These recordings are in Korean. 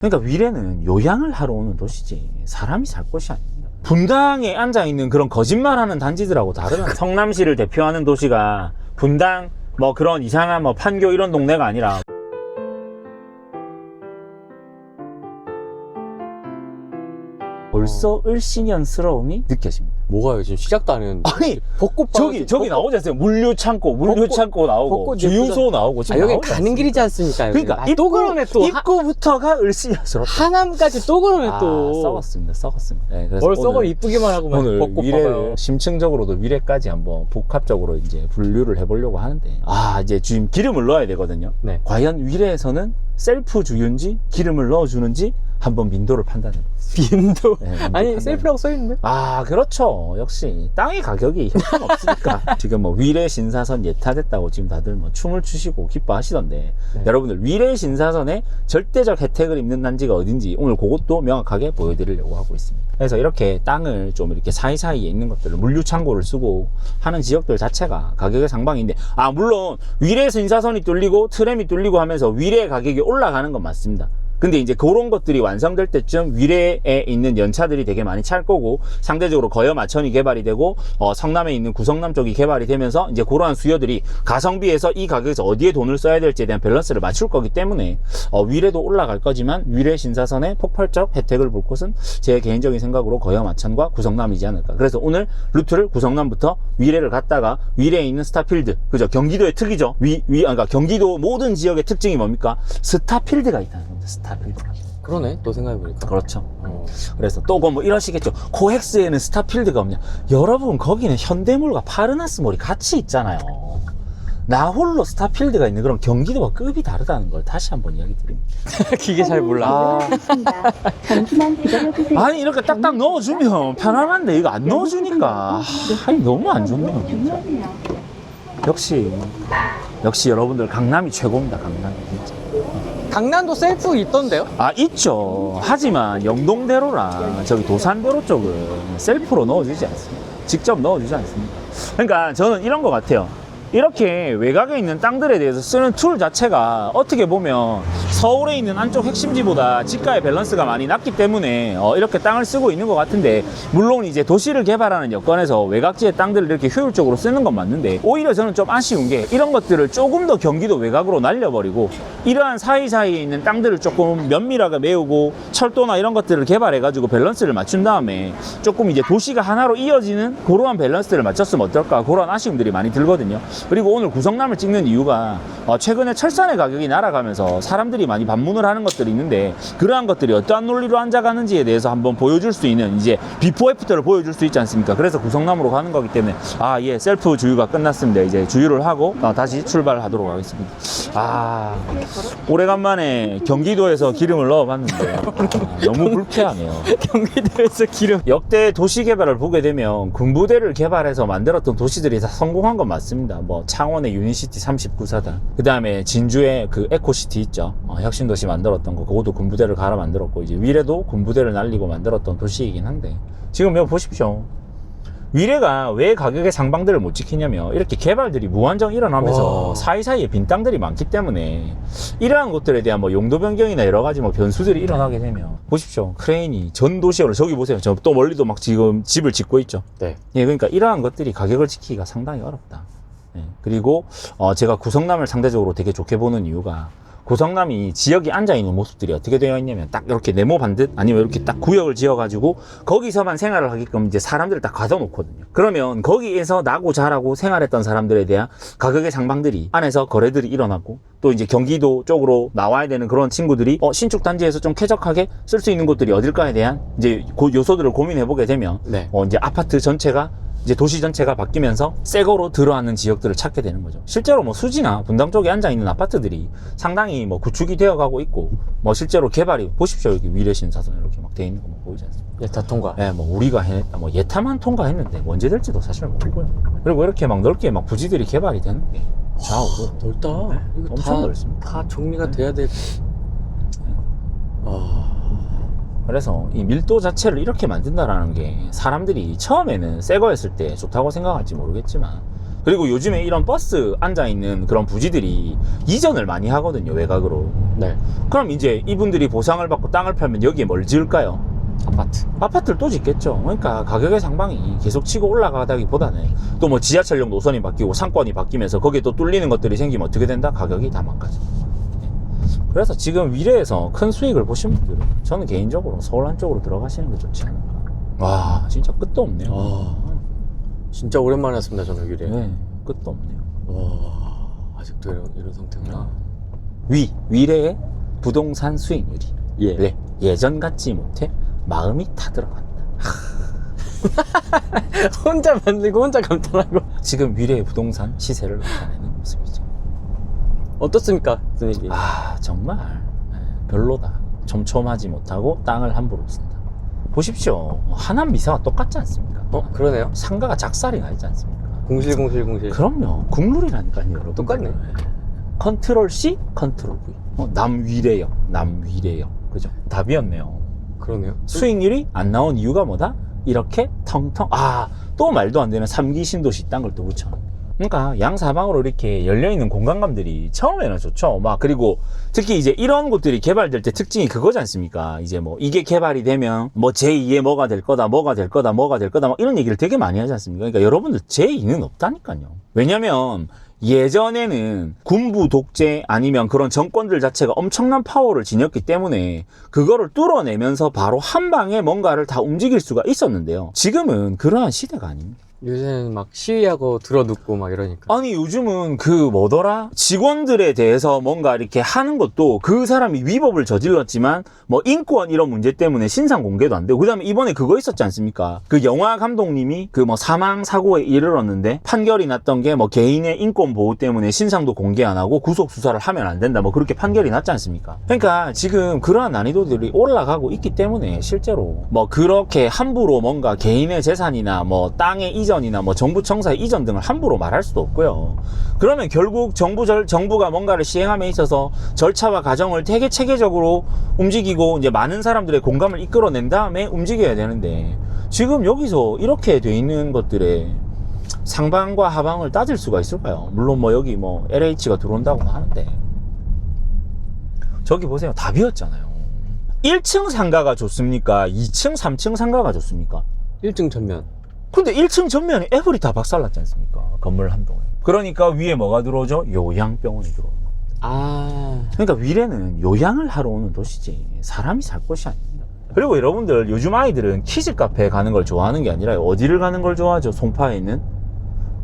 그러니까 위례는 요양을 하러 오는 도시지 사람이 살 곳이 아닙니다. 분당에 앉아있는 그런 거짓말하는 단지들하고 다르다. 성남시를 대표하는 도시가 분당 뭐 그런 이상한 뭐 판교 이런 동네가 아니라 벌써 을씨년스러움이 느껴집니다. 뭐가요? 지금 시작도 안 했는데. 아니 벚꽃 저기 나오지 않습니까? 물류창고 나오고 주유소 나오고 지금 여기 나오지 가는 않습니까? 길이지 않습니까? 여기. 그러니까 또 그러네 또. 입구부터가 을씨년스럽다. 하남까지 또 그러네 또. 썩었습니다. 네, 그래서 뭘 썩어 이쁘기만 하고 오늘 벚꽃 위례를 봐봐요. 심층적으로도 위례까지 한번 복합적으로 이제 분류를 해보려고 하는데 이제 지금 기름을 넣어야 되거든요. 네. 과연 위례에서는 셀프 주유인지 기름을 넣어주는지 한번 민도를 판단해 보겠습니다. 빈도. 네, 아니 셀프라고 써있는데? 그렇죠. 역시 땅의 가격이 형편없으니까 지금 뭐 위례 신사선 예타됐다고 지금 다들 뭐 춤을 추시고 기뻐하시던데 네. 여러분들 위례 신사선의 절대적 혜택을 입는 단지가 어딘지 오늘 그것도 명확하게 보여드리려고 하고 있습니다. 그래서 이렇게 땅을 좀 이렇게 사이사이에 있는 것들을 물류창고를 쓰고 하는 지역들 자체가 가격의 상방인데 물론 위례 신사선이 뚫리고 트램이 뚫리고 하면서 위례 가격이 올라가는 건 맞습니다. 근데 이제 그런 것들이 완성될 때쯤 위례에 있는 연차들이 되게 많이 찰 거고 상대적으로 거여 마천이 개발이 되고 성남에 있는 구성남 쪽이 개발이 되면서 이제 그러한 수요들이 가성비에서 이 가격에서 어디에 돈을 써야 될지에 대한 밸런스를 맞출 거기 때문에 위례도 올라갈 거지만 위례 신사선의 폭발적 혜택을 볼 곳은 제 개인적인 생각으로 거여 마천과 구성남이지 않을까. 그래서 오늘 루트를 구성남부터 위례를 갔다가 위례에 있는 스타필드, 그죠? 경기도의 특이죠. 그러니까 경기도 모든 지역의 특징이 뭡니까? 스타필드가 있다는 겁니다. 스타필드. 그러네 또 생각해보니까. 그렇죠. 그래서 또 뭐 이러시겠죠. 코엑스에는 스타필드가 없냐. 여러분 거기는 현대물과 파르나스몰이 같이 있잖아요. 나 홀로 스타필드가 있는 그런 경기도와 급이 다르다는 걸 다시 한번 이야기 드립니다. 기계 잘 몰라. 잠시만 기다려주세요. 아니 이렇게 딱딱 넣어주면 편안한데 이거 안 넣어주니까 너무 안 좋네요 진짜. 역시 여러분들 강남이 최고입니다. 강남이 진짜. 강남도 셀프 있던데요? 있죠. 하지만 영동대로랑 저기 도산대로 쪽은 셀프로 넣어주지 않습니다. 직접 넣어주지 않습니다. 그러니까 저는 이런 것 같아요. 이렇게 외곽에 있는 땅들에 대해서 쓰는 툴 자체가 어떻게 보면 서울에 있는 안쪽 핵심지보다 지가의 밸런스가 많이 낮기 때문에 이렇게 땅을 쓰고 있는 것 같은데, 물론 이제 도시를 개발하는 여건에서 외곽지의 땅들을 이렇게 효율적으로 쓰는 건 맞는데, 오히려 저는 좀 아쉬운 게 이런 것들을 조금 더 경기도 외곽으로 날려버리고 이러한 사이사이에 있는 땅들을 조금 면밀하게 메우고 철도나 이런 것들을 개발해가지고 밸런스를 맞춘 다음에 조금 이제 도시가 하나로 이어지는 그러한 밸런스를 맞췄으면 어떨까, 그런 아쉬움들이 많이 들거든요. 그리고 오늘 구성남을 찍는 이유가 최근에 철산의 가격이 날아가면서 사람들이 많이 반문을 하는 것들이 있는데, 그러한 것들이 어떠한 논리로 앉아가는지에 대해서 한번 보여줄 수 있는 이제 비포 애프터를 보여줄 수 있지 않습니까? 그래서 구성남으로 가는 거기 때문에 예, 셀프 주유가 끝났습니다. 이제 주유를 하고 다시 출발하도록 하겠습니다. 오래간만에 경기도에서 기름을 넣어봤는데 너무 불쾌하네요. 경기도에서 기름. 역대 도시 개발을 보게 되면 군부대를 개발해서 만들었던 도시들이 다 성공한 건 맞습니다. 뭐 창원의 유니시티 39사단, 그 다음에 진주의 그 에코시티 있죠. 혁신도시 만들었던 거, 그것도 군부대를 갈아 만들었고, 이제 위례도 군부대를 날리고 만들었던 도시이긴 한데, 지금 여기 보십시오. 위례가 왜 가격의 상방들을 못 지키냐면 이렇게 개발들이 무한정 일어나면서 사이사이에 빈 땅들이 많기 때문에 이러한 것들에 대한 뭐 용도 변경이나 여러 가지 뭐 변수들이 일어나게 되면, 보십시오. 크레인이 전 도시로, 저기 보세요. 저 또 멀리도 막 지금 집을 짓고 있죠. 네. 예, 그러니까 이러한 것들이 가격을 지키기가 상당히 어렵다. 예, 그리고 제가 구성남을 상대적으로 되게 좋게 보는 이유가, 구성남이 지역이 앉아있는 모습들이 어떻게 되어 있냐면 딱 이렇게 네모 반듯, 아니면 이렇게 딱 구역을 지어가지고 거기서만 생활을 하게끔 이제 사람들을 딱 가둬놓거든요. 그러면 거기에서 나고 자라고 생활했던 사람들에 대한 가격의 상방들이 안에서 거래들이 일어나고, 또 이제 경기도 쪽으로 나와야 되는 그런 친구들이 신축 단지에서 좀 쾌적하게 쓸 수 있는 곳들이 어딜까에 대한 이제 그 요소들을 고민해보게 되면 네. 이제 아파트 전체가, 이제 도시 전체가 바뀌면서 새 거로 들어앉는 지역들을 찾게 되는 거죠. 실제로 뭐 수지나 분당 쪽에 앉아있는 아파트들이 상당히 뭐 구축이 되어 가고 있고, 뭐 실제로 개발이, 보십시오. 여기 위례신사선 이렇게 막 돼 있는 거 뭐 보이지 않습니까? 예타 통과. 네, 뭐 우리가 해냈다, 뭐 예타만 통과했는데 언제 될지도 사실 모르고요. 그리고 이렇게 막 넓게 막 부지들이 개발이 되는 게 좌우로 넓다. 이거 엄청 넓습니다. 다 정리가 돼야 될. 그래서 이 밀도 자체를 이렇게 만든다라는 게 사람들이 처음에는 새 거였을 때 좋다고 생각할지 모르겠지만, 그리고 요즘에 이런 버스 앉아있는 그런 부지들이 이전을 많이 하거든요, 외곽으로. 네. 그럼 이제 이분들이 보상을 받고 땅을 팔면 여기에 뭘 지을까요? 아파트. 아파트를 또 짓겠죠. 그러니까 가격의 상방이 계속 치고 올라가다기보다는 또 뭐 지하철역 노선이 바뀌고 상권이 바뀌면서 거기에 또 뚫리는 것들이 생기면 어떻게 된다? 가격이 다 망가져. 그래서 지금 위례에서 큰 수익을 보신 분들은 저는 개인적으로 서울 안쪽으로 들어가시는 게 좋지 않을까. 와, 진짜 끝도 없네요. 와, 진짜 오랜만에 왔습니다, 저는 유래. 네, 끝도 없네요. 와, 아직도 이런 상태구나. 위례의 부동산 수익률이 예. 네, 예전 같지 못해 마음이 타들어간다. 혼자 만들고 혼자 감탄하고. 지금 위례의 부동산 시세를 나타내는 모습이죠. 어떻습니까, 분위기? 아, 정말 별로다. 촘촘하지 못하고 땅을 함부로 쓴다. 보십시오. 하남 미사와 똑같지 않습니까? 그러네요. 상가가 작살이 나 있지 않습니까? 공실. 그럼요. 국룰이라니까요, 여러분. 똑같네. 컨트롤 C, 컨트롤 V. 남위례역. 그죠? 답이었네요. 그러네요. 수익률이 안 나온 이유가 뭐다? 이렇게 텅텅. 또 말도 안 되는 3기 신도시 딴 걸 또 붙여놨네. 그러니까 양사방으로 이렇게 열려있는 공간감들이 처음에는 좋죠. 그리고 특히 이제 이런 곳들이 개발될 때 특징이 그거지 않습니까? 이제 뭐 이게 개발이 되면 뭐 제2의 뭐가 될 거다 막 이런 얘기를 되게 많이 하지 않습니까? 그러니까 여러분들 제2는 없다니까요. 왜냐면 예전에는 군부 독재 아니면 그런 정권들 자체가 엄청난 파워를 지녔기 때문에 그거를 뚫어내면서 바로 한 방에 뭔가를 다 움직일 수가 있었는데요. 지금은 그러한 시대가 아닙니다. 요새는 막 시위하고 들어눕고 막 이러니까. 아니 요즘은 직원들에 대해서 뭔가 이렇게 하는 것도 그 사람이 위법을 저질렀지만 뭐 인권 이런 문제 때문에 신상 공개도 안 되고, 그 다음에 이번에 그거 있었지 않습니까? 그 영화 감독님이 그 뭐 사망 사고에 이르렀는데 판결이 났던 게 뭐 개인의 인권 보호 때문에 신상도 공개 안 하고 구속 수사를 하면 안 된다, 뭐 그렇게 판결이 났지 않습니까? 그러니까 지금 그러한 난이도들이 올라가고 있기 때문에 실제로 뭐 그렇게 함부로 뭔가 개인의 재산이나 뭐 땅의 이전이나 뭐 정부 청사의 이전 등을 함부로 말할 수도 없고요. 그러면 결국 정부가 뭔가를 시행함에 있어서 절차와 과정을 되게 체계적으로 움직이고 이제 많은 사람들의 공감을 이끌어낸 다음에 움직여야 되는데, 지금 여기서 이렇게 돼 있는 것들에 상방과 하방을 따질 수가 있을까요? 물론 뭐 여기 뭐 LH가 들어온다고 하는데, 저기 보세요. 답이었잖아요. 1층 상가가 좋습니까? 2층, 3층 상가가 좋습니까? 1층 전면. 근데 1층 전면에 애플이 다 박살났지 않습니까? 건물 한 동에. 그러니까 위에 뭐가 들어오죠? 요양병원이 들어오는 겁니다. 그러니까 위례는 요양을 하러 오는 도시지 사람이 살 곳이 아닙니다. 그리고 여러분들 요즘 아이들은 키즈 카페에 가는 걸 좋아하는 게 아니라 어디를 가는 걸 좋아하죠? 송파에 있는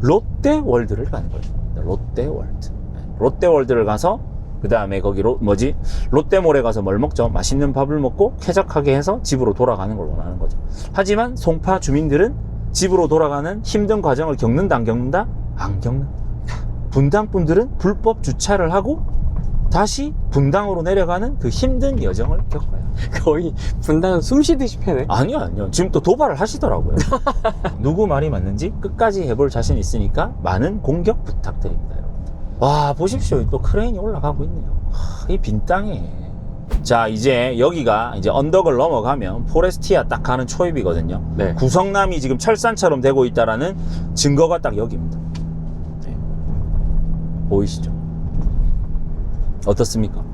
롯데월드를 가는 거죠. 롯데월드. 롯데월드를 가서 그 다음에 거기 롯데몰에 가서 뭘 먹죠? 맛있는 밥을 먹고 쾌적하게 해서 집으로 돌아가는 걸 원하는 거죠. 하지만 송파 주민들은 집으로 돌아가는 힘든 과정을 겪는다, 안 겪는다? 안 겪는다. 분당 분들은 불법 주차를 하고 다시 분당으로 내려가는 그 힘든 여정을 겪어요. 거의 분당은 숨 쉬듯이 패네. 아니요. 지금 또 도발을 하시더라고요. 누구 말이 맞는지 끝까지 해볼 자신 있으니까 많은 공격 부탁드립니다, 여러분. 와, 보십시오. 또 크레인이 올라가고 있네요. 이 빈 땅에. 자, 이제 여기가 이제 언덕을 넘어가면 포레스티아 딱 가는 초입이거든요. 네. 구성남이 지금 철산처럼 되고 있다라는 증거가 딱 여기입니다. 네. 보이시죠? 어떻습니까?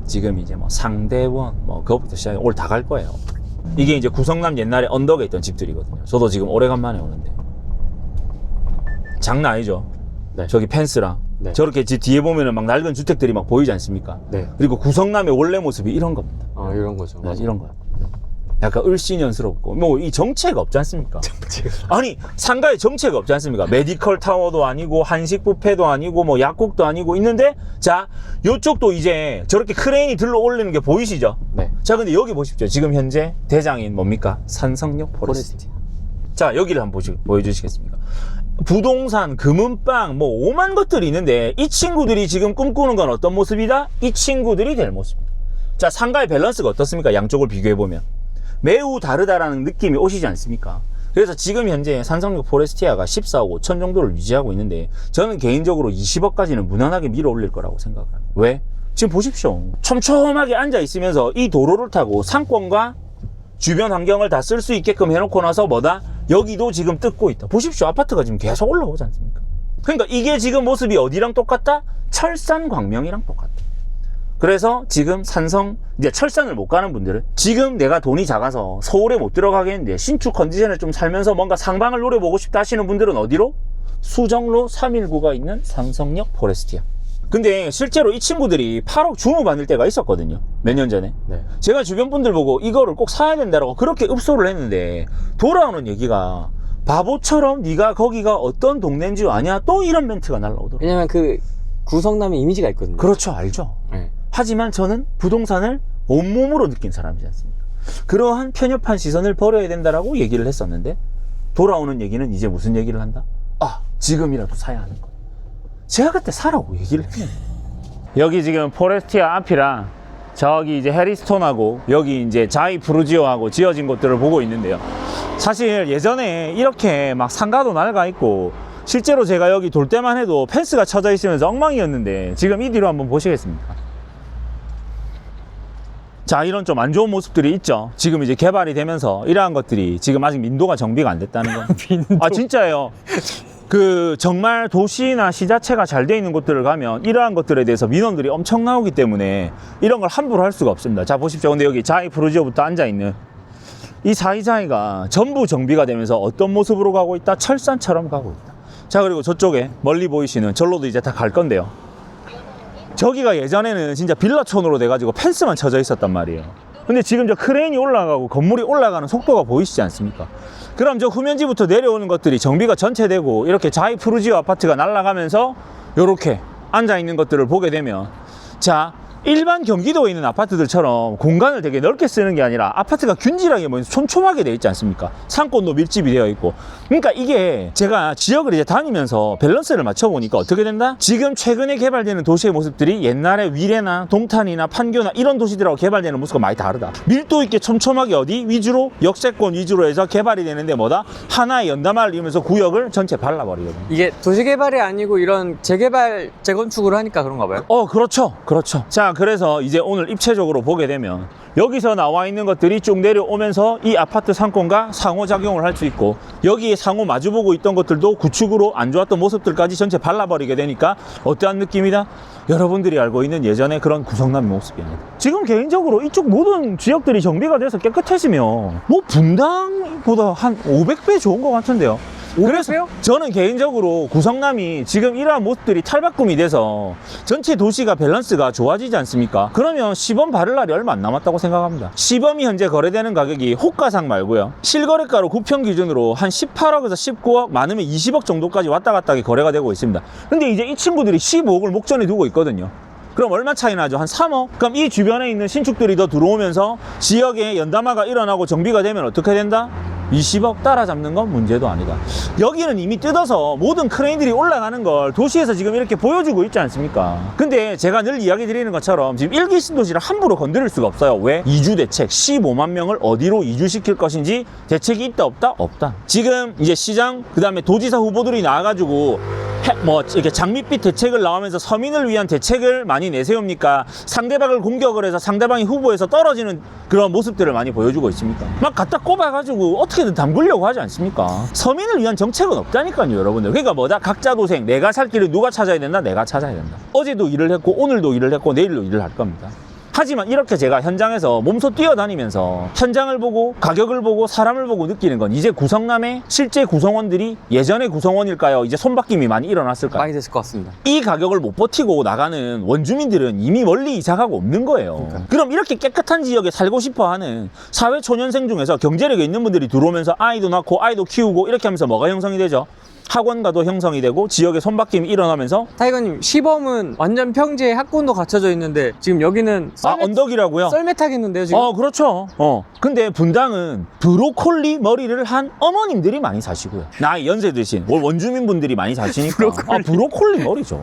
지금 이제 뭐 상대원 뭐 그것부터 시작해 오늘 다 갈 거예요. 이게 이제 구성남 옛날에 언덕에 있던 집들이거든요. 저도 지금 오래간만에 오는데 장난 아니죠? 네. 저기 펜스랑 네. 저렇게 뒤에 보면은 막 낡은 주택들이 막 보이지 않습니까? 네. 그리고 구성남의 원래 모습이 이런 겁니다. 이런 거죠. 네, 이런 거야. 약간 을씨년스럽고 뭐 이 정체가 없지 않습니까? 아니 상가에 정체가 없지 않습니까? 메디컬 타워도 아니고 한식 뷔페도 아니고 뭐 약국도 아니고 있는데, 자 요쪽도 이제 저렇게 크레인이 들러 올리는 게 보이시죠? 네. 자 근데 여기 보십시오. 지금 현재 대장인 뭡니까? 산성역 포레스트. 자 여기를 한번 보여주시겠습니까? 부동산, 금은방 뭐 오만 것들이 있는데 이 친구들이 지금 꿈꾸는 건 어떤 모습이다? 이 친구들이 될 모습입니다. 자 상가의 밸런스가 어떻습니까? 양쪽을 비교해보면 매우 다르다라는 느낌이 오시지 않습니까? 그래서 지금 현재 산성역 포레스티아가 14억 5천 정도를 유지하고 있는데 저는 개인적으로 20억까지는 무난하게 밀어 올릴 거라고 생각을 합니다. 왜? 지금 보십시오. 촘촘하게 앉아 있으면서 이 도로를 타고 상권과 주변 환경을 다 쓸 수 있게끔 해놓고 나서 뭐다? 여기도 지금 뜯고 있다. 보십시오. 아파트가 지금 계속 올라오지 않습니까? 그러니까 이게 지금 모습이 어디랑 똑같다? 철산 광명이랑 똑같다. 그래서 지금 산성, 이제 철산을 못 가는 분들은 지금 내가 돈이 작아서 서울에 못 들어가겠는데 신축 컨디션을 좀 살면서 뭔가 상방을 노려보고 싶다 하시는 분들은 어디로? 수정로 319가 있는 삼성역 포레스티아. 근데 실제로 이 친구들이 8억 주문 받을 때가 있었거든요. 몇 년 전에. 네. 제가 주변 분들 보고 이거를 꼭 사야 된다라고 그렇게 읍소를 했는데 돌아오는 얘기가 바보처럼 네가 거기가 어떤 동네인 줄 아냐? 또 이런 멘트가 날라오더라고요. 왜냐면 그 구성남의 이미지가 있거든요. 그렇죠. 알죠. 네. 하지만 저는 부동산을 온몸으로 느낀 사람이지 않습니까? 그러한 편협한 시선을 버려야 된다라고 얘기를 했었는데 돌아오는 얘기는 이제 무슨 얘기를 한다? 아, 지금이라도 사야 하는 거. 제가 그때 사라고 얘기를 했는데. 여기 지금 포레스티아 앞이랑 저기 이제 해리스톤하고 여기 이제 자이 프루지오하고 지어진 곳들을 보고 있는데요. 사실 예전에 이렇게 막 상가도 낡아 있고 실제로 제가 여기 돌 때만 해도 펜스가 쳐져 있으면서 엉망이었는데 지금 이 뒤로 한번 보시겠습니까? 자, 이런 좀 안 좋은 모습들이 있죠. 지금 이제 개발이 되면서 이러한 것들이 지금 아직 민도가 정비가 안 됐다는 건. 아, 진짜예요. 그 정말 도시나 시자체가 잘 돼 있는 곳들을 가면 이러한 것들에 대해서 민원들이 엄청 나오기 때문에 이런 걸 함부로 할 수가 없습니다. 자, 보십시오. 근데 여기 자이 프루지오부터 앉아있는 이 사이자이가 전부 정비가 되면서 어떤 모습으로 가고 있다? 철산처럼 가고 있다. 자, 그리고 저쪽에 멀리 보이시는 절로도 이제 다 갈 건데요. 저기가 예전에는 진짜 빌라촌으로 돼가지고 펜스만 쳐져 있었단 말이에요. 근데 지금 저 크레인이 올라가고 건물이 올라가는 속도가 보이시지 않습니까? 그럼 저 후면지부터 내려오는 것들이 정비가 전체되고 이렇게 자이 프루지오 아파트가 날아가면서 이렇게 앉아있는 것들을 보게 되면, 자, 일반 경기도에 있는 아파트들처럼 공간을 되게 넓게 쓰는 게 아니라 아파트가 균질하게 촘촘하게 되어 있지 않습니까? 상권도 밀집이 되어 있고. 그러니까 이게 제가 지역을 이제 다니면서 밸런스를 맞춰보니까 어떻게 된다? 지금 최근에 개발되는 도시의 모습들이 옛날에 위례나 동탄이나 판교나 이런 도시들하고 개발되는 모습과 많이 다르다. 밀도 있게 촘촘하게 어디 위주로? 역세권 위주로 해서 개발이 되는데 뭐다? 하나의 연담을 이루면서 구역을 전체 발라버리거든요. 이게 도시개발이 아니고 이런 재개발, 재건축을 하니까 그런가 봐요. 그렇죠. 그렇죠. 자, 그래서 이제 오늘 입체적으로 보게 되면 여기서 나와 있는 것들이 쭉 내려오면서 이 아파트 상권과 상호작용을 할 수 있고, 여기에 상호 마주보고 있던 것들도 구축으로 안 좋았던 모습들까지 전체 발라버리게 되니까 어떠한 느낌이다? 여러분들이 알고 있는 예전의 그런 구성남의 모습입니다. 지금 개인적으로 이쪽 모든 지역들이 정비가 돼서 깨끗해지면 뭐 분당보다 한 500배 좋은 것 같은데요. 그래서 저는 개인적으로 구성남이 지금 이러한 모습들이 탈바꿈이 돼서 전체 도시가 밸런스가 좋아지지 않습니까? 그러면 시범 바를 날이 얼마 안 남았다고 생각합니다. 시범이 현재 거래되는 가격이 호가상 말고요, 실거래가로 구평 기준으로 한 18억에서 19억, 많으면 20억 정도까지 왔다 갔다 하게 거래가 되고 있습니다. 근데 이제 이 친구들이 15억을 목전에 두고 있거든요. 그럼 얼마 차이 나죠? 한 3억? 그럼 이 주변에 있는 신축들이 더 들어오면서 지역에 연담화가 일어나고 정비가 되면 어떻게 된다? 20억 따라잡는 건 문제도 아니다. 여기는 이미 뜯어서 모든 크레인들이 올라가는 걸 도시에서 지금 이렇게 보여주고 있지 않습니까? 근데 제가 늘 이야기 드리는 것처럼 지금 1기 신도시를 함부로 건드릴 수가 없어요. 왜? 이주 대책, 15만 명을 어디로 이주시킬 것인지 대책이 있다 없다? 없다. 지금 이제 시장, 그 다음에 도지사 후보들이 나와가지고 이렇게 장밋빛 대책을 나오면서 서민을 위한 대책을 많이 내세웁니까? 상대방을 공격을 해서 상대방이 후보에서 떨어지는 그런 모습들을 많이 보여주고 있습니까? 막 갖다 꼽아가지고 어떻게든 담그려고 하지 않습니까? 서민을 위한 정책은 없다니까요, 여러분들. 그러니까 뭐다? 각자 도생. 내가 살 길을 누가 찾아야 된다? 내가 찾아야 된다. 어제도 일을 했고 오늘도 일을 했고 내일도 일을 할 겁니다. 하지만 이렇게 제가 현장에서 몸소 뛰어다니면서 현장을 보고 가격을 보고 사람을 보고 느끼는 건, 이제 구성남의 실제 구성원들이 예전의 구성원일까요? 이제 손바뀜이 많이 일어났을까요? 많이 됐을 것 같습니다. 이 가격을 못 버티고 나가는 원주민들은 이미 멀리 이사가고 없는 거예요. 그럼 이렇게 깨끗한 지역에 살고 싶어하는 사회 초년생 중에서 경제력이 있는 분들이 들어오면서 아이도 낳고 아이도 키우고 이렇게 하면서 뭐가 형성이 되죠? 학원가도 형성이 되고 지역에 손바뀜이 일어나면서. 타이거님, 시범은 완전 평지에 학군도 갖춰져 있는데 지금 여기는 언덕이라고요? 썰매타겠는데요 지금? 그렇죠. 근데 분당은 브로콜리 머리를 한 어머님들이 많이 사시고요, 나이 연세 드신 원주민분들이 많이 사시니까 브로콜리 머리죠.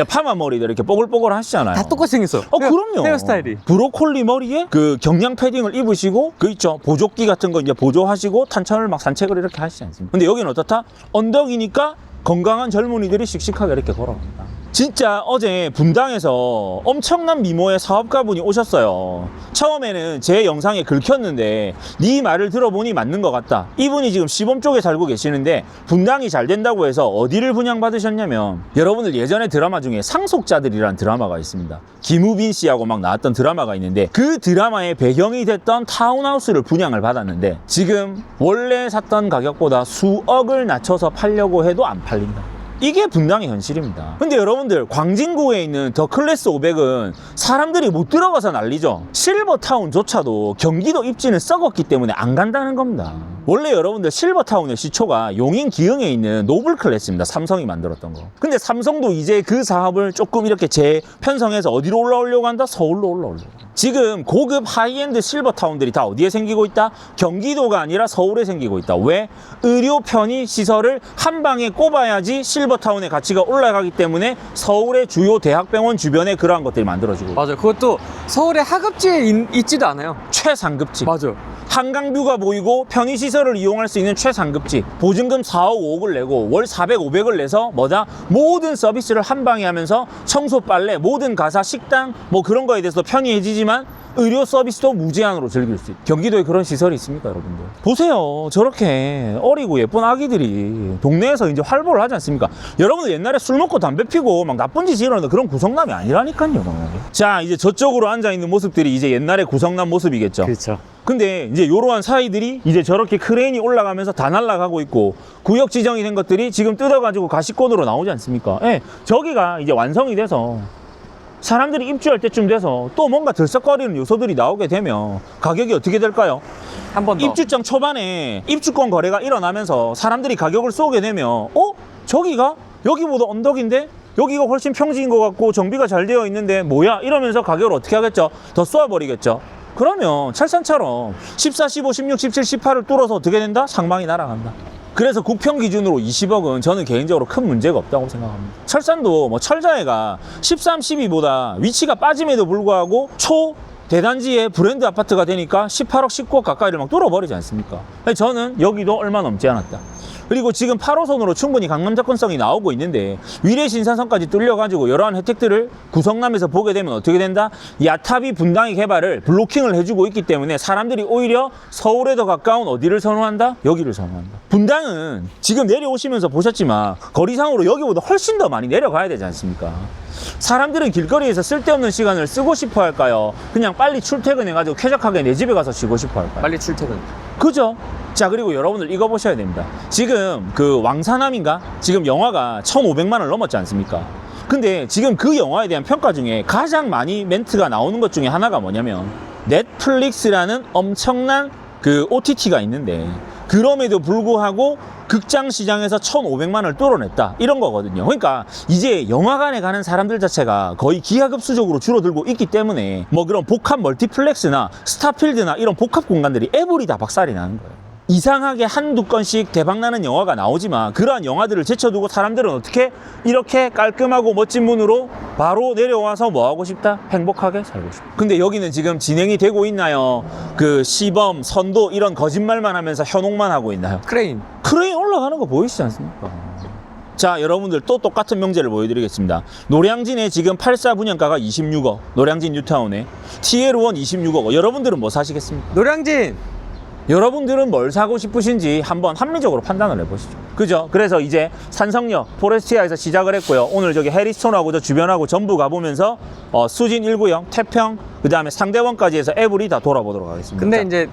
파마 머리들 이렇게 뽀글뽀글 하시잖아요. 다 똑같이 생겼어. 그럼요. 헤어스타일이. 브로콜리 머리에 그 경량 패딩을 입으시고 그 있죠, 보조끼 같은 거 이제 보조하시고 탄천을 막 산책을 이렇게 하시지 않습니까? 근데 여기는 어떻다? 언덕이니까 건강한 젊은이들이 씩씩하게 이렇게 걸어갑니다. 진짜 어제 분당에서 엄청난 미모의 사업가분이 오셨어요. 처음에는 제 영상에 긁혔는데 네 말을 들어보니 맞는 것 같다. 이분이 지금 시범 쪽에 살고 계시는데 분당이 잘 된다고 해서 어디를 분양받으셨냐면, 여러분들 예전에 드라마 중에 상속자들이라는 드라마가 있습니다. 김우빈 씨하고 막 나왔던 드라마가 있는데 그 드라마의 배경이 됐던 타운하우스를 분양을 받았는데 지금 원래 샀던 가격보다 수억을 낮춰서 팔려고 해도 안 팔린다. 이게 분당의 현실입니다. 근데 여러분들, 광진구에 있는 더 클래스 500은 사람들이 못 들어가서 난리죠. 실버타운조차도 경기도 입지는 썩었기 때문에 안 간다는 겁니다. 원래 여러분들 실버타운의 시초가 용인 기흥에 있는 노블 클래스입니다. 삼성이 만들었던 거. 근데 삼성도 이제 그 사업을 조금 이렇게 재편성해서 어디로 올라오려고 한다? 서울로 올라오려고. 지금 고급 하이엔드 실버타운들이 다 어디에 생기고 있다? 경기도가 아니라 서울에 생기고 있다. 왜? 의료 편의 시설을 한 방에 꼽아야지 실버타운의 가치가 올라가기 때문에 서울의 주요 대학병원 주변에 그러한 것들이 만들어지고. 맞아요. 그것도 서울의 하급지에 있지도 않아요. 최상급지. 맞아요. 한강뷰가 보이고 편의시설을 이용할 수 있는 최상급지. 보증금 4억 5억을 내고 월 400, 500을 내서 뭐다? 모든 서비스를 한 방에 하면서 청소, 빨래, 모든 가사, 식당 뭐 그런 거에 대해서 편리해지지만 의료 서비스도 무제한으로 즐길 수 있다. 경기도에 그런 시설이 있습니까, 여러분들? 보세요. 저렇게 어리고 예쁜 아기들이 동네에서 이제 활보를 하지 않습니까? 여러분들 옛날에 술 먹고 담배 피고 막 나쁜 짓 이러는데 그런 구성남이 아니라니까요. 자, 이제 저쪽으로 앉아있는 모습들이 이제 옛날의 구성남 모습이겠죠. 그렇죠. 근데 이제 이러한 사이들이 이제 저렇게 크레인이 올라가면서 다 날아가고 있고, 구역 지정이 된 것들이 지금 뜯어가지고 가시권으로 나오지 않습니까? 예, 저기가 이제 완성이 돼서 사람들이 입주할 때쯤 돼서 또 뭔가 들썩거리는 요소들이 나오게 되면 가격이 어떻게 될까요? 한 번 더. 입주장 초반에 입주권 거래가 일어나면서 사람들이 가격을 쏘게 되면, 저기가 여기보다 언덕인데 여기가 훨씬 평지인 것 같고 정비가 잘 되어 있는데 뭐야? 이러면서 가격을 어떻게 하겠죠? 더 쏘아버리겠죠. 그러면 철산처럼 14, 15, 16, 17, 18을 뚫어서 어떻게 된다? 상방이 날아간다. 그래서 국평 기준으로 20억은 저는 개인적으로 큰 문제가 없다고 생각합니다. 철산도 뭐 철자해가 13, 12보다 위치가 빠짐에도 불구하고 초 대단지의 브랜드 아파트가 되니까 18억, 19억 가까이를 막 뚫어버리지 않습니까? 저는 여기도 얼마 넘지 않았다. 그리고 지금 8호선으로 충분히 강남 접근성이 나오고 있는데 위례 신사선까지 뚫려가지고 여러한 혜택들을 구성남에서 보게 되면 어떻게 된다? 야탑이 분당의 개발을 블로킹을 해주고 있기 때문에 사람들이 오히려 서울에 더 가까운 어디를 선호한다? 여기를 선호한다. 분당은 지금 내려오시면서 보셨지만 거리상으로 여기보다 훨씬 더 많이 내려가야 되지 않습니까? 사람들은 길거리에서 쓸데없는 시간을 쓰고 싶어 할까요? 그냥 빨리 출퇴근해가지고 쾌적하게 내 집에 가서 쉬고 싶어 할까요? 빨리 출퇴근. 그죠? 자, 그리고 여러분들 이거 보셔야 됩니다. 지금 그 왕사남인가? 지금 영화가 1,500만 원을 넘었지 않습니까? 근데 지금 그 영화에 대한 평가 중에 가장 많이 멘트가 나오는 것 중에 하나가 뭐냐면, 넷플릭스라는 엄청난 그 OTT가 있는데 그럼에도 불구하고 극장 시장에서 1,500만 원을 뚫어냈다, 이런 거거든요. 그러니까 이제 영화관에 가는 사람들 자체가 거의 기하급수적으로 줄어들고 있기 때문에 뭐 그런 복합 멀티플렉스나 스타필드나 이런 복합 공간들이 에브리 다 박살이 나는 거예요. 이상하게 한두 건씩 대박나는 영화가 나오지만 그러한 영화들을 제쳐두고 사람들은 어떻게 이렇게 깔끔하고 멋진 문으로 바로 내려와서 뭐 하고 싶다? 행복하게 살고 싶다. 근데 여기는 지금 진행이 되고 있나요? 그 시범, 선도 이런 거짓말만 하면서 현혹만 하고 있나요? 크레인. 크레인 올라가는 거 보이시지 않습니까? 자, 여러분들 또 똑같은 명제를 보여드리겠습니다. 노량진에 지금 84 분양가가 26억, 노량진 뉴타운에 TL1 26억. 여러분들은 뭐 사시겠습니까? 노량진. 여러분들은 뭘 사고 싶으신지 한번 합리적으로 판단을 해보시죠. 그죠? 그래서 이제 산성역, 포레스티아에서 시작을 했고요. 오늘 저기 해리스톤하고 저 주변하고 전부 가보면서 수진 1구역, 태평, 그 다음에 상대원까지 해서 에브리 다 돌아보도록 하겠습니다. 근데 자, 이제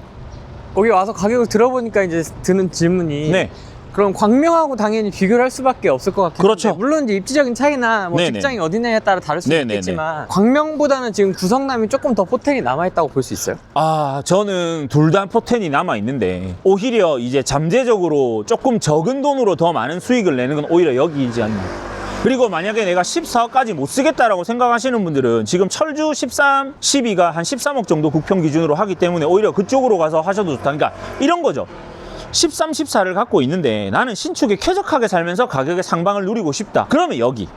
여기 와서 가격을 들어보니까 이제 드는 질문이, 네. 그럼 광명하고 당연히 비교를 할 수밖에 없을 것 같긴 그렇죠. 한데, 물론 이제 입지적인 차이나 뭐 네네. 직장이 어디냐에 따라 다를 수도 네네네. 있겠지만 광명보다는 지금 구성남이 조금 더 포텐이 남아있다고 볼 수 있어요? 저는 둘 다 포텐이 남아있는데 오히려 이제 잠재적으로 조금 적은 돈으로 더 많은 수익을 내는 건 오히려 여기이지 않나. 그리고 만약에 내가 14억까지 못 쓰겠다라고 생각하시는 분들은 지금 철주 13, 12가 한 13억 정도 국평 기준으로 하기 때문에 오히려 그쪽으로 가서 하셔도 좋다. 그러니까 이런 거죠. 13, 14를 갖고 있는데 나는 신축에 쾌적하게 살면서 가격의 상방을 누리고 싶다. 그러면 여기.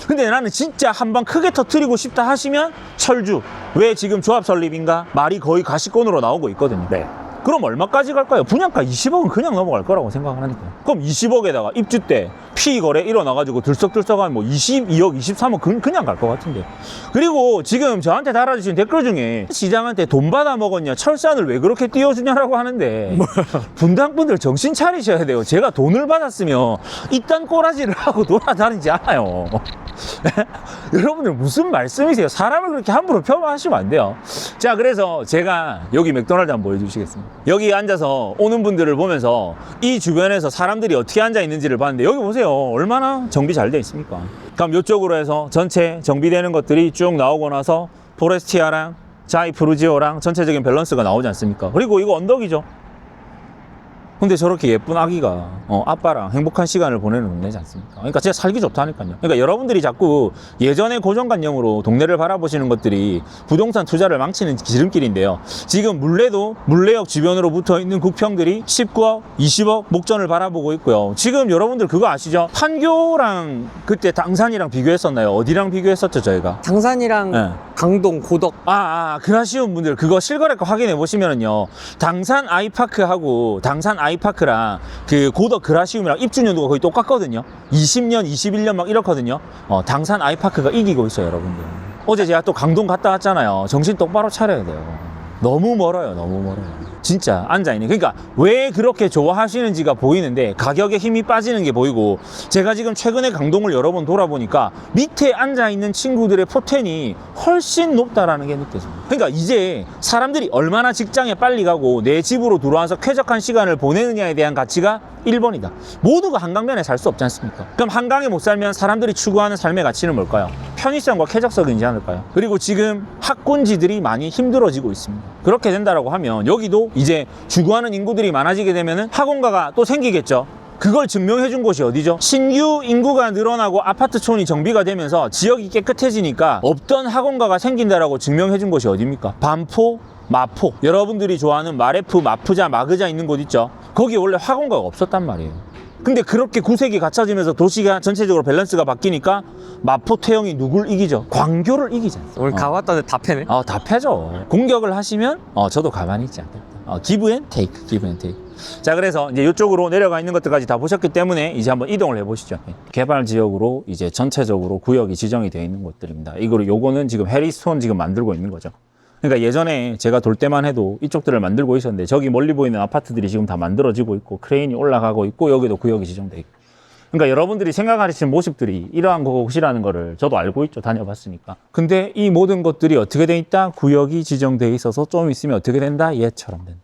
근데 나는 진짜 한방 크게 터뜨리고 싶다 하시면 철주. 왜 지금 조합 설립인가? 말이 거의 가시권으로 나오고 있거든요. 네. 그럼 얼마까지 갈까요? 분양가 20억은 그냥 넘어갈 거라고 생각을 하니까요. 그럼 20억에다가 입주 때 피거래 일어나가지고 들썩들썩하면 뭐 22억, 23억 그냥 갈 것 같은데. 그리고 지금 저한테 달아주신 댓글 중에 시장한테 돈 받아 먹었냐, 철산을 왜 그렇게 띄워주냐라고 하는데 분당분들 정신 차리셔야 돼요. 제가 돈을 받았으면 이딴 꼬라지를 하고 돌아다니지 않아요. 여러분들 무슨 말씀이세요? 사람을 그렇게 함부로 폄하하시면 안 돼요. 자, 그래서 제가 여기 맥도날드 한번 보여주시겠습니다. 여기 앉아서 오는 분들을 보면서 이 주변에서 사람들이 어떻게 앉아 있는지를 봤는데 여기 보세요. 얼마나 정비 잘 돼 있습니까? 그럼 이쪽으로 해서 전체 정비되는 것들이 쭉 나오고 나서 포레스티아랑 자이프루지오랑 전체적인 밸런스가 나오지 않습니까? 그리고 이거 언덕이죠. 근데 저렇게 예쁜 아기가 아빠랑 행복한 시간을 보내는 동네지 않습니까? 그러니까 진짜 살기 좋다니까요. 그러니까 여러분들이 자꾸 예전의 고정관념으로 동네를 바라보시는 것들이 부동산 투자를 망치는 지름길인데요. 지금 물레역 주변으로 붙어있는 국평들이 19억, 20억 목전을 바라보고 있고요. 지금 여러분들 그거 아시죠? 판교랑 그때 당산이랑 비교했었나요? 어디랑 비교했었죠 저희가? 당산이랑 네. 강동, 고덕. 그러시는 분들 그거 실거래가 확인해 보시면은요, 당산 아이파크하고 당산 아이파크랑 그 고덕 그라시움이랑 입주 연도가 거의 똑같거든요. 20년, 21년 막 이렇거든요. 당산 아이파크가 이기고 있어요, 여러분들. 어제 제가 또 강동 갔다 왔잖아요. 정신 똑바로 차려야 돼요. 너무 멀어요, 너무 멀어요. 진짜 앉아있는. 그러니까 왜 그렇게 좋아하시는지가 보이는데 가격에 힘이 빠지는 게 보이고, 제가 지금 최근에 강동을 여러 번 돌아보니까 밑에 앉아있는 친구들의 포텐이 훨씬 높다라는 게 느껴집니다. 그러니까 이제 사람들이 얼마나 직장에 빨리 가고 내 집으로 들어와서 쾌적한 시간을 보내느냐에 대한 가치가 1번이다. 모두가 한강변에 살 수 없지 않습니까? 그럼 한강에 못 살면 사람들이 추구하는 삶의 가치는 뭘까요? 편의성과 쾌적성이지 않을까요? 그리고 지금 학군지들이 많이 힘들어지고 있습니다. 그렇게 된다라고 하면 여기도 이제 주거하는 인구들이 많아지게 되면은 학원가가 또 생기겠죠. 그걸 증명해 준 곳이 어디죠? 신규 인구가 늘어나고 아파트촌이 정비가 되면서 지역이 깨끗해지니까 없던 학원가가 생긴다라고 증명해 준 곳이 어디입니까? 반포, 마포. 여러분들이 좋아하는 마레프, 마프자, 마그자 있는 곳 있죠? 거기 원래 학원가가 없었단 말이에요. 근데 그렇게 구색이 갖춰지면서 도시가 전체적으로 밸런스가 바뀌니까 마포 태형이 누굴 이기죠? 광교를 이기지 않습니까? 오늘 가봤다는데 다 패네. 다 패죠. 공격을 하시면 저도 가만히 있지 않겠다. 기브 앤 테이크, 기브 앤 테이크. 자, 그래서 이제 이쪽으로 내려가 있는 것들까지 다 보셨기 때문에 이제 한번 이동을 해보시죠. 개발 지역으로 이제 전체적으로 구역이 지정이 되어 있는 곳들입니다. 요거는 지금 해리스톤 지금 만들고 있는 거죠. 그러니까 예전에 제가 돌 때만 해도 이쪽들을 만들고 있었는데 저기 멀리 보이는 아파트들이 지금 다 만들어지고 있고 크레인이 올라가고 있고 여기도 구역이 지정돼 있고. 그러니까 여러분들이 생각하시는 모습들이 이러한 곳이라는 거를 저도 알고 있죠. 다녀봤으니까. 근데 이 모든 것들이 어떻게 돼 있다? 구역이 지정돼 있어서 좀 있으면 어떻게 된다? 얘처럼 된다.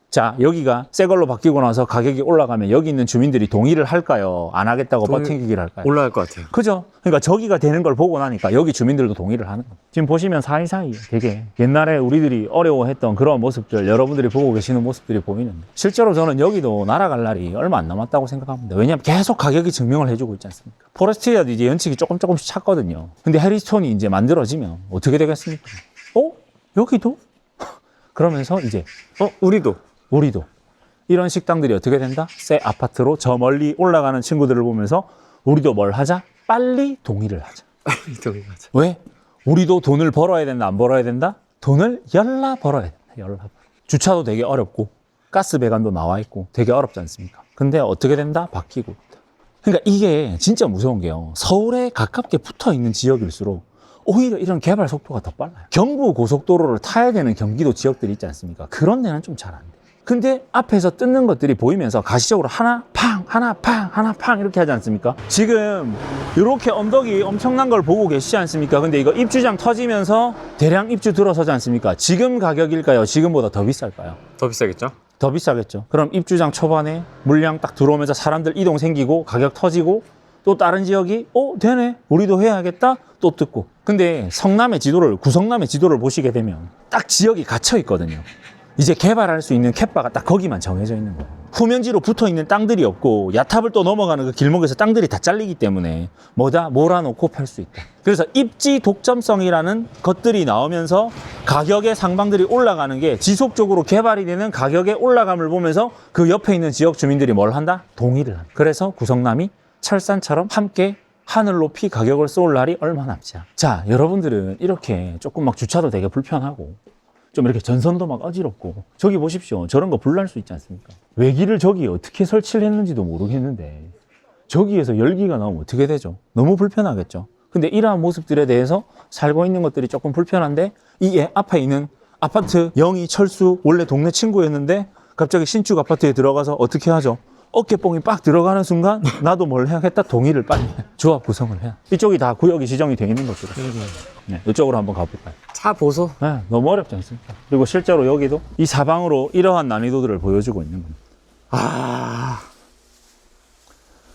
자, 여기가 새 걸로 바뀌고 나서 가격이 올라가면 여기 있는 주민들이 동의를 할까요? 안 하겠다고 버팅기기를 할까요? 올라갈 것 같아요. 그죠? 그러니까 저기가 되는 걸 보고 나니까 여기 주민들도 동의를 하는 거예요. 지금 보시면 사이사이 되게 옛날에 우리들이 어려워했던 그런 모습들, 여러분들이 보고 계시는 모습들이 보이는데, 실제로 저는 여기도 날아갈 날이 얼마 안 남았다고 생각합니다. 왜냐하면 계속 가격이 증명을 해주고 있지 않습니까? 포레스티아도 이제 연식이 조금씩 찼거든요. 근데 해리스톤이 이제 만들어지면 어떻게 되겠습니까? 여기도? 그러면서 이제 우리도 이런 식당들이 어떻게 된다? 새 아파트로 저 멀리 올라가는 친구들을 보면서 우리도 뭘 하자? 빨리 동의를 하자. 동의하자. 왜? 우리도 돈을 벌어야 된다, 안 벌어야 된다? 돈을 벌어야 된다. 주차도 되게 어렵고 가스 배관도 나와 있고 되게 어렵지 않습니까? 근데 어떻게 된다? 바뀌고 있다. 그러니까 이게 진짜 무서운 게요. 서울에 가깝게 붙어 있는 지역일수록 오히려 이런 개발 속도가 더 빨라요. 경부 고속도로를 타야 되는 경기도 지역들이 있지 않습니까? 그런 데는 좀 잘 안 돼요. 근데 앞에서 뜯는 것들이 보이면서 가시적으로 하나 팡 하나 팡 이렇게 하지 않습니까? 지금 이렇게 언덕이 엄청난 걸 보고 계시지 않습니까? 근데 이거 입주장 터지면서 대량 입주 들어서지 않습니까? 지금 가격일까요? 지금보다 더 비쌀까요? 더 비싸겠죠? 더 비싸겠죠. 그럼 입주장 초반에 물량 딱 들어오면서 사람들 이동 생기고 가격 터지고 또 다른 지역이 되네, 우리도 해야겠다, 또 뜯고. 근데 구성남의 지도를 보시게 되면 딱 지역이 갇혀 있거든요. 이제 개발할 수 있는 캣바가 딱 거기만 정해져 있는 거예요. 후면지로 붙어 있는 땅들이 없고 야탑을 또 넘어가는 그 길목에서 땅들이 다 잘리기 때문에 몰아놓고 팔 수 있다. 그래서 입지 독점성이라는 것들이 나오면서 가격의 상방들이 올라가는 게 지속적으로 개발이 되는 가격의 올라감을 보면서 그 옆에 있는 지역 주민들이 뭘 한다? 동의를 한다. 그래서 구성남이 철산처럼 함께 하늘 높이 가격을 쏠 날이 얼마 남지 않아. 자, 여러분들은 이렇게 조금 막 주차도 되게 불편하고 좀 이렇게 전선도 막 어지럽고. 저기 보십시오. 저런 거 불날 수 있지 않습니까? 외기를 저기 어떻게 설치를 했는지도 모르겠는데 저기에서 열기가 나오면 어떻게 되죠? 너무 불편하겠죠. 근데 이러한 모습들에 대해서 살고 있는 것들이 조금 불편한데 이 앞에 있는 아파트 영희, 철수 원래 동네 친구였는데 갑자기 신축 아파트에 들어가서 어떻게 하죠? 어깨뽕이 빡 들어가는 순간 나도 뭘 해야겠다. 동의를 빨리 조합 구성을 해야. 이쪽이 다 구역이 지정이 되어 있는 것으로. 네, 이쪽으로 한번 가볼까요? 차 보소. 네, 너무 어렵지 않습니까? 그리고 실제로 여기도 이 사방으로 이러한 난이도들을 보여주고 있는 겁니다.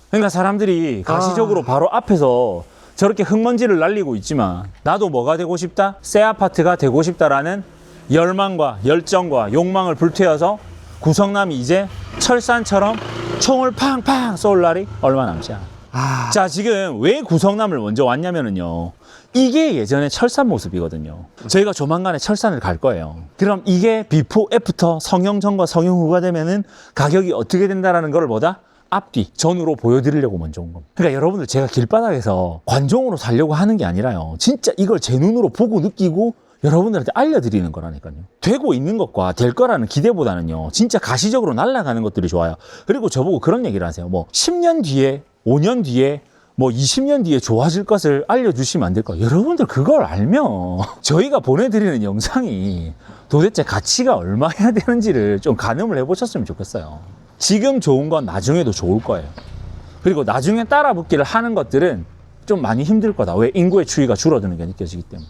그러니까 사람들이 가시적으로 바로 앞에서 저렇게 흙먼지를 날리고 있지만 나도 뭐가 되고 싶다? 새 아파트가 되고 싶다라는 열망과 열정과 욕망을 불태워서 구성남이 이제 철산처럼 총을 팡팡 쏠 날이 얼마 남지 않아. 자, 지금 왜 구성남을 먼저 왔냐면은요. 이게 예전에 철산 모습이거든요. 저희가 조만간에 철산을 갈 거예요. 그럼 이게 비포, 애프터, 성형 전과 성형 후가 되면은 가격이 어떻게 된다라는 걸 보다 앞뒤, 전으로 보여드리려고 먼저 온 겁니다. 그러니까 여러분들 제가 길바닥에서 관종으로 살려고 하는 게 아니라요. 진짜 이걸 제 눈으로 보고 느끼고 여러분들한테 알려드리는 거라니까요. 되고 있는 것과 될 거라는 기대보다는요. 진짜 가시적으로 날아가는 것들이 좋아요. 그리고 저보고 그런 얘기를 하세요. 뭐 10년 뒤에, 5년 뒤에, 뭐 20년 뒤에 좋아질 것을 알려주시면 안 될까요? 여러분들 그걸 알면 저희가 보내드리는 영상이 도대체 가치가 얼마야 되는지를 좀 가늠을 해보셨으면 좋겠어요. 지금 좋은 건 나중에도 좋을 거예요. 그리고 나중에 따라붙기를 하는 것들은 좀 많이 힘들 거다. 왜? 인구의 추이가 줄어드는 게 느껴지기 때문에.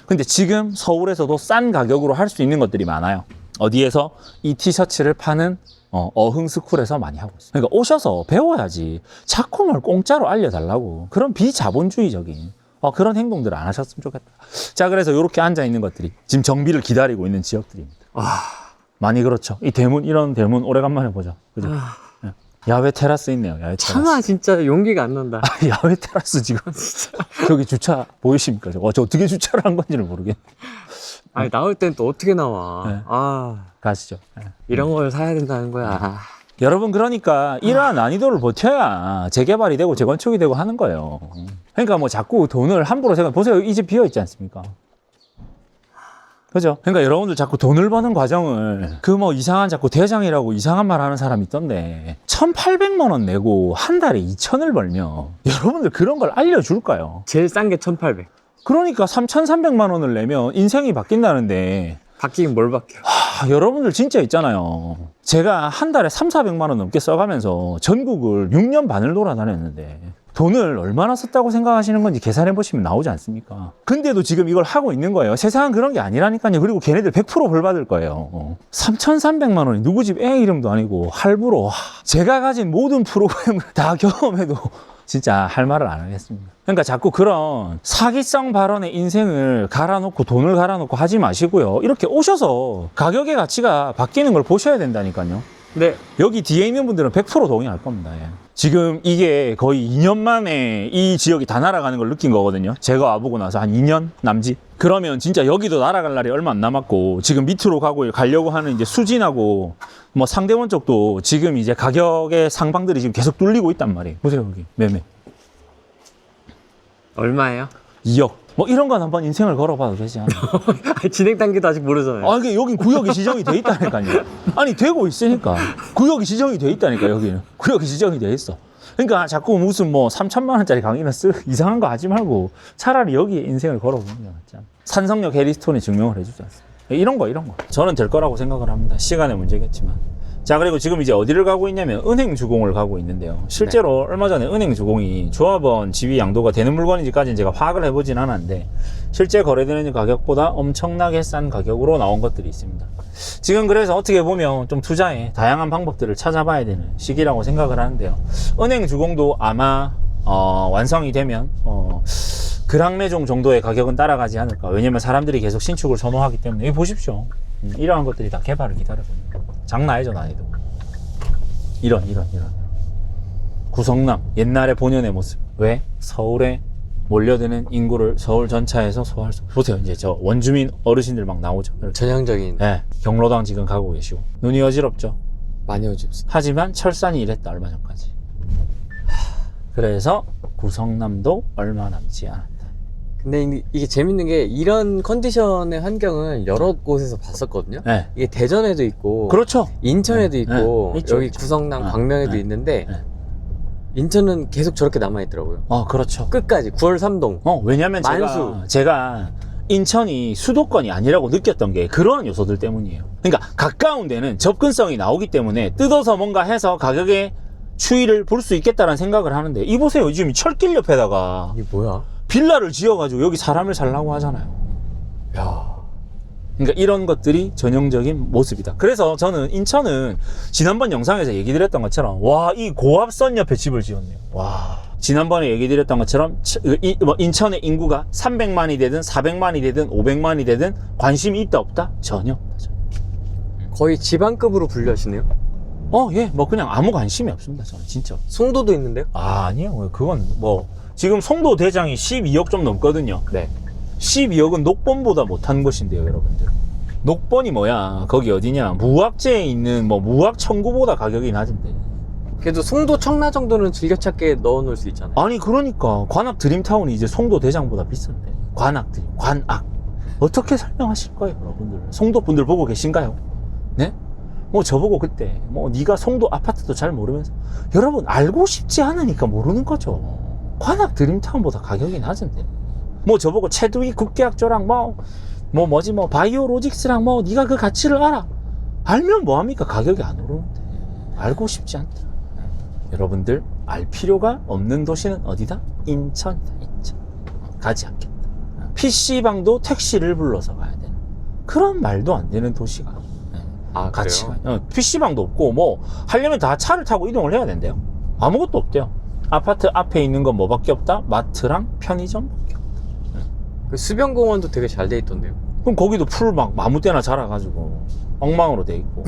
근데 지금 서울에서도 싼 가격으로 할 수 있는 것들이 많아요. 어디에서? 이 티셔츠를 파는 어흥스쿨에서 많이 하고 있어요. 그러니까 오셔서 배워야지. 자꾸 뭘 공짜로 알려달라고. 그런 비자본주의적인 그런 행동들을 안 하셨으면 좋겠다. 자, 그래서 이렇게 앉아있는 것들이 지금 정비를 기다리고 있는 지역들입니다. 많이 그렇죠. 이 대문, 이런 대문 오래간만에 보죠. 그죠? 네. 야외 테라스 있네요. 야외 테라스. 차마 진짜 용기가 안 난다. 야외 테라스 지금. 저기 주차 보이십니까? 저 어떻게 주차를 한 건지를 모르겠네. 아니, 나올 땐 또 어떻게 나와. 네. 가시죠. 네. 이런 걸 사야 된다는 거야. 여러분, 그러니까 이러한 난이도를 버텨야 재개발이 되고 재건축이 되고 하는 거예요. 그러니까 뭐 자꾸 돈을 함부로 보세요. 이 집 비어 있지 않습니까? 그죠? 그러니까 여러분들 자꾸 돈을 버는 과정을 그 뭐 이상한 자꾸 대장이라고 이상한 말 하는 사람이 있던데 1,800만 원 내고 한 달에 2,000을 벌면 여러분들 그런 걸 알려줄까요? 제일 싼 게 1,800. 그러니까 3,300만 원을 내면 인생이 바뀐다는데 바뀌긴 뭘 바뀌어. 여러분들 진짜 있잖아요. 제가 한 달에 3,400만 원 넘게 써가면서 전국을 6년 반을 돌아다녔는데 돈을 얼마나 썼다고 생각하시는 건지 계산해 보시면 나오지 않습니까? 근데도 지금 이걸 하고 있는 거예요. 세상은 그런 게 아니라니까요. 그리고 걔네들 100% 벌 받을 거예요. 3,300만 원이 누구 집 애 이름도 아니고 할부로 제가 가진 모든 프로그램을 다 경험해도 진짜 할 말을 안 하겠습니다. 그러니까 자꾸 그런 사기성 발언의 인생을 갈아놓고 돈을 갈아놓고 하지 마시고요. 이렇게 오셔서 가격의 가치가 바뀌는 걸 보셔야 된다니까요. 네. 여기 뒤에 있는 분들은 100% 동의할 겁니다. 예. 지금 이게 거의 2년 만에 이 지역이 다 날아가는 걸 느낀 거거든요. 제가 와보고 나서 한 2년 남짓. 그러면 진짜 여기도 날아갈 날이 얼마 안 남았고 지금 밑으로 가려고 하는 이제 수진하고 뭐 상대원 쪽도 지금 이제 가격의 상방들이 지금 계속 뚫리고 있단 말이에요. 보세요, 여기 매매. 얼마예요? 2억. 뭐 이런 건 한번 인생을 걸어봐도 되지 않아요? 진행 단계도 아직 모르잖아요. 아니, 여긴 구역이 지정이 돼 있다니까요. 아니, 되고 있으니까. 구역이 지정이 돼 있다니까, 여기는. 구역이 지정이 돼 있어. 그러니까 자꾸 무슨 뭐 3,000만 원짜리 강의는 이상한 거 하지 말고 차라리 여기에 인생을 걸어보는 게 낫지 않나. 산성역 해리스톤이 증명을 해주지 않습니까? 이런 거. 저는 될 거라고 생각을 합니다. 시간의 문제겠지만. 자, 그리고 지금 이제 어디를 가고 있냐면 은행 주공을 가고 있는데요. 실제로 얼마 전에 은행 주공이 조합원 지위 양도가 되는 물건인지까지는 제가 파악을 해보진 않았는데 실제 거래되는 가격보다 엄청나게 싼 가격으로 나온 것들이 있습니다. 지금 그래서 어떻게 보면 좀 투자에 다양한 방법들을 찾아봐야 되는 시기라고 생각을 하는데요. 은행 주공도 아마 완성이 되면 그랑매종 정도의 가격은 따라가지 않을까. 왜냐면 사람들이 계속 신축을 선호하기 때문에. 여기 보십시오. 이러한 것들이 다 개발을 기다리고 있는 거예요. 장난 아니죠, 난이도. 이런. 구성남, 옛날의 본연의 모습. 왜? 서울에 몰려드는 인구를 서울 전차에서 소화할 수. 보세요, 이제 저 원주민 어르신들 막 나오죠. 이렇게. 전형적인. 네, 경로당 지금 가고 계시고. 눈이 어지럽죠. 많이 어집습니다. 하지만 철산이 이랬다, 얼마 전까지. 그래서 구성남도 얼마 남지 않았다. 근데 이게 재밌는 게 이런 컨디션의 환경을 여러 곳에서 봤었거든요. 네. 이게 대전에도 있고 그렇죠. 인천에도 있고 네. 있죠, 여기 있죠. 구성남, 광명에도 네. 있는데 네. 인천은 계속 저렇게 남아있더라고요. 그렇죠. 끝까지 9월 3동. 왜냐면 만수. 제가 인천이 수도권이 아니라고 느꼈던 게 그런 요소들 때문이에요. 그러니까 가까운 데는 접근성이 나오기 때문에 뜯어서 뭔가 해서 가격의 추이를 볼 수 있겠다라는 생각을 하는데 이 보세요. 지금 철길 옆에다가 이게 뭐야? 빌라를 지어가지고 여기 사람을 살라고 하잖아요. 야. 그러니까 이런 것들이 전형적인 모습이다. 그래서 저는 인천은 지난번 영상에서 얘기 드렸던 것처럼 와, 이 고압선 옆에 집을 지었네요. 와. 지난번에 얘기 드렸던 것처럼 인천의 인구가 300만이 되든 400만이 되든 500만이 되든 관심이 있다 없다? 전혀 없다. 거의 지방급으로 분류하시네요. 예, 뭐 그냥 아무 관심이 없습니다. 저는 진짜. 송도도 있는데요? 아니요. 그건 뭐 지금 송도 대장이 12억 좀 넘거든요. 네. 12억은 녹번보다 못한 것인데요, 여러분들. 녹번이 뭐야? 거기 어디냐? 무학재에 있는 뭐 무학 청구보다 가격이 낮은데. 그래도 송도 청라 정도는 즐겨찾기에 넣어놓을 수 있잖아요. 아니 그러니까 관악 드림타운이 이제 송도 대장보다 비싼데. 관악 드림, 관악. 어떻게 설명하실 거예요, 여러분들? 송도 분들 보고 계신가요? 네? 뭐 저보고 그때 뭐 네가 송도 아파트도 잘 모르면서 여러분 알고 싶지 않으니까 모르는 거죠. 관악 드림타운보다 가격이 낮은데. 뭐 저보고 체두이 국계학조랑 뭐지 바이오로직스랑 네가 그 가치를 알아. 알면 뭐합니까? 가격이 안 오르는데. 알고 싶지 않다. 여러분들 알 필요가 없는 도시는 어디다? 인천이다. 인천. 가지 않겠다. PC방도 택시를 불러서 가야 되는 그런 말도 안 되는 도시가 가치가. PC방도 없고 뭐 하려면 다 차를 타고 이동을 해야 된대요. 아무것도 없대요. 아파트 앞에 있는 건 뭐밖에 없다? 마트랑 편의점밖에 없다. 그 수변공원도 되게 잘 돼 있던데요. 그럼 거기도 풀 막 아무 때나 자라가지고 엉망으로 돼 있고.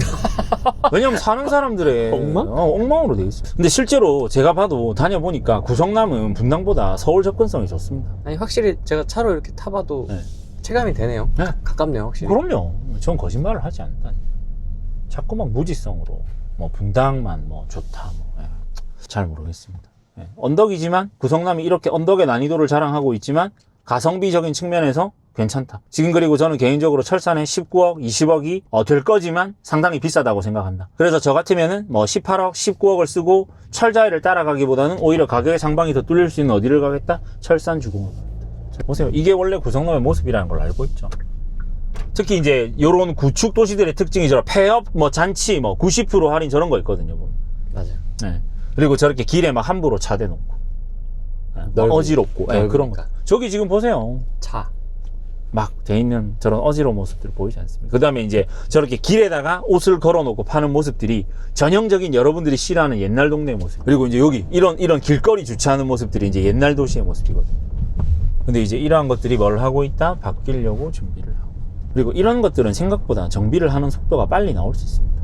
왜냐면 사는 사람들의 엉망? 엉망으로 돼 있어. 근데 실제로 제가 봐도 다녀보니까 구성남은 분당보다 서울 접근성이 좋습니다. 아니 확실히 제가 차로 이렇게 타봐도 네. 체감이 되네요. 네. 가깝네요, 확실히. 그럼요. 전 거짓말을 하지 않다니. 자꾸만 무지성으로 뭐 분당만 뭐 좋다 잘 모르겠습니다. 언덕이지만 구성남이 이렇게 언덕의 난이도를 자랑하고 있지만 가성비적인 측면에서 괜찮다. 지금 그리고 저는 개인적으로 철산에 19억, 20억이 될 거지만 상당히 비싸다고 생각한다. 그래서 저 같으면은 뭐 18억, 19억을 쓰고 철자리를 따라가기보다는 오히려 가격의 상방이 더 뚫릴 수 있는 어디를 가겠다? 철산 주공을 가겠다. 보세요. 이게 원래 구성남의 모습이라는 걸 알고 있죠. 특히 이제 요런 구축 도시들의 특징이 폐업, 잔치, 90% 할인 저런 거 있거든요. 보면. 맞아요. 네. 그리고 저렇게 길에 막 함부로 차 대놓고. 어지럽고. 그런 거. 저기 지금 보세요. 차. 막 돼 있는 저런 어지러운 모습들 보이지 않습니까? 그 다음에 이제 저렇게 길에다가 옷을 걸어놓고 파는 모습들이 전형적인 여러분들이 싫어하는 옛날 동네의 모습. 그리고 이제 여기 이런 길거리 주차하는 모습들이 이제 옛날 도시의 모습이거든요. 근데 이제 이러한 것들이 뭘 하고 있다? 바뀌려고 준비를 하고. 그리고 이런 것들은 생각보다 정비를 하는 속도가 빨리 나올 수 있습니다.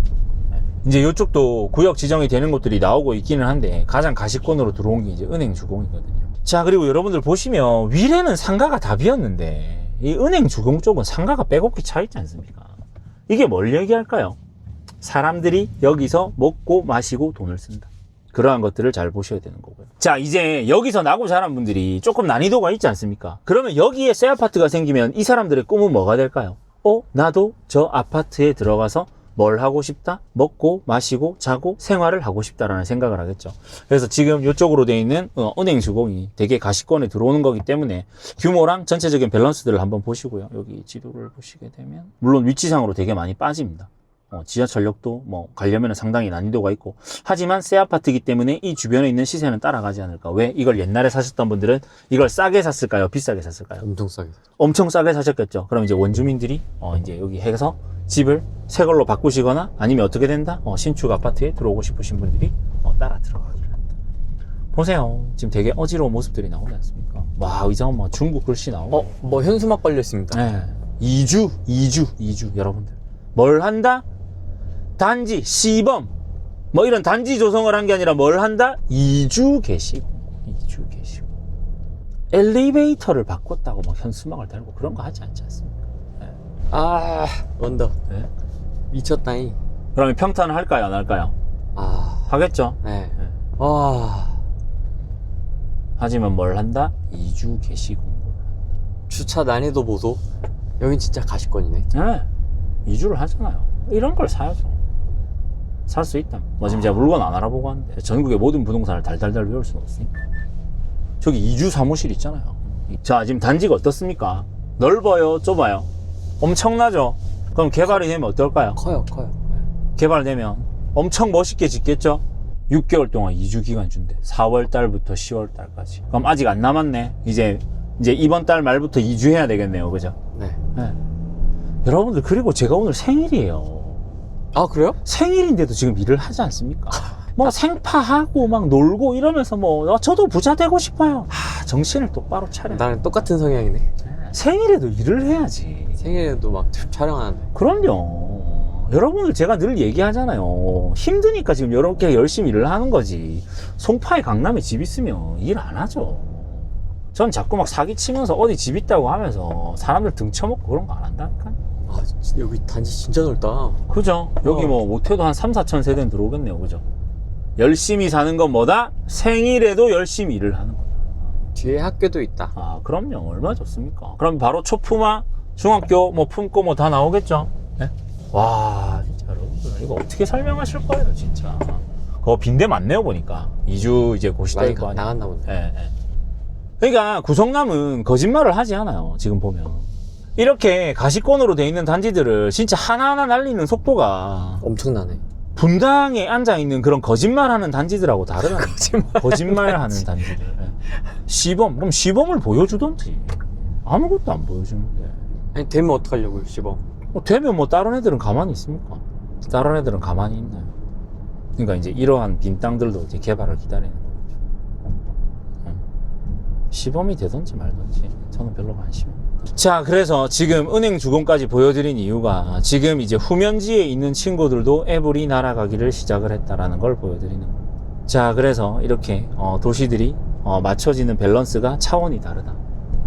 이제 이쪽도 구역 지정이 되는 곳들이 나오고 있기는 한데 가장 가시권으로 들어온 게 이제 은행 주공이거든요. 자, 그리고 여러분들 보시면 위례는 상가가 다 비었는데 이 은행 주공 쪽은 상가가 빼곡히 차 있지 않습니까? 이게 뭘 얘기할까요? 사람들이 여기서 먹고 마시고 돈을 쓴다. 그러한 것들을 잘 보셔야 되는 거고요. 자, 이제 여기서 나고 자란 분들이 조금 난이도가 있지 않습니까? 그러면 여기에 새 아파트가 생기면 이 사람들의 꿈은 뭐가 될까요? 나도 저 아파트에 들어가서 뭘 하고 싶다? 먹고 마시고 자고 생활을 하고 싶다라는 생각을 하겠죠. 그래서 지금 이쪽으로 되어 있는 은행 주공이 되게 가시권에 들어오는 거기 때문에 규모랑 전체적인 밸런스들을 한번 보시고요. 여기 지도를 보시게 되면 물론 위치상으로 되게 많이 빠집니다. 지하철역도 가려면 상당히 난이도가 있고, 하지만 새 아파트이기 때문에 이 주변에 있는 시세는 따라가지 않을까. 왜? 이걸 옛날에 사셨던 분들은 이걸 싸게 샀을까요? 비싸게 샀을까요? 엄청 싸게. 엄청 싸게 사셨겠죠. 그럼 이제 원주민들이 이제 여기 해서 집을 새 걸로 바꾸시거나 아니면 어떻게 된다? 신축 아파트에 들어오고 싶으신 분들이 따라 들어가기를 한다. 보세요. 지금 되게 어지러운 모습들이 나오지 않습니까? 와, 의자는 중국 글씨 나오고. 현수막 걸려 있습니다. 네. 이주 여러분들. 뭘 한다? 단지, 시범, 이런 단지 조성을 한 게 아니라 뭘 한다? 이주 개시고. 엘리베이터를 바꿨다고 현수막을 달고 그런 거 하지 않지 않습니까? 네. 언더. 네. 미쳤다잉. 그러면 평탄을 할까요? 안 할까요? 하겠죠? 네. 네. 하지만 뭘 한다? 이주 개시 공고를 한다. 주차 난이도 보소. 여긴 진짜 가시권이네. 네. 이주를 하잖아요. 이런 걸 사야죠. 살 수 있다. 뭐 지금 제가 물건 안 알아보고 하는데 전국의 모든 부동산을 달달달 외울 수는 없으니까. 저기 이주 사무실 있잖아요. 자, 지금 단지가 어떻습니까? 넓어요? 좁아요? 엄청나죠? 그럼 개발이 되면 어떨까요? 커요. 개발되면 엄청 멋있게 짓겠죠? 6개월 동안 이주 기간 준대. 4월 달부터 10월 달까지. 그럼 아직 안 남았네. 이제 이번 달 말부터 이주해야 되겠네요. 그죠? 네. 네. 여러분들, 그리고 제가 오늘 생일이에요. 아, 그래요? 생일인데도 지금 일을 하지 않습니까? 뭐 생파하고 막 놀고 이러면서 뭐 저도 부자 되고 싶어요. 정신을 똑바로 차려. 나랑 똑같은 성향이네. 생일에도 일을 해야지. 생일에도 막 촬영하는데. 그럼요. 여러분들, 제가 늘 얘기하잖아요. 힘드니까 지금 이렇게 열심히 일을 하는 거지. 송파에 강남에 집 있으면 일 안 하죠. 전 자꾸 막 사기치면서 어디 집 있다고 하면서 사람들 등쳐먹고 그런 거 안 한다니까. 아, 여기 단지 진짜 넓다. 그죠? 여기 뭐 못해도 한 3, 4천 세대는 들어오겠네요. 그죠? 열심히 사는 건 뭐다? 생일에도 열심히 일을 하는 거다. 뒤에 학교도 있다. 아, 그럼요. 얼마나 좋습니까? 그럼 바로 초품화, 중학교, 뭐 품고 뭐 다 나오겠죠? 네? 와, 진짜 여러분들 이거 어떻게 설명하실 거예요, 진짜. 그거 빈대 많네요, 보니까. 이주 이제 고시다 많이 있고 하니까. 나갔나 보네. 예, 예. 그러니까 구성남은 거짓말을 하지 않아요, 지금 보면. 이렇게 가시권으로 돼 있는 단지들을 진짜 하나하나 날리는 속도가 엄청나네. 분당에 앉아있는 그런 거짓말하는 단지들하고 다르다는 거짓말하는 단지들. 예. 시범, 그럼 시범을 보여주던지. 아무것도 안 보여주는데. 아니, 되면 어떡하려고요, 시범. 뭐 되면 뭐 다른 애들은 가만히 있습니까? 다른 애들은 가만히 있나요? 그러니까 이제 이러한 빈 땅들도 이제 개발을 기다리는 거죠. 시범이 되든지 말든지 저는 별로 관심이 없어요. 자, 그래서 지금 은행 주공까지 보여드린 이유가 지금 이제 후면지에 있는 친구들도 애블이 날아가기를 시작을 했다라는 걸 보여드리는 거예요. 자, 그래서 이렇게 도시들이 맞춰지는 밸런스가 차원이 다르다.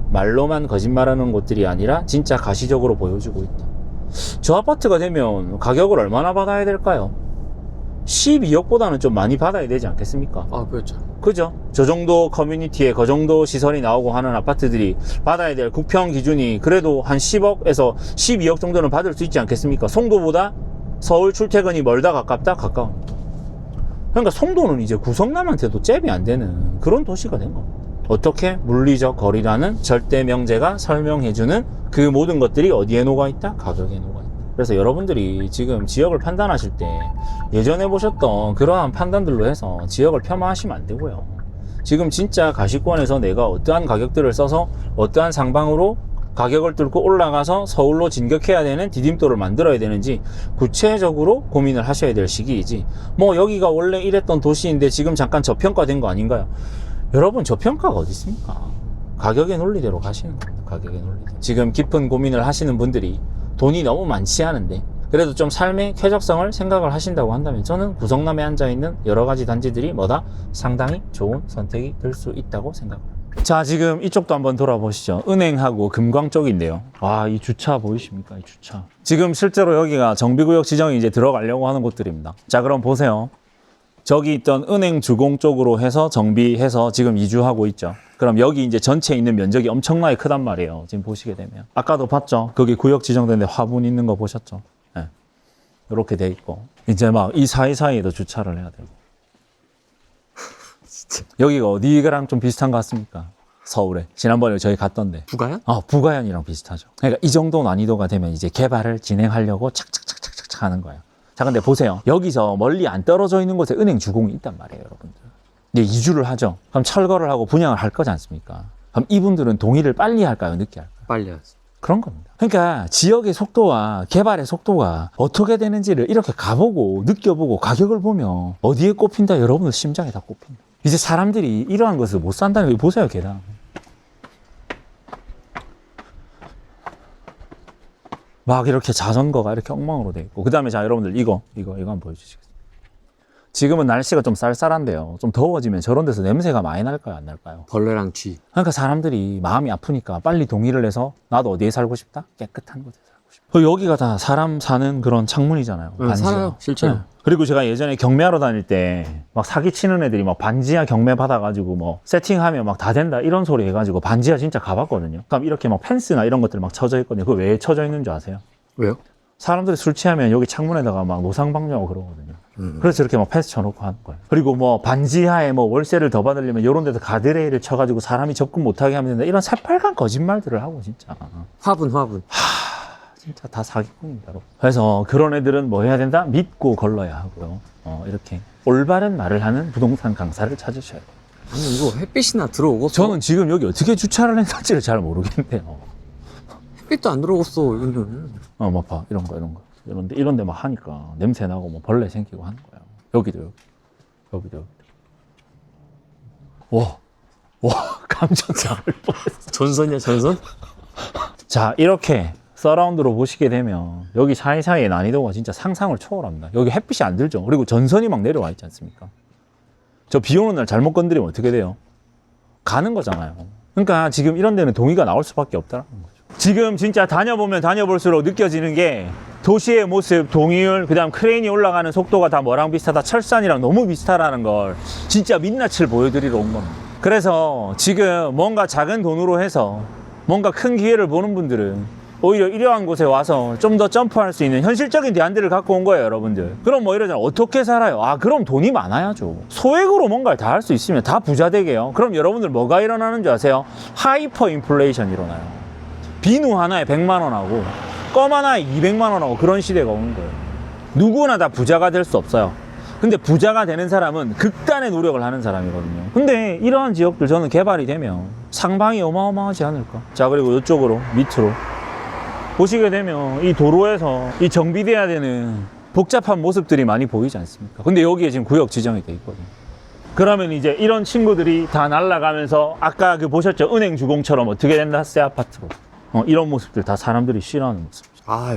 말로만 거짓말하는 곳들이 아니라 진짜 가시적으로 보여주고 있다. 저 아파트가 되면 가격을 얼마나 받아야 될까요? 12억보다는 좀 많이 받아야 되지 않겠습니까? 아, 그렇죠. 그죠? 저 정도 커뮤니티에 그 정도 시설이 나오고 하는 아파트들이 받아야 될 국평 기준이 그래도 한 10억에서 12억 정도는 받을 수 있지 않겠습니까? 송도보다 서울 출퇴근이 멀다 가깝다 가까우니까. 그러니까 송도는 이제 구성남한테도 잽이 안 되는 그런 도시가 된 겁니다. 어떻게? 물리적 거리라는 절대 명제가 설명해주는 그 모든 것들이 어디에 녹아있다? 가격에 녹아있다. 그래서 여러분들이 지금 지역을 판단하실 때 예전에 보셨던 그러한 판단들로 해서 지역을 폄하하시면 안 되고요. 지금 진짜 가시권에서 내가 어떠한 가격들을 써서 어떠한 상방으로 가격을 뚫고 올라가서 서울로 진격해야 되는 디딤돌을 만들어야 되는지 구체적으로 고민을 하셔야 될 시기이지, 뭐 여기가 원래 이랬던 도시인데 지금 잠깐 저평가된 거 아닌가요? 여러분, 저평가가 어디 있습니까? 가격의 논리대로 가시는 겁니다. 가격의 논리대로. 지금 깊은 고민을 하시는 분들이 돈이 너무 많지 않은데 그래도 좀 삶의 쾌적성을 생각을 하신다고 한다면 저는 구성남에 앉아있는 여러 가지 단지들이 뭐다? 상당히 좋은 선택이 될 수 있다고 생각합니다. 자, 지금 이쪽도 한번 돌아보시죠. 은행하고 금광 쪽인데요. 와, 이 주차 보이십니까? 이 주차. 지금 실제로 여기가 정비구역 지정이 이제 들어가려고 하는 곳들입니다. 자, 그럼 보세요. 저기 있던 은행 주공 쪽으로 해서 정비해서 지금 이주하고 있죠. 그럼 여기 이제 전체 있는 면적이 엄청나게 크단 말이에요. 지금 보시게 되면. 아까도 봤죠? 거기 구역 지정되는데 화분 있는 거 보셨죠? 네. 이렇게 돼 있고. 이제 막 이 사이사이에도 주차를 해야 되고. 진짜. 여기가 어디랑 좀 비슷한 것 같습니까? 서울에. 지난번에 저희 갔던데. 부가요? 부가현이랑 비슷하죠. 그러니까 이 정도 난이도가 되면 이제 개발을 진행하려고 착착착착착 하는 거예요. 자, 근데 보세요. 여기서 멀리 안 떨어져 있는 곳에 은행 주공이 있단 말이에요, 여러분들. 근데 이주를 하죠. 그럼 철거를 하고 분양을 할 거지 않습니까? 그럼 이분들은 동의를 빨리 할까요, 늦게 할까요? 빨리 하지. 그런 겁니다. 그러니까 지역의 속도와 개발의 속도가 어떻게 되는지를 이렇게 가보고 느껴보고 가격을 보면 어디에 꼽힌다? 여러분들 심장에 다 꼽힌다. 이제 사람들이 이러한 것을 못 산다는 거 보세요, 계단. 막 이렇게 자전거가 이렇게 엉망으로 돼 있고. 그 다음에 자, 여러분들 이거 한번 보여주시겠어요? 지금은 날씨가 좀 쌀쌀한데요. 좀 더워지면 저런 데서 냄새가 많이 날까요, 안 날까요? 벌레랑 쥐. 그러니까 사람들이 마음이 아프니까 빨리 동의를 해서 나도 어디에 살고 싶다? 깨끗한 곳에 살고 싶어요. 여기가 다 사람 사는 그런 창문이잖아요. 반지하. 살아요, 실제로. 네. 그리고 제가 예전에 경매하러 다닐 때 막 사기치는 애들이 막 반지하 경매 받아가지고 뭐 세팅하면 막 다 된다 이런 소리 해가지고 반지하 진짜 가봤거든요. 그럼 이렇게 막 펜스나 이런 것들 막 쳐져 있거든요. 그거 왜 쳐져 있는 줄 아세요? 왜요? 사람들이 술 취하면 여기 창문에다가 막 노상방뇨하고 그러거든요. 그래서 이렇게 막 펜스 쳐놓고 하는 거예요. 그리고 뭐 반지하에 뭐 월세를 더 받으려면 이런 데서 가드레일을 쳐가지고 사람이 접근 못하게 하면 된다. 이런 새빨간 거짓말들을 하고 진짜. 화분. 진짜 다 사기꾼입니다. 여러분. 그래서 그런 애들은 뭐 해야 된다? 믿고 걸러야 하고요. 이렇게 올바른 말을 하는 부동산 강사를 찾으셔야 돼요. 아니 이거 햇빛이나 들어오고 저는 지금 여기 어떻게 주차를 했는지를 잘 모르겠네요. 햇빛도 안 들어오겠어 이거는. 뭐 봐. 이런 거. 이런 데 막 하니까 냄새 나고 뭐 벌레 생기고 하는 거예요. 여기도. 와, 감정 잡을 뻔했어. 전선이야 전선? 자, 이렇게 서라운드로 보시게 되면 여기 사이사이의 난이도가 진짜 상상을 초월합니다. 여기 햇빛이 안 들죠. 그리고 전선이 막 내려와 있지 않습니까? 저 비 오는 날 잘못 건드리면 어떻게 돼요? 가는 거잖아요. 그러니까 지금 이런 데는 동의가 나올 수밖에 없다는 거죠. 지금 진짜 다녀보면 다녀볼수록 느껴지는 게 도시의 모습, 동의율, 그 다음 크레인이 올라가는 속도가 다 뭐랑 비슷하다, 철산이랑 너무 비슷하다는 걸 진짜 민낯을 보여드리러 온 겁니다. 그래서 지금 뭔가 작은 돈으로 해서 뭔가 큰 기회를 보는 분들은 오히려 이러한 곳에 와서 좀 더 점프할 수 있는 현실적인 대안들을 갖고 온 거예요, 여러분들. 그럼 뭐 이러잖아요. 어떻게 살아요? 그럼 돈이 많아야죠. 소액으로 뭔가를 다 할 수 있으면 다 부자 되게요. 그럼 여러분들 뭐가 일어나는 줄 아세요? 하이퍼 인플레이션 일어나요. 비누 하나에 100만 원하고 껌 하나에 200만 원하고 그런 시대가 오는 거예요. 누구나 다 부자가 될 수 없어요. 근데 부자가 되는 사람은 극단의 노력을 하는 사람이거든요. 근데 이러한 지역들 저는 개발이 되면 상방이 어마어마하지 않을까? 자, 그리고 이쪽으로 밑으로 보시게 되면 이 도로에서 이 정비돼야 되는 복잡한 모습들이 많이 보이지 않습니까? 근데 여기에 지금 구역 지정이 돼 있거든요. 그러면 이제 이런 친구들이 다 날아가면서 아까 그 보셨죠? 은행 주공처럼 어떻게 된다? 새 아파트로. 이런 모습들 다 사람들이 싫어하는 모습.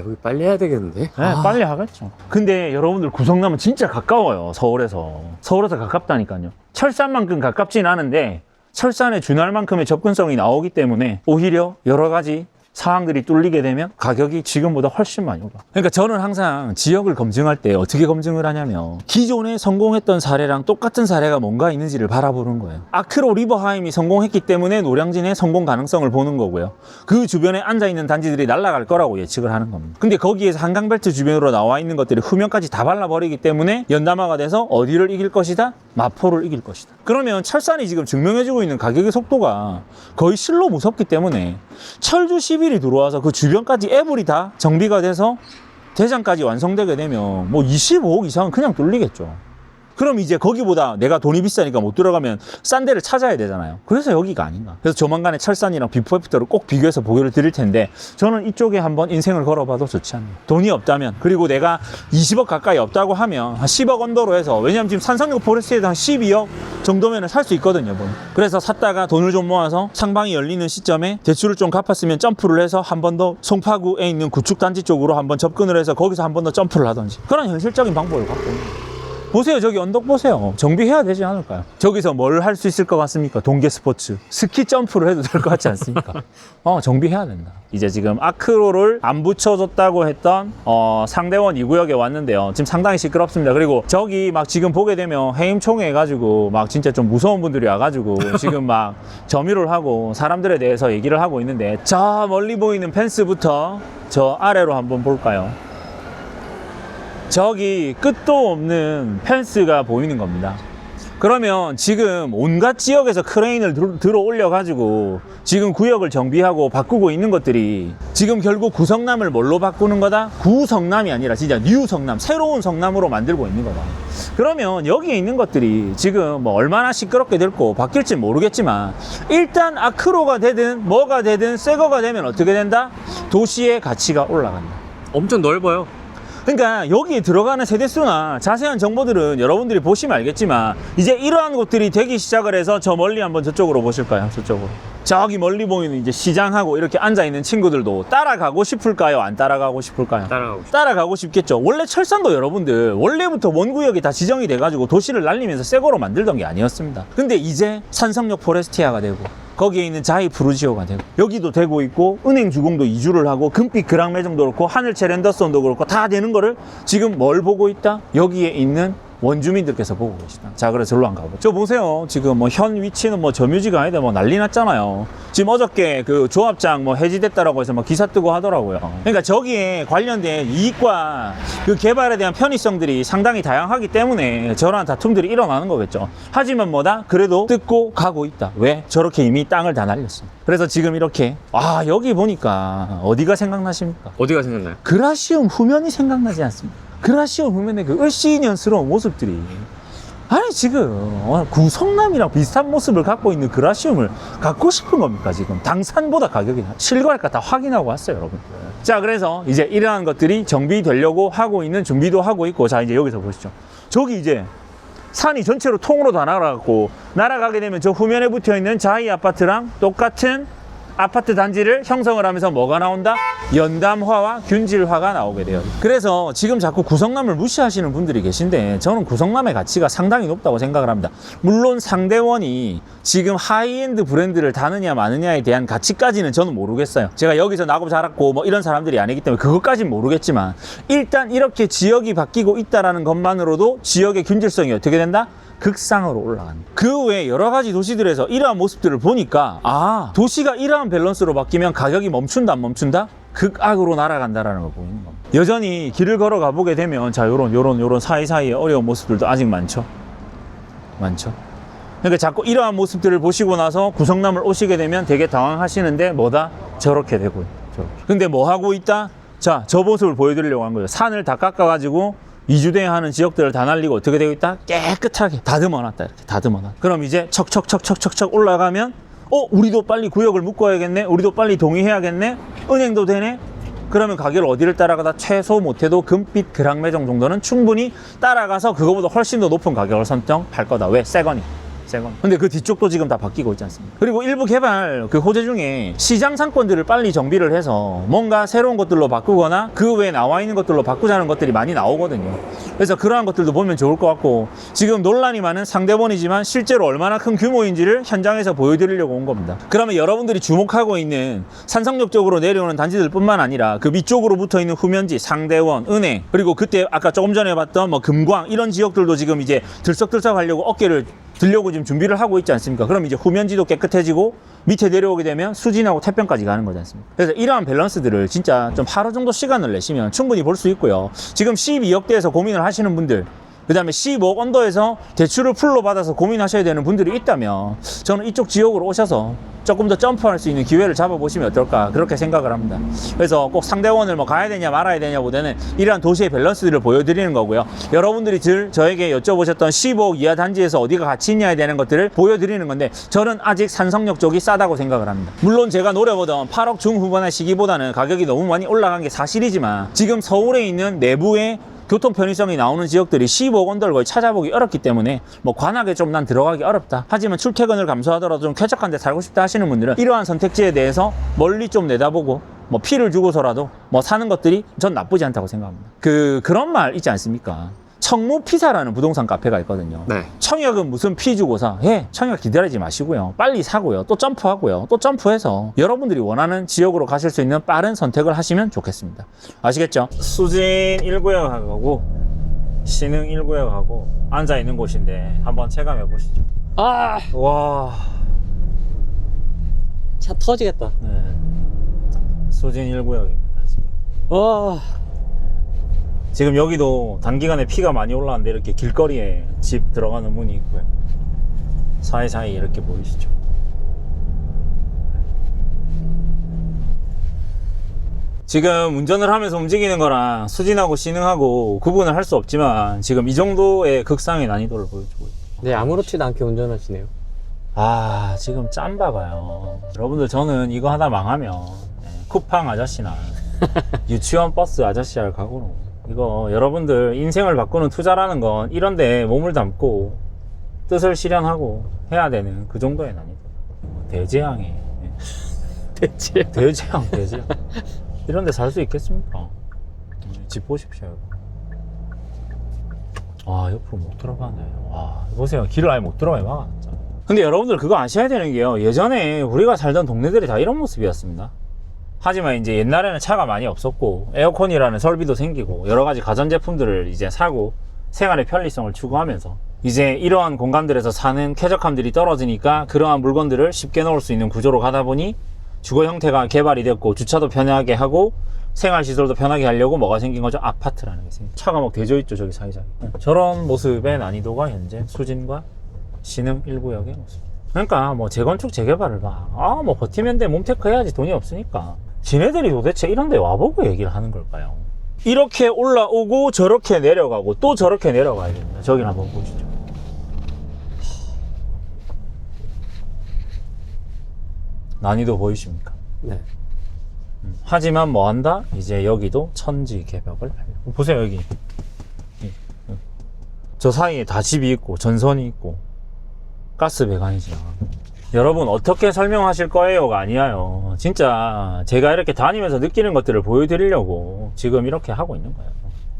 여기 빨리 해야 되겠는데? 네, 빨리 하겠죠. 근데 여러분들 구성남은 진짜 가까워요. 서울에서 가깝다니까요. 철산만큼 가깝진 않은데 철산에 준할 만큼의 접근성이 나오기 때문에 오히려 여러 가지 사항들이 뚫리게 되면 가격이 지금보다 훨씬 많이 올라. 그러니까 저는 항상 지역을 검증할 때 어떻게 검증을 하냐면 기존에 성공했던 사례랑 똑같은 사례가 뭔가 있는지를 바라보는 거예요. 아크로 리버하임이 성공했기 때문에 노량진의 성공 가능성을 보는 거고요. 그 주변에 앉아있는 단지들이 날아갈 거라고 예측을 하는 겁니다. 근데 거기에서 한강벨트 주변으로 나와 있는 것들이 후면까지 다 발라버리기 때문에 연담화가 돼서 어디를 이길 것이다? 마포를 이길 것이다. 그러면 철산이 지금 증명해주고 있는 가격의 속도가 거의 실로 무섭기 때문에 철주 10일이 들어와서 그 주변까지 애블이 다 정비가 돼서 대장까지 완성되게 되면 뭐 25억 이상은 그냥 뚫리겠죠. 그럼 이제 거기보다 내가 돈이 비싸니까 못 들어가면 싼 데를 찾아야 되잖아요. 그래서 여기가 아닌가. 그래서 조만간에 철산이랑 비포 애프터를 꼭 비교해서 보여를 드릴 텐데 저는 이쪽에 한번 인생을 걸어봐도 좋지 않나요? 돈이 없다면, 그리고 내가 20억 가까이 없다고 하면 한 10억 언더로 해서, 왜냐면 지금 산성역 포레스트에도 한 12억 정도면 살 수 있거든요. 뭐. 그래서 샀다가 돈을 좀 모아서 상방이 열리는 시점에 대출을 좀 갚았으면 점프를 해서 한 번 더 송파구에 있는 구축단지 쪽으로 한번 접근을 해서 거기서 한 번 더 점프를 하든지, 그런 현실적인 방법을 갖고 있는 거예요. 보세요. 저기 언덕 보세요. 정비해야 되지 않을까요? 저기서 뭘 할 수 있을 것 같습니까? 동계 스포츠. 스키 점프를 해도 될 것 같지 않습니까? 정비해야 된다. 이제 지금 아크로를 안 붙여줬다고 했던 상대원 2구역에 왔는데요. 지금 상당히 시끄럽습니다. 그리고 저기 막 지금 보게 되면 해임총회 해가지고 막 진짜 좀 무서운 분들이 와가지고 지금 막 점유를 하고 사람들에 대해서 얘기를 하고 있는데, 저 멀리 보이는 펜스부터 저 아래로 한번 볼까요? 저기 끝도 없는 펜스가 보이는 겁니다. 그러면 지금 온갖 지역에서 크레인을 들어 올려가지고 지금 구역을 정비하고 바꾸고 있는 것들이 지금 결국 구성남을 뭘로 바꾸는 거다? 구성남이 아니라 진짜 뉴 성남, 새로운 성남으로 만들고 있는 거다. 그러면 여기에 있는 것들이 지금 뭐 얼마나 시끄럽게 될고 바뀔지 모르겠지만, 일단 아크로가 되든 뭐가 되든 새 거가 되면 어떻게 된다? 도시의 가치가 올라간다. 엄청 넓어요. 그러니까 여기에 들어가는 세대수나 자세한 정보들은 여러분들이 보시면 알겠지만, 이제 이러한 곳들이 되기 시작을 해서 저 멀리 한번 저쪽으로 보실까요? 저쪽으로. 저기 멀리 보이는 이제 시장하고 이렇게 앉아있는 친구들도 따라가고 싶을까요? 안 따라가고 싶을까요? 따라가고 싶겠죠. 원래 철산도 여러분들 원래부터 원구역이 다 지정이 돼가지고 도시를 날리면서 새 거로 만들던 게 아니었습니다. 근데 이제 산성역 포레스티아가 되고 거기에 있는 자이 프루지오가 되고, 여기도 되고 있고, 은행 주공도 이주를 하고, 금빛 그랑 매정도 그렇고, 하늘채 랜더슨도 그렇고, 다 되는 거를 지금 뭘 보고 있다? 여기에 있는 원주민들께서 보고 계시다. 자, 그래서 절로 안 가보죠. 저 보세요. 지금 뭐 현 위치는 뭐 점유지가 아니다. 뭐 난리 났잖아요. 지금 어저께 그 조합장 뭐 해지됐다라고 해서 막 기사 뜨고 하더라고요. 그러니까 저기에 관련된 이익과 그 개발에 대한 편의성들이 상당히 다양하기 때문에 저러한 다툼들이 일어나는 거겠죠. 하지만 뭐다? 그래도 뜯고 가고 있다. 왜? 저렇게 이미 땅을 다 날렸어. 그래서 지금 이렇게, 아, 여기 보니까 어디가 생각나십니까? 어디가 생각나요? 그라시움 후면이 생각나지 않습니까? 그라시움 후면의 그 을씨년스러운 모습들이, 아니 지금 구성남이랑 비슷한 모습을 갖고 있는 그라시움을 갖고 싶은 겁니까? 지금 당산보다 가격이 실거래가 다 확인하고 왔어요, 여러분들. 자, 그래서 이제 이러한 것들이 정비되려고 하고 있는 준비도 하고 있고, 자, 이제 여기서 보시죠. 저기 이제 산이 전체로 통으로 다 날아가고, 날아가게 되면 저 후면에 붙어 있는 자이 아파트랑 똑같은 아파트 단지를 형성을 하면서 뭐가 나온다? 연담화와 균질화가 나오게 돼요. 그래서 지금 자꾸 구성남을 무시하시는 분들이 계신데, 저는 구성남의 가치가 상당히 높다고 생각을 합니다. 물론 상대원이 지금 하이엔드 브랜드를 다느냐 마느냐에 대한 가치까지는 저는 모르겠어요. 제가 여기서 나고 자랐고 뭐 이런 사람들이 아니기 때문에 그것까지는 모르겠지만, 일단 이렇게 지역이 바뀌고 있다는 것만으로도 지역의 균질성이 어떻게 된다? 극상으로 올라간다. 그 외에 여러 가지 도시들에서 이러한 모습들을 보니까, 아, 도시가 이러한 밸런스로 바뀌면 가격이 멈춘다 안 멈춘다? 극악으로 날아간다라는 걸 보이는 겁니다. 여전히 길을 걸어가 보게 되면, 자, 요런 사이사이에 어려운 모습들도 아직 많죠. 그러니까 자꾸 이러한 모습들을 보시고 나서 구성남을 오시게 되면 되게 당황하시는데, 뭐다? 저렇게 되고 있죠. 근데 뭐 하고 있다? 자, 저 모습을 보여드리려고 한 거예요. 산을 다 깎아가지고 이주대하는 지역들을 다 날리고 어떻게 되어 있다? 깨끗하게 다듬어놨다. 이렇게 다듬어놨다. 그럼 이제 척척척척척척 올라가면, 우리도 빨리 구역을 묶어야겠네. 우리도 빨리 동의해야겠네. 은행도 되네. 그러면 가격을 어디를 따라가다? 최소 못해도 금빛 그랑매정 정도는 충분히 따라가서 그거보다 훨씬 더 높은 가격을 선택할 거다. 왜? 새 거니. 근데 그 뒤쪽도 지금 다 바뀌고 있지 않습니까? 그리고 일부 개발 그 호재 중에 시장 상권들을 빨리 정비를 해서 뭔가 새로운 것들로 바꾸거나 그 외에 나와 있는 것들로 바꾸자는 것들이 많이 나오거든요. 그래서 그러한 것들도 보면 좋을 것 같고, 지금 논란이 많은 상대본이지만 실제로 얼마나 큰 규모인지를 현장에서 보여드리려고 온 겁니다. 그러면 여러분들이 주목하고 있는 산성역 쪽으로 내려오는 단지들 뿐만 아니라 그 밑쪽으로 붙어 있는 후면지, 상대원, 은행, 그리고 그때 아까 조금 전에 봤던 뭐 금광, 이런 지역들도 지금 이제 들썩들썩 하려고 어깨를 들려고 지금 준비를 하고 있지 않습니까? 그럼 이제 후면지도 깨끗해지고 밑에 내려오게 되면 수진하고 태평까지 가는 거지 않습니까? 그래서 이러한 밸런스들을 진짜 좀 하루 정도 시간을 내시면 충분히 볼 수 있고요. 지금 12억대에서 고민을 하시는 분들, 그 다음에 15억 언더에서 대출을 풀로 받아서 고민하셔야 되는 분들이 있다면, 저는 이쪽 지역으로 오셔서 조금 더 점프할 수 있는 기회를 잡아보시면 어떨까, 그렇게 생각을 합니다. 그래서 꼭 상대원을 뭐 가야 되냐 말아야 되냐보다는 이러한 도시의 밸런스들을 보여드리는 거고요. 여러분들이 저에게 여쭤보셨던 15억 이하 단지에서 어디가 가치 있냐에 대한 것들을 보여드리는 건데, 저는 아직 산성역 쪽이 싸다고 생각을 합니다. 물론 제가 노려보던 8억 중후반의 시기보다는 가격이 너무 많이 올라간 게 사실이지만, 지금 서울에 있는 내부의 교통 편의성이 나오는 지역들이 15억 원대를 거의 찾아보기 어렵기 때문에 뭐 관악에 좀 난 들어가기 어렵다. 하지만 출퇴근을 감수하더라도 좀 쾌적한 데 살고 싶다 하시는 분들은 이러한 선택지에 대해서 멀리 좀 내다보고 뭐 피를 주고서라도 뭐 사는 것들이 전 나쁘지 않다고 생각합니다. 그런 말 있지 않습니까? 청무피사라는 부동산 카페가 있거든요. 네. 청약은 무슨 피 주고 사? 청약 기다리지 마시고요. 빨리 사고요. 또 점프하고요. 또 점프해서 여러분들이 원하는 지역으로 가실 수 있는 빠른 선택을 하시면 좋겠습니다. 아시겠죠? 수진 1구역하고 신흥 1구역하고 앉아있는 곳인데 한번 체감해 보시죠. 아, 와, 차 터지겠다. 네. 수진 1구역입니다. 지금. 와, 지금 여기도 단기간에 피가 많이 올라왔는데 이렇게 길거리에 집 들어가는 문이 있고요. 사이사이 이렇게 보이시죠? 지금 운전을 하면서 움직이는 거랑 수진하고 신흥하고 구분을 할 수 없지만, 지금 이 정도의 극상의 난이도를 보여주고 있어요. 네, 아무렇지도 않게 운전하시네요. 아, 지금 짬바가요. 여러분들, 저는 이거 하다 망하면 쿠팡 아저씨나 유치원 버스 아저씨할 각오로, 이거 여러분들 인생을 바꾸는 투자라는 건 이런데 몸을 담고 뜻을 실현하고 해야 되는 그 정도의 난이도. 대재앙에 대재앙 이런데 살 수 있겠습니까? 집 보십시오. 아, 옆으로 못 들어가네. 와, 보세요. 길을 아예 못 들어가요. 막았죠. 근데 여러분들 그거 아셔야 되는 게요. 예전에 우리가 살던 동네들이 다 이런 모습이었습니다. 하지만 이제 옛날에는 차가 많이 없었고 에어컨이라는 설비도 생기고 여러 가지 가전제품들을 이제 사고 생활의 편리성을 추구하면서 이제 이러한 공간들에서 사는 쾌적함들이 떨어지니까 그러한 물건들을 쉽게 넣을 수 있는 구조로 가다 보니 주거 형태가 개발이 됐고 주차도 편하게 하고 생활시설도 편하게 하려고 뭐가 생긴 거죠? 아파트라는 게 생긴 차가 막 대져 있죠 저기 사이사이. 저런 모습의 난이도가 현재 수진과 신흥 1구역의 모습. 그러니까 뭐 재건축 재개발을 뭐 버티면 돼 몸테크 해야지 돈이 없으니까. 지네들이 도대체 이런 데 와보고 얘기를 하는 걸까요? 이렇게 올라오고 저렇게 내려가고 또 저렇게 내려가야 됩니다. 저기를 한번 보시죠. 난이도 보이십니까? 네. 하지만 뭐 한다? 이제 여기도 천지 개벽을 하려고. 보세요 여기. 저 사이에 다 집이 있고 전선이 있고 가스 배관이 지나가고. 여러분 어떻게 설명하실 거예요가 아니에요. 진짜 제가 이렇게 다니면서 느끼는 것들을 보여드리려고 지금 이렇게 하고 있는 거예요.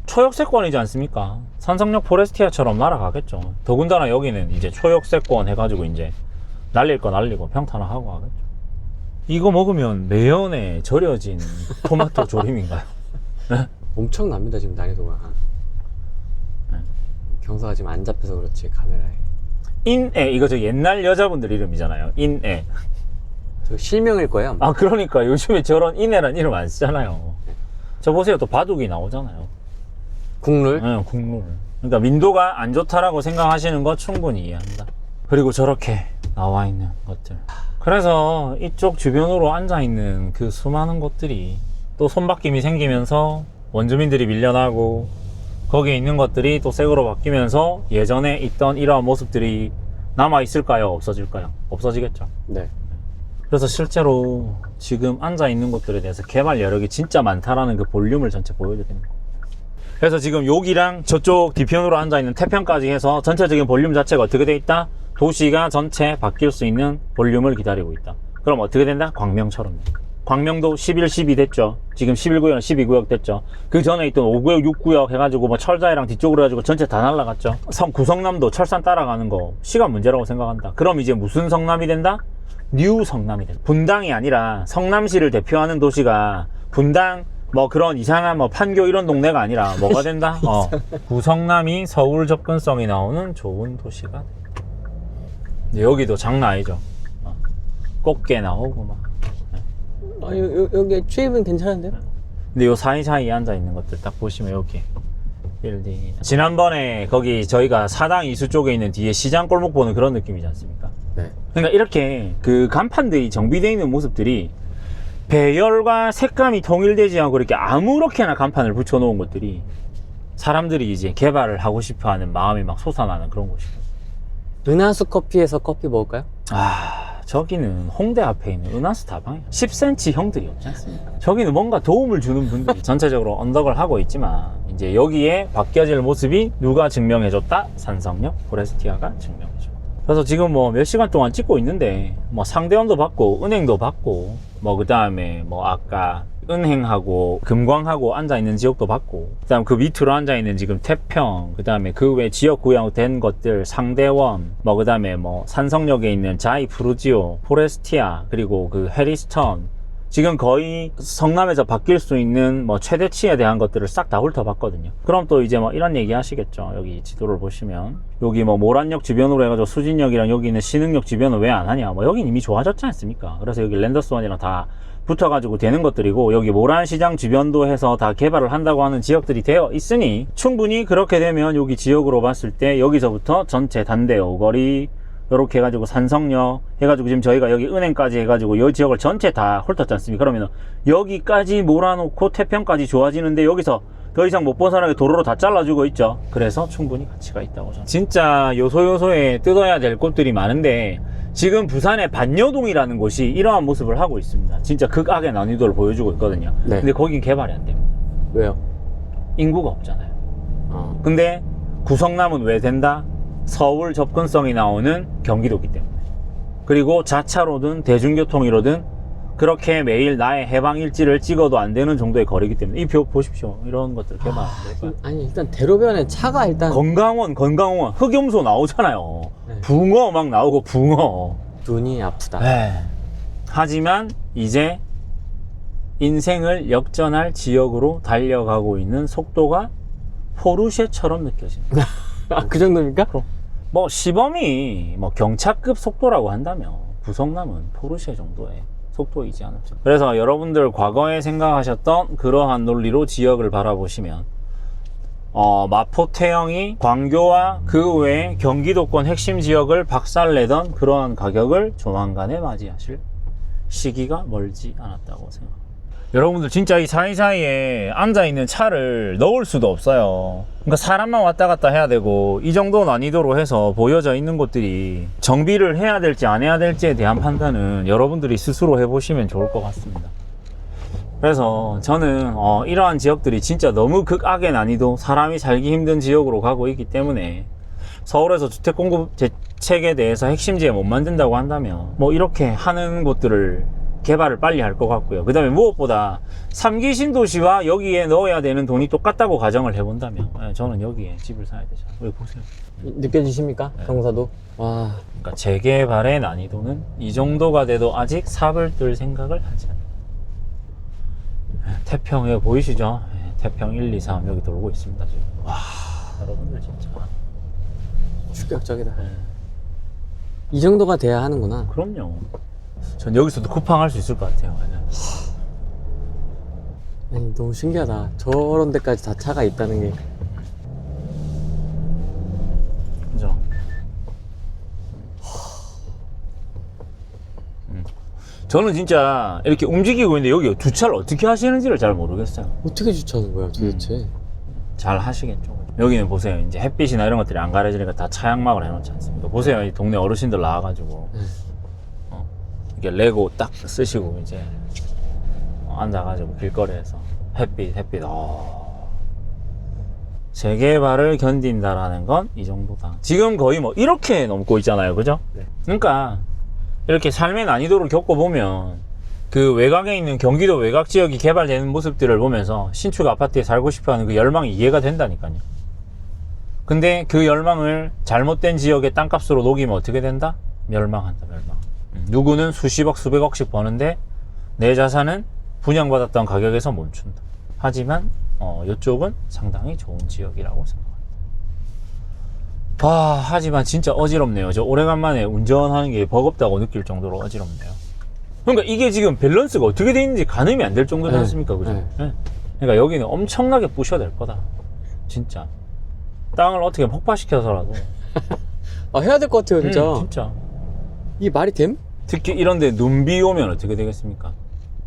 초역세권이지 않습니까? 산성역 포레스티아처럼 날아가겠죠. 더군다나 여기는 이제 초역세권 해가지고 이제 날릴 거 날리고 평탄화하고 하겠죠. 이거 먹으면 매연에 절여진 토마토 조림인가요? 네? 엄청납니다 지금 난이도가. 네. 경사가 지금 안 잡혀서 그렇지 카메라에. 인애 이거 저 옛날 여자분들 이름이잖아요. 인애. 저 실명일 거예요 아마. 아 그러니까 요즘에 저런 인애란 이름 안 쓰잖아요. 저 보세요 또 바둑이 나오잖아요. 국룰. 네, 국룰. 그러니까 민도가 안 좋다라고 생각하시는 거 충분히 이해합니다. 그리고 저렇게 나와 있는 것들. 그래서 이쪽 주변으로 앉아 있는 그 수많은 곳들이 또 손바뀜이 생기면서 원주민들이 밀려나고 거기에 있는 것들이 또 새거로 바뀌면서 예전에 있던 이러한 모습들이 남아 있을까요? 없어질까요? 없어지겠죠. 네. 그래서 실제로 지금 앉아 있는 곳들에 대해서 개발 여력이 진짜 많다라는 그 볼륨을 전체 보여드리는 거예요. 그래서 지금 여기랑 저쪽 뒤편으로 앉아 있는 태평까지 해서 전체적인 볼륨 자체가 어떻게 돼 있다? 도시가 전체 바뀔 수 있는 볼륨을 기다리고 있다. 그럼 어떻게 된다? 광명처럼. 광명도 11, 12 됐죠. 지금 11구역, 12구역 됐죠. 그 전에 있던 5구역, 6구역 해가지고 뭐 철자이랑 뒤쪽으로 해가지고 전체 다 날라갔죠. 구성남도 철산 따라가는 거 시간 문제라고 생각한다. 그럼 이제 무슨 성남이 된다? 뉴 성남이 된다. 분당이 아니라 성남시를 대표하는 도시가 분당 뭐 그런 이상한 뭐 판교 이런 동네가 아니라 뭐가 된다? 구성남이 서울 접근성이 나오는 좋은 도시가 된다. 여기도 장난 아니죠. 꽃게 나오고 막. 여기 추입은 괜찮은데요? 근데 요 사이사이에 앉아있는 것들 딱 보시면 여기 빌딩 지난번에 거기 저희가 사당 이수 쪽에 있는 뒤에 시장 골목 보는 그런 느낌이지 않습니까? 네. 그러니까 이렇게 그 간판들이 정비되어 있는 모습들이 배열과 색감이 통일되지 않고 이렇게 아무렇게나 간판을 붙여 놓은 것들이 사람들이 이제 개발을 하고 싶어 하는 마음이 막 솟아나는 그런 곳이거든요. 은하수 커피에서 커피 먹을까요? 저기는 홍대 앞에 있는 은하수 다방이야. 10cm 형들이 없지 않습니까? 저기는 뭔가 도움을 주는 분들이 전체적으로 언덕을 하고 있지만 이제 여기에 바뀌어질 모습이 누가 증명해줬다? 산성역 포레스티아가 증명해줘. 그래서 지금 뭐 몇 시간 동안 찍고 있는데 뭐 상대원도 받고 은행도 받고 뭐 그 다음에 뭐 아까 은행하고 금광하고 앉아있는 지역도 받고 그 다음 그 밑으로 앉아있는 지금 태평 그 다음에 그 외 지역구역 된 것들 상대원 뭐 그 다음에 뭐 산성역에 있는 자이 푸르지오 포레스티아 그리고 그 해리스턴 지금 거의 성남에서 바뀔 수 있는 뭐 최대치에 대한 것들을 싹 다 훑어봤거든요. 그럼 또 이제 뭐 이런 얘기 하시겠죠. 여기 지도를 보시면 여기 뭐 모란역 주변으로 해가지고 수진역이랑 여기 있는 신흥역 주변은 왜 안 하냐. 뭐 여긴 이미 좋아졌지 않습니까? 그래서 여기 랜더스원이랑 다 붙어가지고 되는 것들이고 여기 모란시장 주변도 해서 다 개발을 한다고 하는 지역들이 되어 있으니 충분히 그렇게 되면 여기 지역으로 봤을 때 여기서부터 전체 단대 오거리 요렇게 해가지고 산성역 해가지고 지금 저희가 여기 은행까지 해가지고 이 지역을 전체 다 훑었지 않습니까? 그러면 여기까지 몰아놓고 태평까지 좋아지는데 여기서 더 이상 못 벗어나게 도로로 다 잘라주고 있죠. 그래서 충분히 가치가 있다고 저는. 진짜 요소요소에 뜯어야 될 곳들이 많은데 지금 부산의 반여동이라는 곳이 이러한 모습을 하고 있습니다. 진짜 극악의 난이도를 보여주고 있거든요. 네. 근데 거긴 개발이 안 됩니다. 왜요? 인구가 없잖아요. 근데 구성남은 왜 된다? 서울 접근성이 나오는 경기도이기 때문에. 그리고 자차로든 대중교통이로든 그렇게 매일 나의 해방 일지를 찍어도 안 되는 정도의 거리이기 때문에 이 표 보십시오. 이런 것들 개발 안 될까요? 아니 일단 대로변에 차가 일단 건강원 흑염소 나오잖아요. 네. 붕어 막 나오고 붕어. 눈이 아프다. 네. 하지만 이제 인생을 역전할 지역으로 달려가고 있는 속도가 포르쉐처럼 느껴집니다. 아, 그 정도입니까? 뭐 시범이 뭐 경차급 속도라고 한다면 구성남은 포르쉐 정도의 속도이지 않을까. 그래서 여러분들 과거에 생각하셨던 그러한 논리로 지역을 바라보시면 마포 태영이 광교와 그 외에 경기도권 핵심 지역을 박살내던 그러한 가격을 조만간에 맞이하실 시기가 멀지 않았다고 생각합니다. 여러분들 진짜 이 사이사이에 앉아있는 차를 넣을 수도 없어요. 그러니까 사람만 왔다 갔다 해야 되고 이 정도 난이도로 해서 보여져 있는 곳들이 정비를 해야 될지 안 해야 될지에 대한 판단은 여러분들이 스스로 해보시면 좋을 것 같습니다. 그래서 저는 이러한 지역들이 진짜 너무 극악의 난이도, 사람이 살기 힘든 지역으로 가고 있기 때문에 서울에서 주택 공급 대책에 대해서 핵심지에 못 만든다고 한다면 뭐 이렇게 하는 곳들을 개발을 빨리 할 것 같고요. 그 다음에 무엇보다 3기 신도시와 여기에 넣어야 되는 돈이 똑같다고 가정을 해본다면 저는 여기에 집을 사야 되잖아요. 여기 보세요. 느껴지십니까? 네. 경사도? 와. 그러니까 재개발의 난이도는 이 정도가 돼도 아직 삽을 뜰 생각을 하지 않아요. 태평 여기 보이시죠? 태평 1, 2, 3 여기 돌고 있습니다 지금. 와, 여러분들 진짜 충격적이다. 이 정도가 돼야 하는구나. 그럼요. 전 여기서도 쿠팡할 수 있을 것 같아요. 아니 너무 신기하다. 저런 데까지 다 차가 있다는 게. 그죠? 저는 진짜 이렇게 움직이고 있는데 여기 주차를 어떻게 하시는지를 잘 모르겠어요. 어떻게 주차하는 거야 도대체? 잘 하시겠죠. 여기는 보세요. 이제 햇빛이나 이런 것들이 안 가려지니까 다 차양막을 해놓지 않습니까? 보세요. 이 동네 어르신들 나와가지고 이렇게 레고 딱 쓰시고 이제 앉아가지고 길거리에서 햇빛 재개발을 견딘다라는 건 이 정도다. 지금 거의 뭐 이렇게 넘고 있잖아요. 그죠? 네. 그러니까 이렇게 삶의 난이도를 겪어보면 그 외곽에 있는 경기도 외곽 지역이 개발되는 모습들을 보면서 신축 아파트에 살고 싶어하는 그 열망이 이해가 된다니까요. 근데 그 열망을 잘못된 지역의 땅값으로 녹이면 어떻게 된다? 멸망한다. 멸망. 누구는 수십억 수백억씩 버는데 내 자산은 분양받았던 가격에서 멈춘다. 하지만 이쪽은 상당히 좋은 지역이라고 생각합니다. 하지만 진짜 어지럽네요. 저 오래간만에 운전하는 게 버겁다고 느낄 정도로 어지럽네요. 그러니까 이게 지금 밸런스가 어떻게 돼 있는지 가늠이 안 될 정도지 않습니까? 그죠? 네. 그러니까 여기는 엄청나게 부셔야 될 거다. 진짜. 땅을 어떻게 폭파시켜서라도. 해야 될 것 같아요 진짜. 진짜. 이게 말이 됨? 특히 이런데 눈비 오면 어떻게 되겠습니까?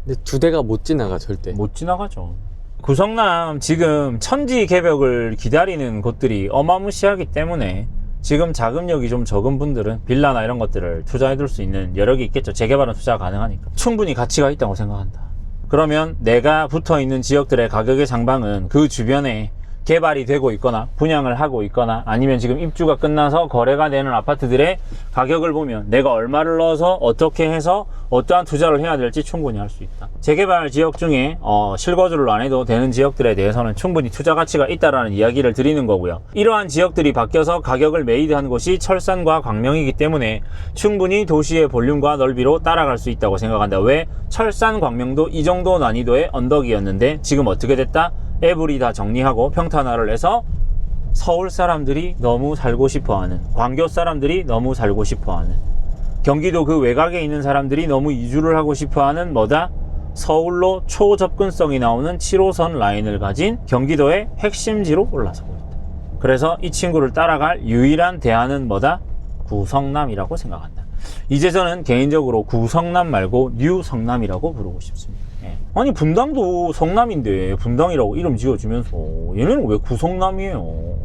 근데 두 대가 못 지나가 절대. 못 지나가죠. 구성남 지금 천지 개벽을 기다리는 곳들이 어마무시하기 때문에 지금 자금력이 좀 적은 분들은 빌라나 이런 것들을 투자해둘 수 있는 여력이 있겠죠. 재개발은 투자가 가능하니까. 충분히 가치가 있다고 생각한다. 그러면 내가 붙어있는 지역들의 가격의 상방은 그 주변에 개발이 되고 있거나 분양을 하고 있거나 아니면 지금 입주가 끝나서 거래가 되는 아파트들의 가격을 보면 내가 얼마를 넣어서 어떻게 해서 어떠한 투자를 해야 될지 충분히 할 수 있다. 재개발 지역 중에 실거주를 안 해도 되는 지역들에 대해서는 충분히 투자 가치가 있다라는 이야기를 드리는 거고요. 이러한 지역들이 바뀌어서 가격을 메이드한 곳이 철산과 광명이기 때문에 충분히 도시의 볼륨과 넓이로 따라갈 수 있다고 생각한다. 왜? 철산, 광명도 이 정도 난이도의 언덕이었는데 지금 어떻게 됐다? 에브리 다 정리하고 평탄화를 해서 서울 사람들이 너무 살고 싶어하는, 광교 사람들이 너무 살고 싶어하는, 경기도 그 외곽에 있는 사람들이 너무 이주를 하고 싶어하는 뭐다? 서울로 초접근성이 나오는 7호선 라인을 가진 경기도의 핵심지로 올라서고 있다. 그래서 이 친구를 따라갈 유일한 대안은 뭐다? 구성남이라고 생각한다. 이제 저는 개인적으로 구성남 말고 뉴성남이라고 부르고 싶습니다. 아니 분당도 성남인데 분당이라고 이름 지어주면서 얘네는 왜 구성남이에요?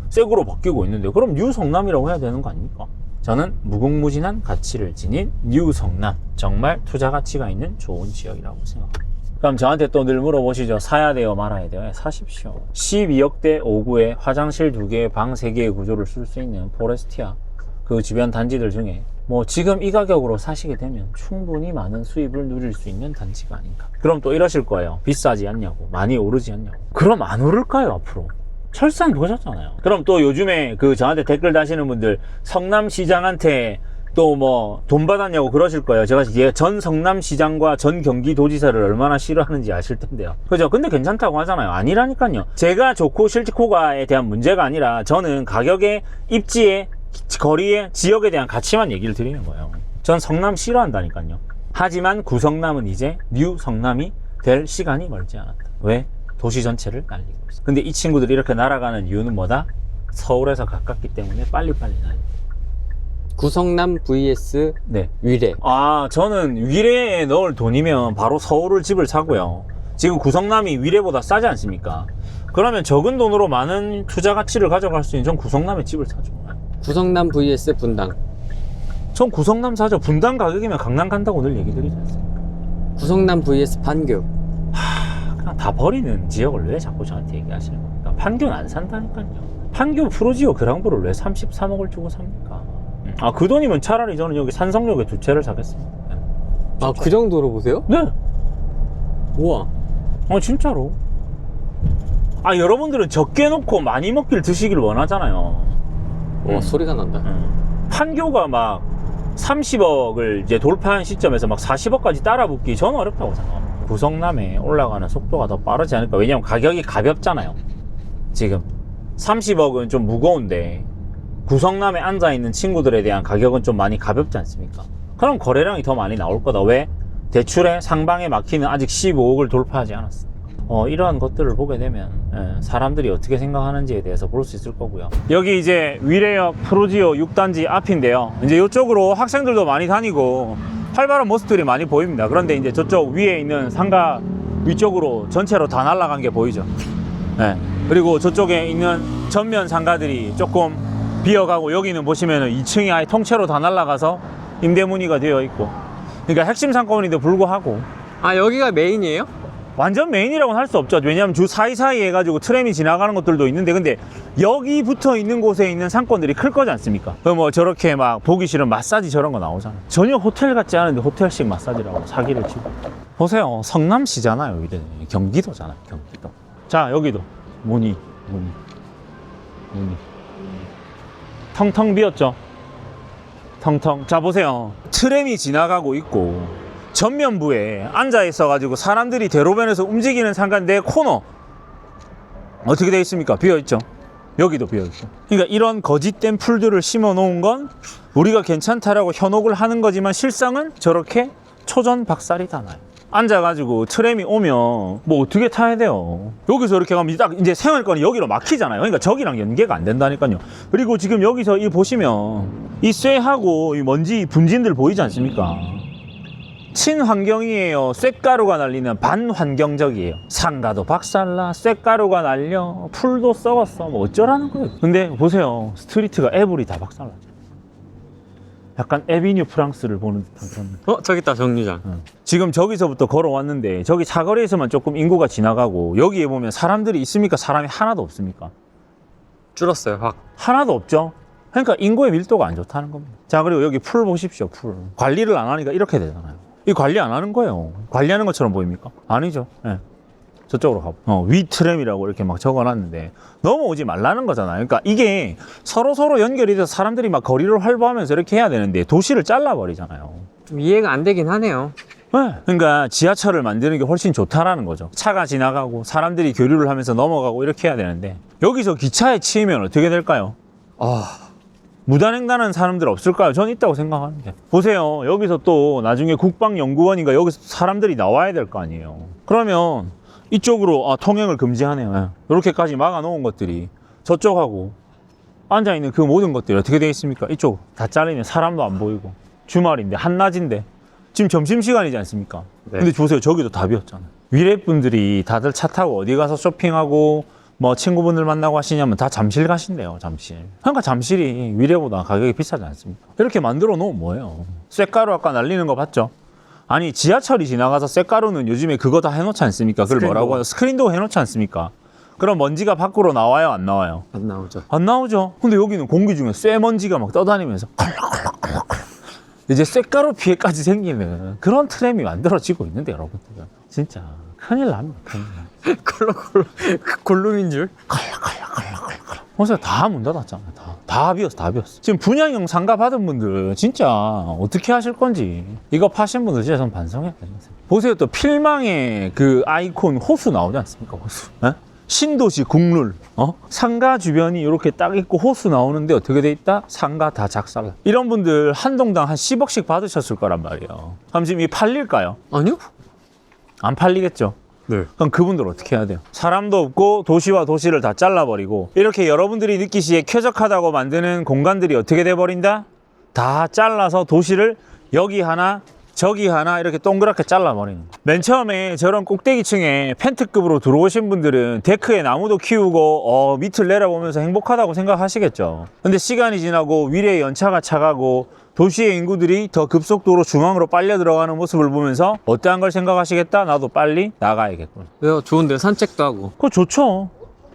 새거로 바뀌고 있는데 그럼 뉴성남이라고 해야 되는 거 아닙니까? 저는 무궁무진한 가치를 지닌 뉴성남, 정말 투자 가치가 있는 좋은 지역이라고 생각합니다. 그럼 저한테 또 늘 물어보시죠. 사야 돼요 말아야 돼요? 사십시오. 12억대 5구에 화장실 2개, 방 3개의 구조를 쓸 수 있는 포레스티아 그 주변 단지들 중에 뭐 지금 이 가격으로 사시게 되면 충분히 많은 수입을 누릴 수 있는 단지가 아닌가. 그럼 또 이러실 거예요. 비싸지 않냐고, 많이 오르지 않냐고. 그럼 안 오를까요 앞으로? 철산 보셨잖아요. 그럼 또 요즘에 그 저한테 댓글 다시는 분들 성남시장한테 또 뭐 돈 받았냐고 그러실 거예요. 제가 전 성남시장과 전 경기도지사를 얼마나 싫어하는지 아실 텐데요. 그죠? 근데 괜찮다고 하잖아요. 아니라니까요. 제가 좋고 실직호가에 대한 문제가 아니라 저는 가격에, 입지에, 거리에, 지역에 대한 가치만 얘기를 드리는 거예요. 전 성남 싫어한다니까요. 하지만 구성남은 이제 뉴 성남이 될 시간이 멀지 않았다. 왜? 도시 전체를 날리고 있어. 근데 이 친구들이 이렇게 날아가는 이유는 뭐다? 서울에서 가깝기 때문에 빨리빨리 날리고. 구성남 vs 네. 위례. 아, 저는 위례에 넣을 돈이면 바로 서울을 집을 사고요. 지금 구성남이 위례보다 싸지 않습니까? 그러면 적은 돈으로 많은 투자 가치를 가져갈 수 있는 전 구성남에 집을 사죠. 구성남 vs 분당. 전 구성남 사죠. 분당 가격이면 강남 간다고 늘 얘기 드리지 않습니까? 구성남 vs 판교. 그냥 다 버리는 지역을 왜 자꾸 저한테 얘기하시는 겁니까? 판교는 안 산다니까요. 판교 프로지오 그랑브를 왜 33억을 주고 삽니까? 아, 그 돈이면 차라리 저는 여기 산성역에 두 채를 사겠습니다. 아, 그 정도로 보세요? 네. 우와. 진짜로. 아, 여러분들은 적게 놓고 많이 먹길 드시길 원하잖아요. 와, 소리가 난다. 판교가 막 30억을 이제 돌파한 시점에서 막 40억까지 따라붙기 저는 어렵다고 생각합니다. 구성남에 올라가는 속도가 더 빠르지 않을까. 왜냐면 가격이 가볍잖아요. 지금 30억은 좀 무거운데 구성남에 앉아있는 친구들에 대한 가격은 좀 많이 가볍지 않습니까? 그럼 거래량이 더 많이 나올 거다. 왜? 대출에 상방에 막히는 아직 15억을 돌파하지 않았어. 이러한 것들을 보게 되면 사람들이 어떻게 생각하는지에 대해서 볼 수 있을 거고요. 여기 이제 위례역 프로지오 6단지 앞인데요. 이제 이쪽으로 학생들도 많이 다니고 활발한 모습들이 많이 보입니다. 그런데 이제 저쪽 위에 있는 상가 위쪽으로 전체로 다 날아간 게 보이죠. 네. 그리고 저쪽에 있는 전면 상가들이 조금 비어가고 여기는 보시면은 2층이 아예 통째로 다 날아가서 임대 문의가 되어 있고, 그러니까 핵심 상권인데 불구하고 아, 여기가 메인이에요? 완전 메인이라고는 할 수 없죠. 왜냐하면 주 사이사이 해가지고 트램이 지나가는 것들도 있는데, 근데 여기 붙어 있는 곳에 있는 상권들이 클 거지 않습니까? 그 뭐 저렇게 막 보기 싫은 마사지 저런 거 나오잖아요. 전혀 호텔 같지 않은데 호텔식 마사지라고 사기를 치고. 보세요. 성남시잖아요. 이래. 경기도잖아요. 경기도. 자, 여기도 문의. 텅텅 비었죠. 텅텅. 자, 보세요. 트램이 지나가고 있고 전면부에 앉아 있어 가지고 사람들이 대로변에서 움직이는 상가인데 코너 어떻게 되어 있습니까? 비어 있죠. 여기도 비어 있죠. 그러니까 이런 거짓된 풀들을 심어 놓은 건 우리가 괜찮다라고 현혹을 하는 거지만 실상은 저렇게 초전박살이 다 나요. 앉아가지고 트램이 오면 뭐 어떻게 타야 돼요? 여기서 이렇게 가면 딱 이제 생활권이 여기로 막히잖아요. 그러니까 저기랑 연계가 안 된다니까요. 그리고 지금 여기서 이 보시면 이 쇠하고 이 먼지 분진들 보이지 않습니까? 친환경이에요. 쇳가루가 날리는 반환경적이에요. 상가도 박살나, 쇳가루가 날려, 풀도 썩었어. 뭐 어쩌라는 거예요. 근데 보세요. 스트리트가 에브리 다 박살나죠. 약간 에비뉴 프랑스를 보는 듯한 그런. 저기 있다, 정류장. 지금 저기서부터 걸어왔는데 저기 사거리에서만 조금 인구가 지나가고 여기에 보면 사람들이 있습니까? 사람이 하나도 없습니까? 줄었어요, 확. 하나도 없죠. 그러니까 인구의 밀도가 안 좋다는 겁니다. 자, 그리고 여기 풀 보십시오. 풀 관리를 안 하니까 이렇게 되잖아요. 이 관리 안 하는 거예요. 관리하는 것처럼 보입니까? 아니죠. 네. 저쪽으로 가보. 위트램이라고 이렇게 막 적어놨는데 넘어오지 말라는 거잖아요. 그러니까 이게 서로 연결이 돼서 사람들이 막 거리를 활보하면서 이렇게 해야 되는데 도시를 잘라버리잖아요. 좀 이해가 안 되긴 하네요. 네. 그러니까 지하철을 만드는 게 훨씬 좋다라는 거죠. 차가 지나가고 사람들이 교류를 하면서 넘어가고 이렇게 해야 되는데 여기서 기차에 치이면 어떻게 될까요? 무단횡단하는 사람들 없을까요? 전 있다고 생각하는데. 보세요. 여기서 또 나중에 국방연구원인가 여기서 사람들이 나와야 될 거 아니에요. 그러면 이쪽으로 통행을 금지하네요. 이렇게까지 막아놓은 것들이 저쪽하고 앉아있는 그 모든 것들이 어떻게 되어 있습니까? 이쪽 다 잘리면 사람도 안 보이고 주말인데 한낮인데 지금 점심시간이지 않습니까? 네. 근데 보세요. 저기도 다 비었잖아요. 위례분들이 다들 차 타고 어디 가서 쇼핑하고 뭐 친구분들 만나고 하시냐면 다 잠실 가신대요. 잠실. 그러니까 잠실이 위례보다 가격이 비싸지 않습니까? 이렇게 만들어 놓으면 뭐예요? 쇳가루 아까 날리는 거 봤죠? 아니 지하철이 지나가서 쇳가루는 요즘에 그거 다 해놓지 않습니까? 그걸 스크린도어. 뭐라고 하죠? 스크린도 해놓지 않습니까? 그럼 먼지가 밖으로 나와요, 안 나와요? 안 나오죠. 안 나오죠. 근데 여기는 공기 중에 쇠먼지가 막 떠다니면서 이제 쇳가루 피해까지 생기는 그런 트램이 만들어지고 있는데 여러분들 진짜 큰일 납니다. 큰일 납니다. 골룸인 줄? 벌써 다 문 닫았잖아요. 다 비었어, 다 비었어. 지금 분양형 상가 받은 분들 진짜 어떻게 하실 건지 이거 파신 분들 진짜 전 반성해야 됩니다. 보세요, 또 필망의 그 아이콘 호수 나오지 않습니까? 호수. 에? 신도시 국룰. 상가 주변이 이렇게 딱 있고 호수 나오는데 어떻게 돼 있다? 상가 다 작살나. 이런 분들 한 동당 한 10억씩 받으셨을 거란 말이에요. 그럼 지금 이 팔릴까요? 아니요. 안 팔리겠죠. 네. 그럼 그분들 어떻게 해야 돼요? 사람도 없고 도시와 도시를 다 잘라버리고 이렇게 여러분들이 느끼시기에 쾌적하다고 만드는 공간들이 어떻게 돼버린다? 다 잘라서 도시를 여기 하나 저기 하나 이렇게 동그랗게 잘라버리는 거예요. 맨 처음에 저런 꼭대기층에 펜트급으로 들어오신 분들은 데크에 나무도 키우고 밑을 내려보면서 행복하다고 생각하시겠죠. 근데 시간이 지나고 위례의 연차가 차가고 도시의 인구들이 더 급속도로 중앙으로 빨려 들어가는 모습을 보면서 어떠한 걸 생각하시겠다? 나도 빨리 나가야겠구나. 왜요? 좋은데 산책도 하고. 그거 좋죠.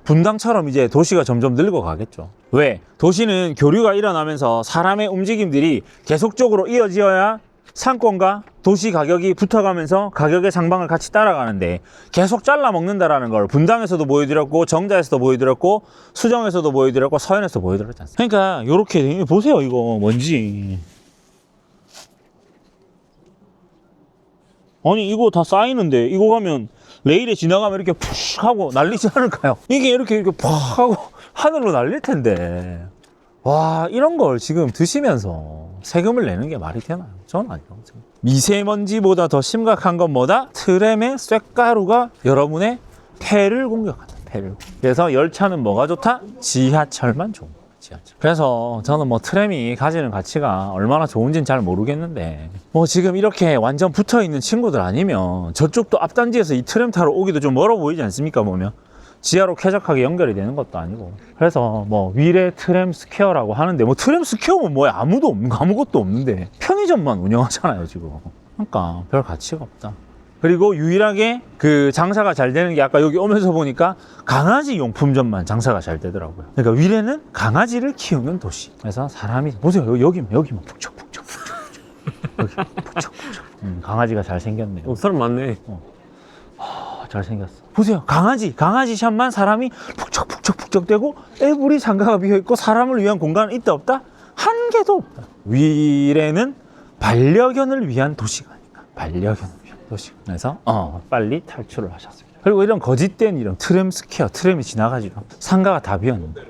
분당처럼 이제 도시가 점점 늙어가겠죠. 왜? 도시는 교류가 일어나면서 사람의 움직임들이 계속적으로 이어져야 상권과 도시 가격이 붙어가면서 가격의 상방을 같이 따라가는데 계속 잘라 먹는다라는 걸 분당에서도 보여드렸고 정자에서도 보여드렸고 수정에서도 보여드렸고 서현에서도 보여드렸지 않습니까? 그러니까 요렇게 보세요. 이거 뭔지. 아니 이거 다 쌓이는데 이거 가면 레일에 지나가면 이렇게 푸쉬 하고 날리지 않을까요? 이게 이렇게 팍 하고 하늘로 날릴 텐데 와 이런 걸 지금 드시면서 세금을 내는 게 말이 되나요? 저는 아니라고 생각해요. 미세먼지보다 더 심각한 건 뭐다? 트램의 쇳가루가 여러분의 폐를 공격한다. 폐를. 그래서 열차는 뭐가 좋다? 지하철만 좋은 거예요. 지하철. 그래서 저는 뭐 트램이 가지는 가치가 얼마나 좋은지는 잘 모르겠는데 뭐 지금 이렇게 완전 붙어있는 친구들 아니면 저쪽도 앞단지에서 이 트램 타러 오기도 좀 멀어 보이지 않습니까? 보면 지하로 쾌적하게 연결이 되는 것도 아니고 그래서 뭐 위례 트램 스퀘어라고 하는데 뭐 트램 스퀘어면 뭐야 아무것도 없는데 편의점만 운영하잖아요 지금. 그러니까 별 가치가 없다. 그리고 유일하게 그 장사가 잘 되는 게 아까 여기 오면서 보니까 강아지 용품점만 장사가 잘 되더라고요. 그러니까 위례는 강아지를 키우는 도시. 그래서 사람이 보세요 여기만 푹적푹적 여기 푹적푹적 강아지가 잘 생겼네요. 사람 많네. 잘생겼어. 보세요. 강아지 샵만 사람이 푹적푹적 되고 에브리 상가가 비어있고 사람을 위한 공간은 있다 없다? 한 개도 없다. 위례는 반려견을 위한 도시가 아닌가. 반려견을 위한 도시. 그래서 빨리 탈출을 하셨습니다. 그리고 이런 거짓된 이런 트램 스퀘어, 트램이 지나가지고 상가가 다 비었는데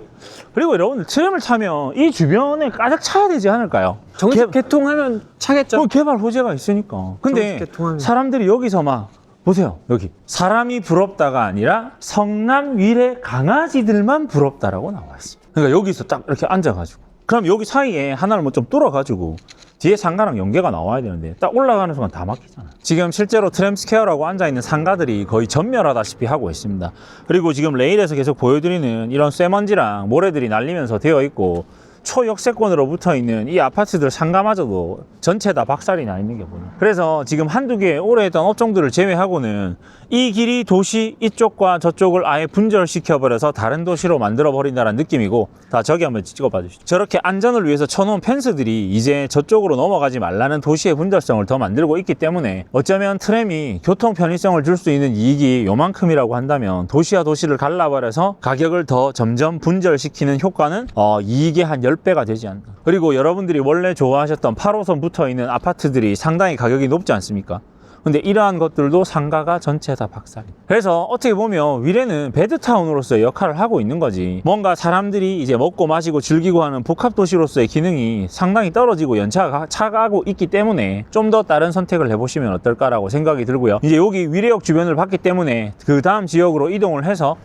그리고 여러분들 트램을 타면 이 주변에 가득 차야 되지 않을까요? 정식 개통하면 차겠죠. 개발 호재가 있으니까. 근데 사람들이 여기서 막 보세요. 여기 사람이 부럽다가 아니라 성남 위례 강아지들만 부럽다라고 나와 있습니다. 그러니까 여기서 딱 이렇게 앉아가지고 그럼 여기 사이에 하나를 뭐 좀 뚫어가지고 뒤에 상가랑 연계가 나와야 되는데 딱 올라가는 순간 다 막히잖아요. 지금 실제로 트램 스퀘어라고 앉아있는 상가들이 거의 전멸하다시피 하고 있습니다. 그리고 지금 레일에서 계속 보여드리는 이런 쇠먼지랑 모래들이 날리면서 되어 있고 초역세권으로 붙어있는 이 아파트들 상가마저도 전체 다 박살이 나 있는 게 보여요. 그래서 지금 한두 개 오래 했던 업종들을 제외하고는 이 길이 도시 이쪽과 저쪽을 아예 분절시켜버려서 다른 도시로 만들어버린다는 느낌이고 자 저기 한번 찍어봐 주시죠. 저렇게 안전을 위해서 쳐놓은 펜스들이 이제 저쪽으로 넘어가지 말라는 도시의 분절성을 더 만들고 있기 때문에 어쩌면 트램이 교통 편의성을 줄 수 있는 이익이 요만큼이라고 한다면 도시와 도시를 갈라버려서 가격을 더 점점 분절시키는 효과는 이익의 한 10배가 되지 않나. 그리고 여러분들이 원래 좋아하셨던 8호선 붙어있는 아파트들이 상당히 가격이 높지 않습니까? 근데 이러한 것들도 상가가 전체 다 박살이에요. 그래서 어떻게 보면 위례는 배드타운으로서의 역할을 하고 있는 거지 뭔가 사람들이 이제 먹고 마시고 즐기고 하는 복합도시로서의 기능이 상당히 떨어지고 연차가 차가고 있기 때문에 좀 더 다른 선택을 해보시면 어떨까라고 생각이 들고요. 이제 여기 위례역 주변을 봤기 때문에 그 다음 지역으로 이동을 해서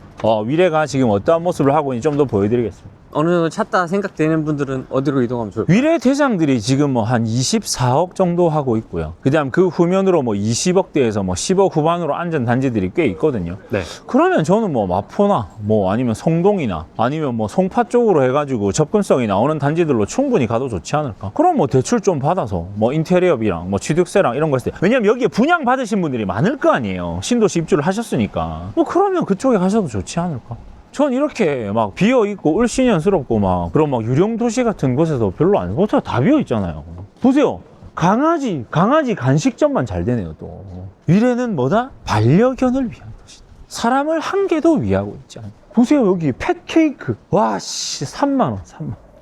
위례가 지금 어떠한 모습을 하고 있는지 좀 더 보여드리겠습니다. 어느 정도 찼다 생각되는 분들은 어디로 이동하면 좋을까요? 위례 대장들이 지금 뭐 한 24억 정도 하고 있고요. 그다음 그 후면으로 뭐 20억대에서 뭐 10억 후반으로 안전 단지들이 꽤 있거든요. 네. 그러면 저는 뭐 마포나 뭐 아니면 송동이나 아니면 뭐 송파 쪽으로 해가지고 접근성이 나오는 단지들로 충분히 가도 좋지 않을까. 그럼 뭐 대출 좀 받아서 뭐 인테리어비랑 뭐 취득세랑 이런 거 했을 때, 왜냐면 여기에 분양 받으신 분들이 많을 거 아니에요. 신도시 입주를 하셨으니까. 뭐 그러면 그쪽에 가셔도 좋지 않을까. 전 이렇게 막 비어있고 을씨년스럽고 막 그런 막 유령 도시 같은 곳에서 별로 안 보세요. 다 비어있잖아요. 보세요. 강아지 간식점만 잘 되네요. 또 위례는 뭐다? 반려견을 위한 도시다. 사람을 한 개도 위하고 있지 않아요. 보세요. 여기 펫케이크. 와씨 3만 원.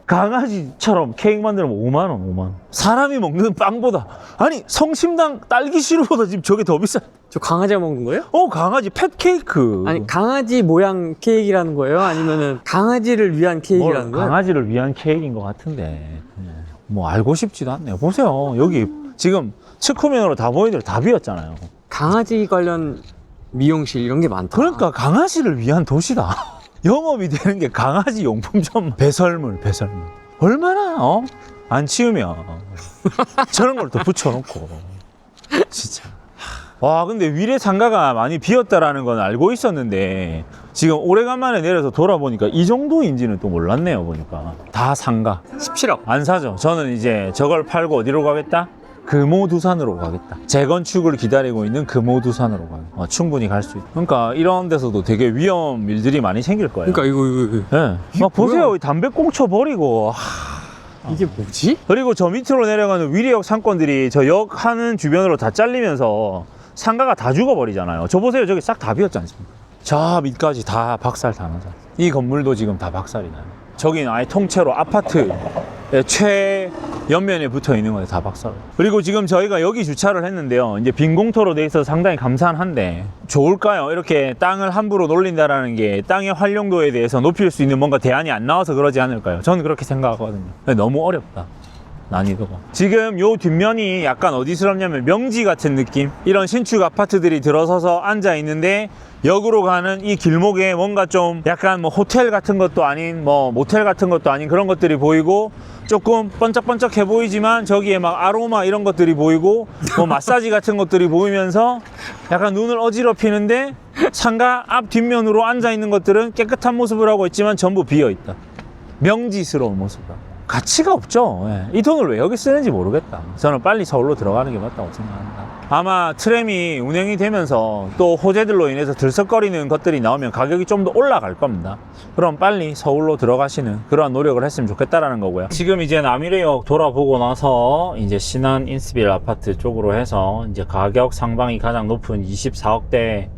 강아지처럼 케이크 만들면 5만 원. 사람이 먹는 빵보다, 아니 성심당 딸기 시루보다 지금 저게 더 비싸. 저 강아지가 먹는 거예요? 강아지 펫케이크. 아니 강아지 모양 케이크라는 거예요? 아니면은 강아지를 위한 케이크라는 거예요? 강아지를 위한 케이크인 것 같은데 뭐 알고 싶지도 않네요. 보세요. 여기 지금 측후면으로 다 보이들 다 비었잖아요. 강아지 관련 미용실 이런 게 많다. 그러니까 강아지를 위한 도시다. 영업이 되는 게 강아지 용품점. 배설물. 얼마나 안 치우면 저런 걸 또 붙여놓고 진짜. 와, 근데 위례 상가가 많이 비었다라는 건 알고 있었는데 지금 오래간만에 내려서 돌아보니까 이 정도인지는 또 몰랐네요. 보니까 다 상가. 17억. 안 사죠. 저는 이제 저걸 팔고 어디로 가겠다? 금호두산으로 가겠다. 재건축을 기다리고 있는 금호두산으로 가겠다. 충분히 갈 수 있다. 그러니까 이런 데서도 되게 위험 일들이 많이 생길 거예요. 그러니까 이거. 네. 막 보세요. 담배 꽁초 버리고. 이게 뭐지? 그리고 저 밑으로 내려가는 위례역 상권들이 저 역 하는 주변으로 다 잘리면서 상가가 다 죽어버리잖아요. 저 보세요. 저기 싹 다 비었지 않습니까? 저 밑까지 다 박살 다 나잖아요. 이 건물도 지금 다 박살이 나요. 저기는 아예 통째로 아파트의 최연면에 붙어 있는 거예요. 다 박살. 그리고 지금 저희가 여기 주차를 했는데요. 이제 빈 공터로 돼 있어서 상당히 감사한데 좋을까요? 이렇게 땅을 함부로 놀린다라는 게 땅의 활용도에 대해서 높일 수 있는 뭔가 대안이 안 나와서 그러지 않을까요? 저는 그렇게 생각하거든요. 너무 어렵다. 난이도가. 지금 요 뒷면이 약간 어디스럽냐면 명지 같은 느낌? 이런 신축 아파트들이 들어서서 앉아 있는데 역으로 가는 이 길목에 뭔가 좀 약간 뭐 호텔 같은 것도 아닌 뭐 모텔 같은 것도 아닌 그런 것들이 보이고 조금 번쩍번쩍해 보이지만 저기에 막 아로마 이런 것들이 보이고 뭐 마사지 같은 것들이 보이면서 약간 눈을 어지럽히는데 상가 앞 뒷면으로 앉아 있는 것들은 깨끗한 모습을 하고 있지만 전부 비어 있다. 명지스러운 모습을. 가치가 없죠. 이 돈을 왜 여기 쓰는지 모르겠다. 저는 빨리 서울로 들어가는 게 맞다고 생각합니다. 아마 트램이 운행이 되면서 또 호재들로 인해서 들썩거리는 것들이 나오면 가격이 좀 더 올라갈 겁니다. 그럼 빨리 서울로 들어가시는 그러한 노력을 했으면 좋겠다라는 거고요. 지금 이제 남이래역 돌아보고 나서 이제 신안 인스빌 아파트 쪽으로 해서 이제 가격 상방이 가장 높은 24억대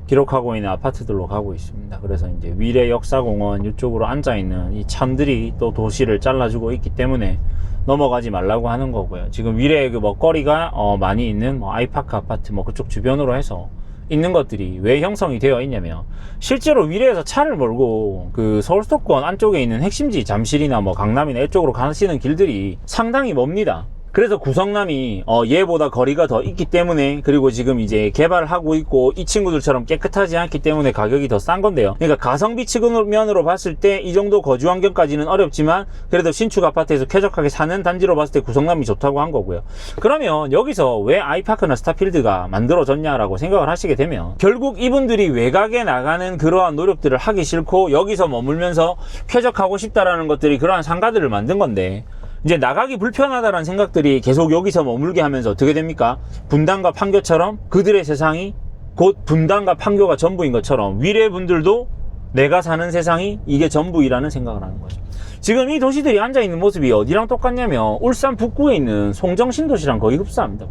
기록하고 있는 아파트들로 가고 있습니다. 그래서 이제 위례 역사공원 이쪽으로 앉아있는 이 참들이 또 도시를 잘라주고 있기 때문에 넘어가지 말라고 하는 거고요. 지금 위례 그 먹거리가 많이 있는 뭐 아이파크 아파트 뭐 그쪽 주변으로 해서 있는 것들이 왜 형성이 되어 있냐면 실제로 위례에서 차를 몰고 그 서울 수도권 안쪽에 있는 핵심지 잠실이나 뭐 강남이나 이쪽으로 가시는 길들이 상당히 멉니다. 그래서 구성남이 얘보다 거리가 더 있기 때문에, 그리고 지금 이제 개발을 하고 있고 이 친구들처럼 깨끗하지 않기 때문에 가격이 더 싼 건데요. 그러니까 가성비 측면으로 봤을 때 이 정도 거주 환경까지는 어렵지만 그래도 신축 아파트에서 쾌적하게 사는 단지로 봤을 때 구성남이 좋다고 한 거고요. 그러면 여기서 왜 아이파크나 스타필드가 만들어졌냐라고 생각을 하시게 되면 결국 이분들이 외곽에 나가는 그러한 노력들을 하기 싫고 여기서 머물면서 쾌적하고 싶다라는 것들이 그러한 상가들을 만든 건데, 이제 나가기 불편하다는 생각들이 계속 여기서 머물게 하면서 어떻게 됩니까? 분당과 판교처럼 그들의 세상이 곧 분당과 판교가 전부인 것처럼 위례 분들도 내가 사는 세상이 이게 전부이라는 생각을 하는 거죠. 지금 이 도시들이 앉아있는 모습이 어디랑 똑같냐면 울산 북구에 있는 송정신도시랑 거의 흡사합니다.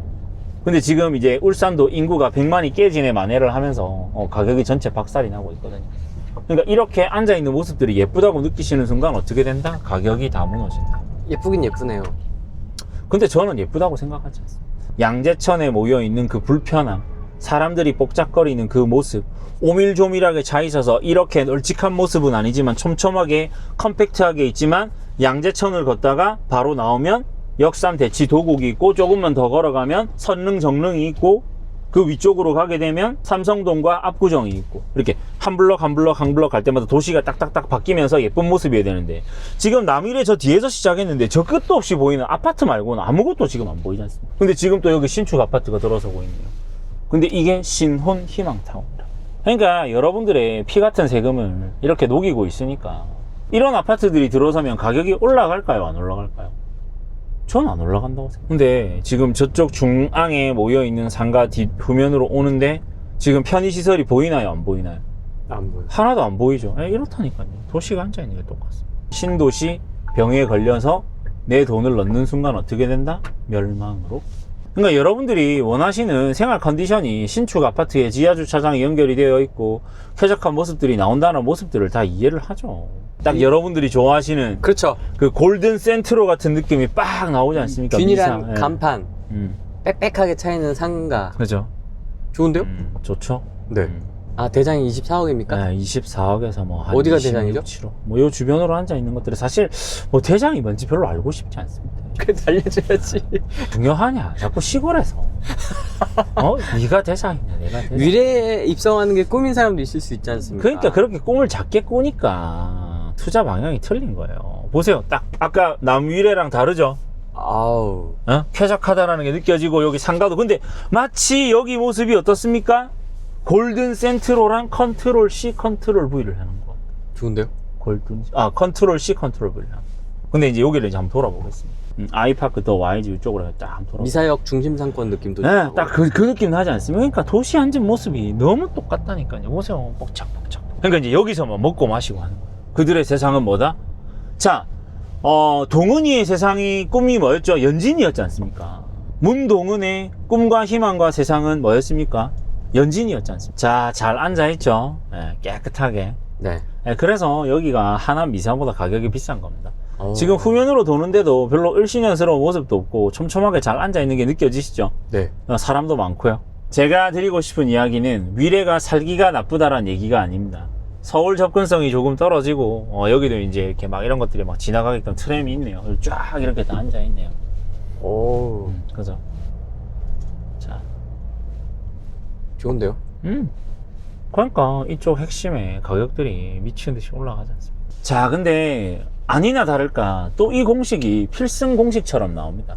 근데 지금 이제 울산도 인구가 100만이 깨지네 만회를 하면서 가격이 전체 박살이 나고 있거든요. 그러니까 이렇게 앉아있는 모습들이 예쁘다고 느끼시는 순간 어떻게 된다? 가격이 다 무너진다. 예쁘긴 예쁘네요. 근데 저는 예쁘다고 생각하지 않습니다. 양재천에 모여있는 그 불편함, 사람들이 복잡거리는 그 모습, 오밀조밀하게 차 있어서 이렇게 널찍한 모습은 아니지만 촘촘하게 컴팩트하게 있지만 양재천을 걷다가 바로 나오면 역삼 대치 도곡이 있고 조금만 더 걸어가면 선릉 정릉이 있고 그 위쪽으로 가게 되면 삼성동과 압구정이 있고 이렇게 한 블럭 한 블럭 한 블럭 갈 때마다 도시가 딱딱딱 바뀌면서 예쁜 모습이어야 되는데 지금 남일에 저 뒤에서 시작했는데 저 끝도 없이 보이는 아파트 말고는 아무것도 지금 안 보이지 않습니까? 근데 지금 또 여기 신축 아파트가 들어서고 있네요. 근데 이게 신혼 희망타운이라. 그러니까 여러분들의 피 같은 세금을 이렇게 녹이고 있으니까 이런 아파트들이 들어서면 가격이 올라갈까요? 안 올라갈까요? 전 안 올라간다고 생각해요. 근데 지금 저쪽 중앙에 모여있는 상가 뒷후면으로 오는데 지금 편의시설이 보이나요? 안 보이나요? 안 보여. 하나도 안 보이죠. 이렇다니까요. 도시가 앉아있는 게 똑같습니다. 신도시 병에 걸려서 내 돈을 넣는 순간 어떻게 된다? 멸망으로. 그러니까 여러분들이 원하시는 생활 컨디션이 신축 아파트에 지하주차장이 연결이 되어 있고 쾌적한 모습들이 나온다는 모습들을 다 이해를 하죠. 딱 여러분들이 좋아하시는 그렇죠. 그 골든 센트로 같은 느낌이 빡 나오지 않습니까? 균일한 미사. 예. 간판, 음, 빽빽하게 차이는 상가. 그죠. 좋은데요? 좋죠. 네. 아, 대장이 24억입니까? 네, 24억에서 뭐 한 어디가 26, 대장이죠? 7억. 뭐 요 주변으로 앉아 있는 것들이 사실 뭐 대장이 뭔지 별로 알고 싶지 않습니다. 그래, 알려줘야지. 중요하냐? 자꾸 시골에서. 네가 대장이냐, 내가 대장. 미래에 입성하는 게 꿈인 사람도 있을 수 있지 않습니까? 그러니까 그렇게 꿈을 작게 꾸니까 투자 방향이 틀린 거예요. 보세요. 딱 아까 남위례랑 다르죠? 아우. 쾌적하다라는 게 느껴지고 여기 상가도 근데 마치 여기 모습이 어떻습니까? 골든 센트로랑 컨트롤 C, 컨트롤 V를 하는 거. 좋은데요? 컨트롤 C, 컨트롤 V를 하는 거. 근데 이제 여기를 이제 한번 돌아보겠습니다. 아이파크 더 YG 이쪽으로 딱 한번 돌아보겠습니다. 미사역 중심 상권 느낌도. 네, 딱 그 느낌 나지 않습니까? 그러니까 도시 앉은 모습이 너무 똑같다니까요. 보세요. 뻑착뻑착. 그러니까 이제 여기서만 먹고 마시고 하는 거예요. 그들의 세상은 뭐다? 자, 동은이의 세상이 꿈이 뭐였죠? 연진이었지 않습니까? 문동은의 꿈과 희망과 세상은 뭐였습니까? 연진이었지 않습니까? 자, 잘 앉아있죠? 네, 깨끗하게. 네. 네, 그래서 여기가 하남 미사보다 가격이 비싼 겁니다. 오. 지금 후면으로 도는데도 별로 을씨년스러운 모습도 없고 촘촘하게 잘 앉아있는 게 느껴지시죠? 네. 사람도 많고요. 제가 드리고 싶은 이야기는 위례가 살기가 나쁘다라는 얘기가 아닙니다. 서울 접근성이 조금 떨어지고 여기도 이제 이렇게 막 이런 것들이 막 지나가게끔 트램이 있네요. 쫙 이렇게 다 앉아 있네요. 오. 그죠? 자, 좋은데요? 그러니까 이쪽 핵심에 가격들이 미친 듯이 올라가지 않습니까? 자, 근데 아니나 다를까 또 이 공식이 필승 공식처럼 나옵니다.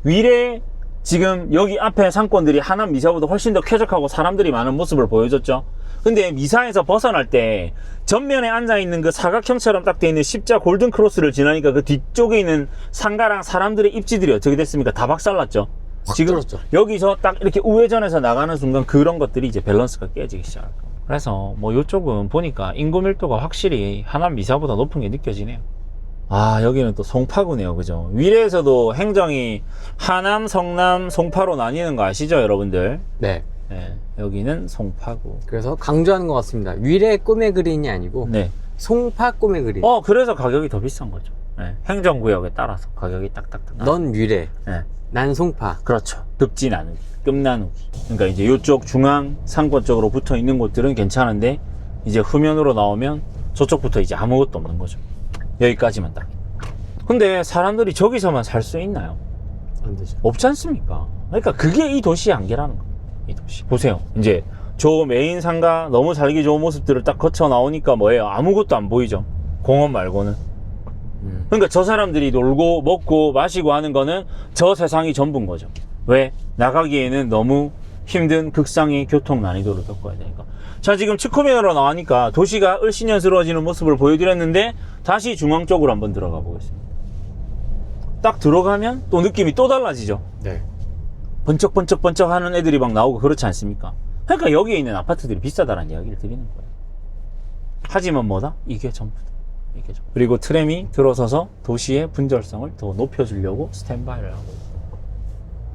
위례 지금 여기 앞에 상권들이 하남 미사보다 훨씬 더 쾌적하고 사람들이 많은 모습을 보여줬죠. 근데 미사에서 벗어날 때 전면에 앉아있는 그 사각형처럼 딱 돼 있는 십자 골든 크로스를 지나니까 그 뒤쪽에 있는 상가랑 사람들의 입지들이 어떻게 됐습니까? 다 박살났죠. 지금 들었죠. 여기서 딱 이렇게 우회전해서 나가는 순간 그런 것들이 이제 밸런스가 깨지기 시작할 거예요. 그래서 뭐 이쪽은 보니까 인구 밀도가 확실히 하남 미사보다 높은 게 느껴지네요. 아, 여기는 또 송파구네요. 그죠? 위례에서도 행정이 하남, 성남, 송파로 나뉘는 거 아시죠, 여러분들? 네. 네, 여기는 송파구. 그래서 강조하는 것 같습니다. 위례 꿈의 그린이 아니고 네. 송파 꿈의 그린. 그래서 가격이 더 비싼 거죠. 네, 행정구역에 따라서 가격이 딱딱딱. 넌 위례, 네, 난 송파. 그렇죠. 급지 나누기, 급 나누기. 그러니까 이제 이쪽 중앙 상권 쪽으로 붙어 있는 곳들은 괜찮은데 이제 후면으로 나오면 저쪽부터 이제 아무것도 없는 거죠. 여기까지만 딱. 근데 사람들이 저기서만 살 수 있나요? 안 되죠. 없지 않습니까? 그러니까 그게 이 도시의 한계라는 거예요. 이 도시. 보세요. 이제 저 메인 상가 너무 살기 좋은 모습들을 딱 거쳐 나오니까 뭐예요? 아무것도 안 보이죠. 공원 말고는. 그러니까 저 사람들이 놀고 먹고 마시고 하는 거는 저 세상이 전부인 거죠. 왜? 나가기에는 너무 힘든 극상의 교통 난이도를 겪어야 되니까. 자, 지금 측후면으로 나가니까 도시가 을씨년스러워지는 모습을 보여드렸는데 다시 중앙 쪽으로 한번 들어가 보겠습니다. 딱 들어가면 또 느낌이 또 달라지죠. 네. 번쩍번쩍번쩍 하는 애들이 막 나오고 그렇지 않습니까? 그러니까 여기에 있는 아파트들이 비싸다는 이야기를 드리는 거예요. 하지만 뭐다? 이게 전부다. 이게 전부. 그리고 트램이 들어서서 도시의 분절성을 더 높여주려고 스탠바이를 하고 있어요.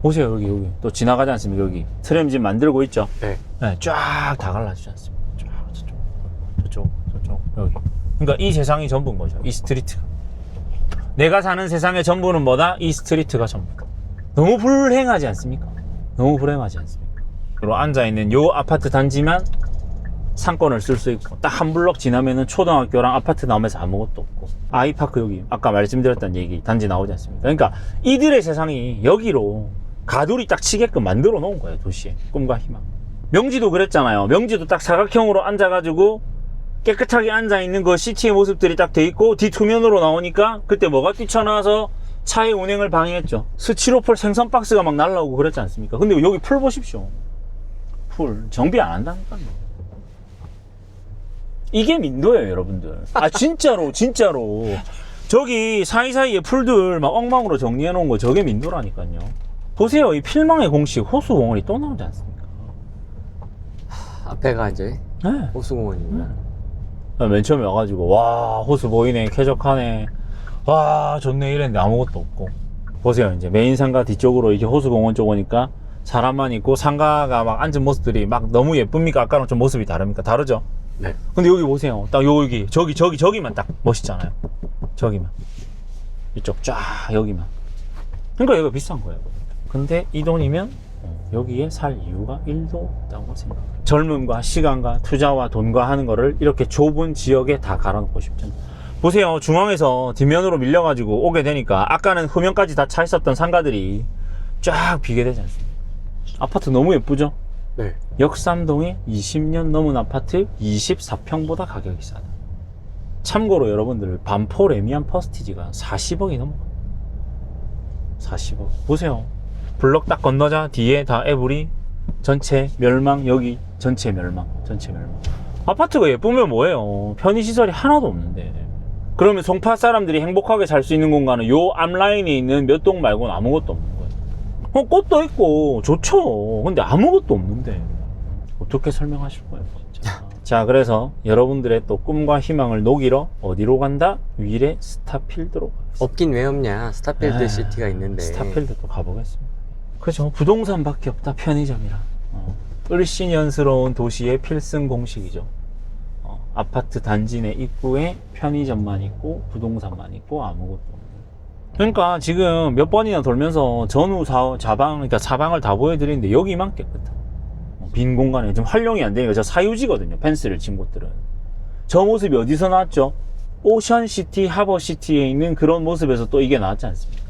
보세요, 여기 또 지나가지 않습니까? 여기 트램 지금 만들고 있죠. 네. 네, 쫙 다 갈라지지 않습니까? 쫙 저쪽 여기. 그러니까 이 세상이 전부인 거죠. 이 스트리트가. 내가 사는 세상의 전부는 뭐다? 이 스트리트가 전부다. 너무 불행하지 않습니까? 너무 불행하지 않습니까? 그리고 앉아있는 요 아파트 단지만 상권을 쓸 수 있고 딱 한 블럭 지나면은 초등학교랑 아파트 나오면서 아무것도 없고 아이파크 여기 아까 말씀드렸던 얘기 단지 나오지 않습니까? 그러니까 이들의 세상이 여기로 가두리 딱 치게끔 만들어 놓은 거예요, 도시에. 꿈과 희망. 명지도 그랬잖아요. 명지도 딱 사각형으로 앉아가지고 깨끗하게 앉아있는 그 시티의 모습들이 딱 돼 있고 뒤투면으로 나오니까 그때 뭐가 뛰쳐나와서 차의 운행을 방해했죠. 스티로폴 생선 박스가 막 날라오고 그랬지 않습니까? 근데 여기 풀 보십시오. 풀 정비 안 한다니까요. 이게 민도예요, 여러분들. 아, 진짜로 저기 사이사이에 풀들 막 엉망으로 정리해 놓은 거 저게 민도라니까요. 보세요, 이 필망의 공식 호수공원이 또 나오지 않습니까? 앞에가 이제 네. 호수공원입니다. 맨 처음에 와가지고 와, 호수 보이네, 쾌적하네, 와, 좋네 이랬는데 아무것도 없고. 보세요, 이제 메인 상가 뒤쪽으로 이렇게 호수공원 쪽 오니까 사람만 있고 상가가 막 앉은 모습들이 막 너무 예쁩니까? 아까랑 좀 모습이 다릅니까? 다르죠? 네. 근데 여기 보세요, 딱 여기 저기만 딱 멋있잖아요. 저기만, 이쪽 쫙 여기만. 그러니까 여기가 비싼 거예요. 근데 이 돈이면 여기에 살 이유가 1도 없다고 생각해요. 젊음과 시간과 투자와 돈과 하는 거를 이렇게 좁은 지역에 다 갈아놓고 싶잖아요. 보세요, 중앙에서 뒷면으로 밀려가지고 오게 되니까 아까는 후면까지 다 차 있었던 상가들이 쫙 비게 되지 않습니까? 아파트 너무 예쁘죠? 네. 역삼동에 20년 넘은 아파트 24평보다 가격이 싸다. 참고로 여러분들, 반포 레미안 퍼스티지가 40억이 넘어요. 40억. 보세요, 블럭 딱 건너자 뒤에 다 에브리, 전체 멸망, 여기 전체 멸망. 아파트가 예쁘면 뭐예요? 편의시설이 하나도 없는데. 그러면 송파 사람들이 행복하게 살 수 있는 공간은 요 앞라인에 있는 몇 동 말고는 아무것도 없는 거예요. 꽃도 있고 좋죠. 근데 아무것도 없는데 어떻게 설명하실 거예요, 진짜. 자, 그래서 여러분들의 또 꿈과 희망을 녹이러 어디로 간다? 위례 스타필드로 가겠습니다. 없긴 왜 없냐. 스타필드 네, 시티가 있는데. 스타필드 또 가보겠습니다. 그죠, 부동산밖에 없다, 편의점이라. 을씨년스러운 도시의 필승 공식이죠. 아파트 단지 내 입구에 편의점만 있고 부동산만 있고 아무것도 없는. 그러니까 지금 몇 번이나 돌면서 전후 좌방, 그러니까 사방을 다 보여드리는데 여기만 깨끗해. 빈 공간에 좀 활용이 안 되니까 저 사유지거든요, 펜스를 친 곳들은. 저 모습이 어디서 나왔죠? 오션시티, 하버시티에 있는 그런 모습에서 또 이게 나왔지 않습니까?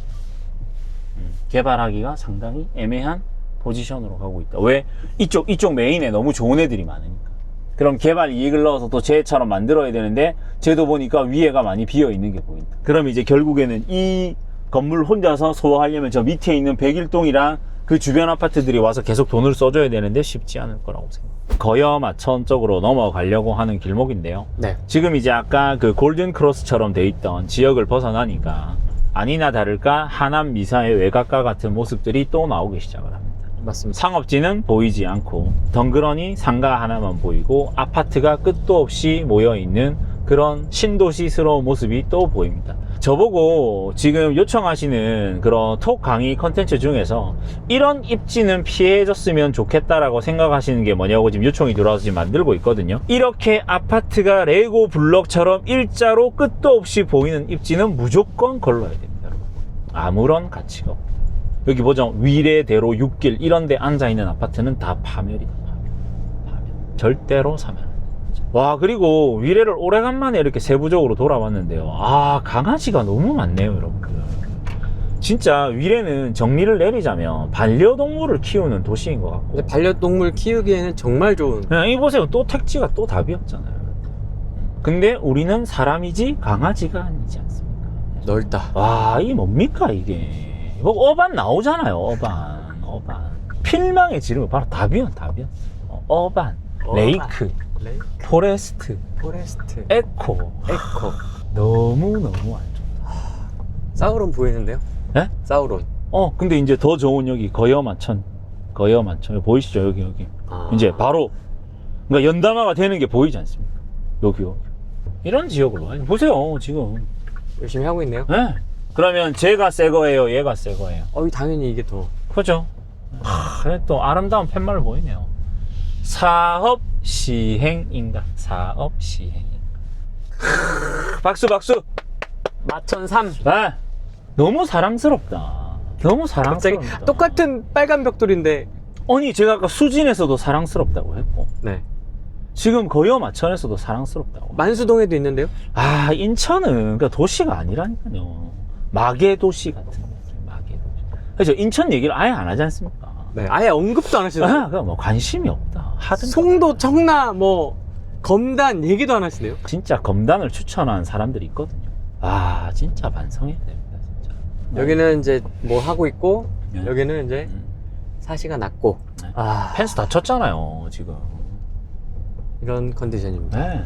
개발하기가 상당히 애매한 포지션으로 가고 있다. 왜? 이쪽 메인에 너무 좋은 애들이 많으니까. 그럼 개발 이익을 넣어서 또 쟤처럼 만들어야 되는데 쟤도 보니까 위에가 많이 비어 있는 게 보인다. 그럼 이제 결국에는 이 건물 혼자서 소화하려면 저 밑에 있는 101동이랑 그 주변 아파트들이 와서 계속 돈을 써줘야 되는데 쉽지 않을 거라고 생각합니다. 거여마천 쪽으로 넘어가려고 하는 길목인데요. 네. 지금 이제 아까 그 골든 크로스처럼 돼 있던 지역을 벗어나니까 아니나 다를까 하남 미사의 외곽과 같은 모습들이 또 나오기 시작을 합니다. 맞습니다. 상업지는 보이지 않고 덩그러니 상가 하나만 보이고 아파트가 끝도 없이 모여있는 그런 신도시스러운 모습이 또 보입니다. 저보고 지금 요청하시는 그런 톡 강의 컨텐츠 중에서 이런 입지는 피해졌으면 좋겠다라고 생각하시는 게 뭐냐고 지금 요청이 들어와서 지금 만들고 있거든요. 이렇게 아파트가 레고 블럭처럼 일자로 끝도 없이 보이는 입지는 무조건 걸러야 됩니다, 여러분. 아무런 가치가 없고. 여기 보죠, 위례대로 6길 이런 데 앉아있는 아파트는 다 파멸이다. 파멸. 절대로 사면 안 돼. 와, 그리고 위례를 오래간만에 이렇게 세부적으로 돌아봤는데요. 아, 강아지가 너무 많네요, 여러분들. 진짜 위례는 정리를 내리자면 반려동물을 키우는 도시인 것 같고. 근데 반려동물 키우기에는 정말 좋은. 그냥 이 보세요, 또 택지가 또 답이었잖아요. 근데 우리는 사람이지 강아지가 아니지 않습니까? 넓다. 와, 이게 뭡니까 이게. 뭐 어반 나오잖아요. 어반 필망의 지름이 바로 답이야. 어반, 레이크, 포레스트, 에코. 너무 안 좋다. 사우론 보이는데요? 예? 사우론. 근데 이제 더 좋은 여기 거여마천 보이시죠? 여기 이제 바로 그러니까 연담화가 되는 게 보이지 않습니까? 여기 이런 지역으로 와요. 보세요, 지금 열심히 하고 있네요. 네. 그러면 제가 새 거예요, 얘가 새 거예요? 당연히 이게 더. 그죠? 또 아름다운 팻말 보이네요. 사업 시행인가? 사업 시행인가? 박수. 마천 3. 아, 너무 사랑스럽다. 너무 갑자기 사랑스럽다. 똑같은 빨간 벽돌인데. 아니, 제가 아까 수진에서도 사랑스럽다고 했고, 네. 지금 거여마천에서도 사랑스럽다고. 만수동에도 있는데요? 인천은 그러니까 도시가 아니라니까요. 마계 도시 같은 느낌, 마계 도시. 그래서 인천 얘기를 아예 안 하지 않습니까? 네, 아예 언급도 안 하시네요. 그냥 뭐 관심이 없다 하든 송도, 청라, 뭐 검단 얘기도 안 하시네요. 진짜 검단을 추천한 사람들이 있거든요. 아 진짜 반성해야 됩니다 진짜. 여기는 이제 뭐 하고 있고 네. 여기는 이제 음. 사시가 났고 네. 아 펜스 다 쳤잖아요 지금. 이런 컨디션입니다. 네.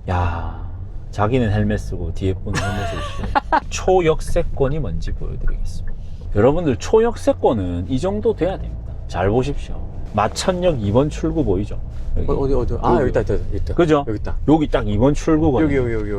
야 자기는 헬멧 쓰고 뒤에 분은 헬멧을 쓰고 초역세권이 뭔지 보여드리겠습니다. 여러분들 초역세권은 이 정도 돼야 됩니다. 잘 보십시오. 마천역 2번 출구 보이죠? 여기. 어디 아 여기 있다 그죠? 여기 있다. 여기 딱 2번 출구거든요. 여기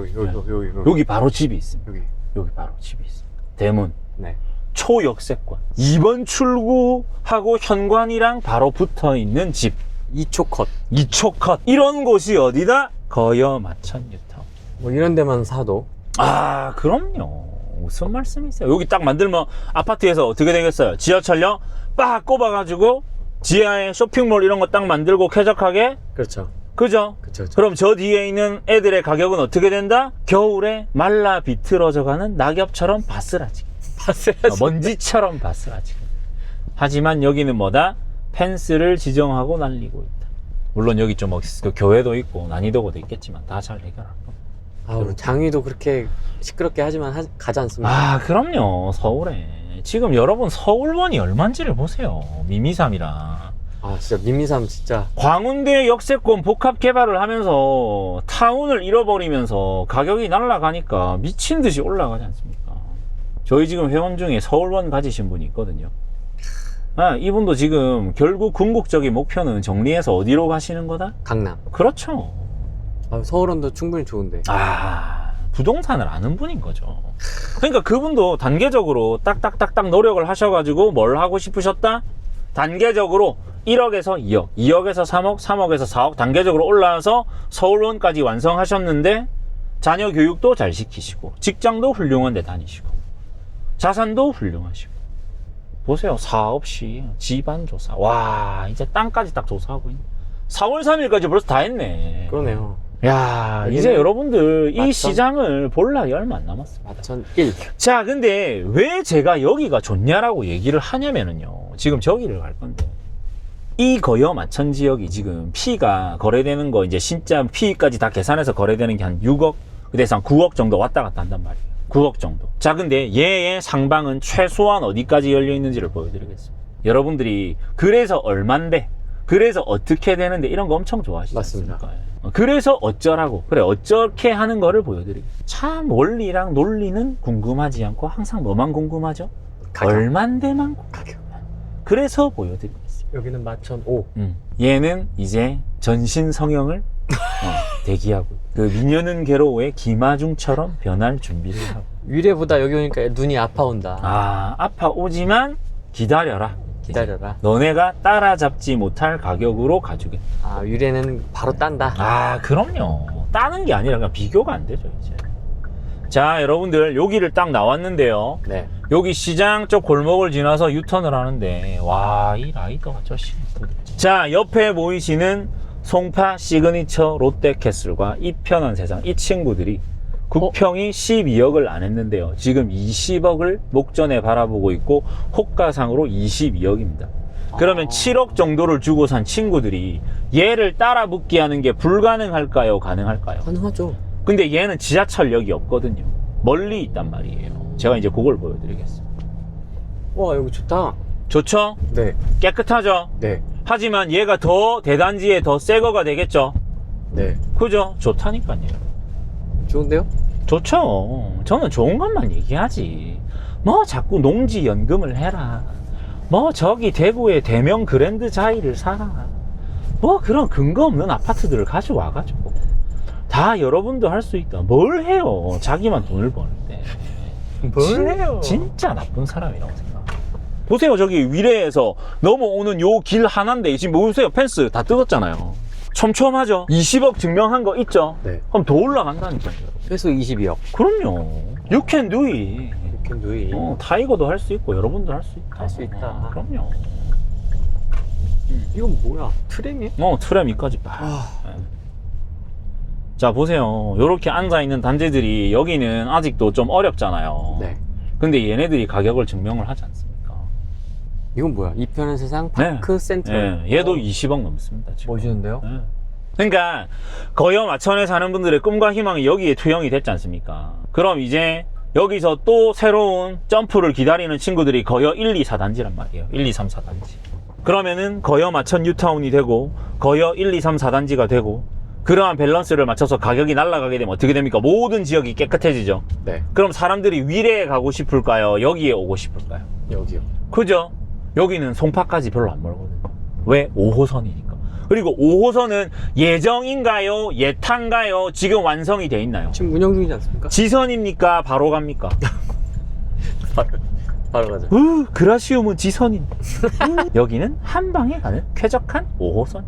여기 바로 집이 있습니다. 여기 여기 바로 집이 있습니다. 대문. 네. 초역세권 2번 출구하고 현관이랑 바로 붙어있는 집 2초 컷. 2초 컷 이런 곳이 어디다? 거여 마천 뉴타운. 뭐 이런 데만 사도 아 그럼요. 무슨 말씀이세요? 여기 딱 만들면 아파트에서 어떻게 되겠어요? 지하철역 빡 꼽아가지고 지하에 쇼핑몰 이런 거 딱 만들고 쾌적하게 그렇죠. 그죠? 그렇죠. 그럼 저 뒤에 있는 애들의 가격은 어떻게 된다? 겨울에 말라 비틀어져가는 낙엽처럼 바스라지게 먼지처럼 바스라지게. 하지만 여기는 뭐다? 펜스를 지정하고 날리고 있다. 물론 여기 좀 그 교회도 있고 난이도고도 있겠지만 다 잘 해결할 겁니다. 아우 장위도 그렇게 시끄럽게 하지만 가지 않습니다. 아 그럼요. 서울에 지금 여러분 서울원이 얼만지를 보세요. 미미삼이랑 아 진짜 미미삼 진짜 광운대 역세권 복합 개발을 하면서 타운을 잃어버리면서 가격이 날아가니까 미친 듯이 올라가지 않습니까? 저희 지금 회원 중에 서울원 가지신 분이 있거든요. 아, 이분도 지금 결국 궁극적인 목표는 정리해서 어디로 가시는 거다? 강남. 그렇죠. 아, 서울원도 충분히 좋은데. 아, 부동산을 아는 분인 거죠. 그러니까 그분도 단계적으로 딱딱딱딱 노력을 하셔가지고 뭘 하고 싶으셨다? 단계적으로 1억에서 2억, 2억에서 3억, 3억에서 4억 단계적으로 올라와서 서울원까지 완성하셨는데 자녀 교육도 잘 시키시고 직장도 훌륭한 데 다니시고 자산도 훌륭하시고 보세요. 사업시 집안 조사 와 이제 땅까지 딱 조사하고 있네. 4월 3일까지 벌써 다 했네. 그러네요. 야 여기는 이제 여러분들 이 마천? 시장을 볼 날이 얼마 안 남았습니다. 마천 1. 자 근데 왜 제가 여기가 좋냐라고 얘기를 하냐면은요 지금 저기를 갈 건데 이 거여 마천 지역이 지금 P가 거래되는 거 이제 진짜 P까지 다 계산해서 거래되는 게 한 6억 그래서 한 9억 정도 왔다 갔다 한단 말이에요. 9억 정도. 자 근데 얘의 상방은 최소한 어디까지 열려 있는지를 보여드리겠습니다. 여러분들이 그래서 얼만데 그래서 어떻게 되는데 이런 거 엄청 좋아하시지 맞습니다. 않습니까? 그래서 어쩌라고 그래 어떻게 하는 거를 보여드리겠습니다. 참 원리랑 논리는 궁금하지 않고 항상 뭐만 궁금하죠? 가격. 얼만데만 가격. 그래서 보여드리겠습니다. 여기는 마천 5. 얘는 이제 전신 성형을 대기하고 그 미녀는 괴로워의 김아중처럼 변할 준비를 하고 위례보다 여기 오니까 눈이 아파온다. 아 아파오지만 기다려라. 기다려라. 너네가 따라잡지 못할 가격으로 가주겠다. 아 위례는 바로 딴다. 아 그럼요. 따는 게 아니라 그냥 비교가 안 되죠 이제. 자 여러분들 여기를 딱 나왔는데요. 네. 여기 시장 쪽 골목을 지나서 유턴을 하는데 와 이 라이더가 저씨. 자 옆에 보이시는 송파 시그니처 롯데캐슬과 이 편한 세상 이 친구들이 국평이 12억을 안 했는데요. 지금 20억을 목전에 바라보고 있고 호가상으로 22억입니다. 그러면 7억 정도를 주고 산 친구들이 얘를 따라 붙게 하는 게 불가능할까요? 가능할까요? 가능하죠. 근데 얘는 지하철역이 없거든요. 멀리 있단 말이에요. 제가 이제 그걸 보여드리겠습니다. 와 여기 좋다. 좋죠? 네. 깨끗하죠? 네. 하지만 얘가 더 대단지에 더 새 거가 되겠죠? 네. 그죠? 좋다니까요. 좋은데요? 좋죠. 저는 좋은 것만 얘기하지. 뭐 자꾸 농지연금을 해라. 뭐 저기 대구의 대명 그랜드 자이를 사라. 뭐 그런 근거 없는 아파트들을 가져와가지고 다 여러분도 할 수 있다. 뭘 해요? 자기만 돈을 버는데. 해요? 진짜 나쁜 사람이라고 생각합니다. 보세요. 저기 위례에서 넘어오는 요 길 하나인데 지금 보세요. 펜스 다 뜯었잖아요. 촘촘하죠? 20억 증명한 거 있죠? 네. 그럼 더 올라간다니까요. 최소 22억. 그럼요. You can do it. 이렇게 누이. 타이거도 할 수 있고 여러분도 할 수 있다. 할 수 있다. 그럼요. 이건 뭐야? 트램이야? 트램이까지. 자 보세요. 이렇게 앉아있는 단지들이 여기는 아직도 좀 어렵잖아요. 네. 근데 얘네들이 가격을 증명을 하지 않습니까? 이건 뭐야? 이편의 세상 네. 파크 센터. 얘도 20억 넘습니다 지금. 멋있는데요? 네. 그러니까 거여 마천에 사는 분들의 꿈과 희망이 여기에 투영이 됐지 않습니까? 그럼 이제 여기서 또 새로운 점프를 기다리는 친구들이 거여 1, 2, 4단지란 말이에요. 1, 2, 3, 4단지. 그러면은 거여 마천 뉴타운이 되고 거여 1, 2, 3, 4단지가 되고 그러한 밸런스를 맞춰서 가격이 날아가게 되면 어떻게 됩니까? 모든 지역이 깨끗해지죠. 네. 그럼 사람들이 위례에 가고 싶을까요? 여기에 오고 싶을까요? 여기요. 그죠? 여기는 송파까지 별로 안 멀거든요. 왜? 5호선이니까. 그리고 5호선은 예정인가요? 예탄가요? 지금 완성이 돼 있나요? 지금 운영 중이지 않습니까? 지선입니까? 바로 갑니까? 바로 가자. 그라시움은 지선인데. 여기는 한 방에 가는 쾌적한 5호선.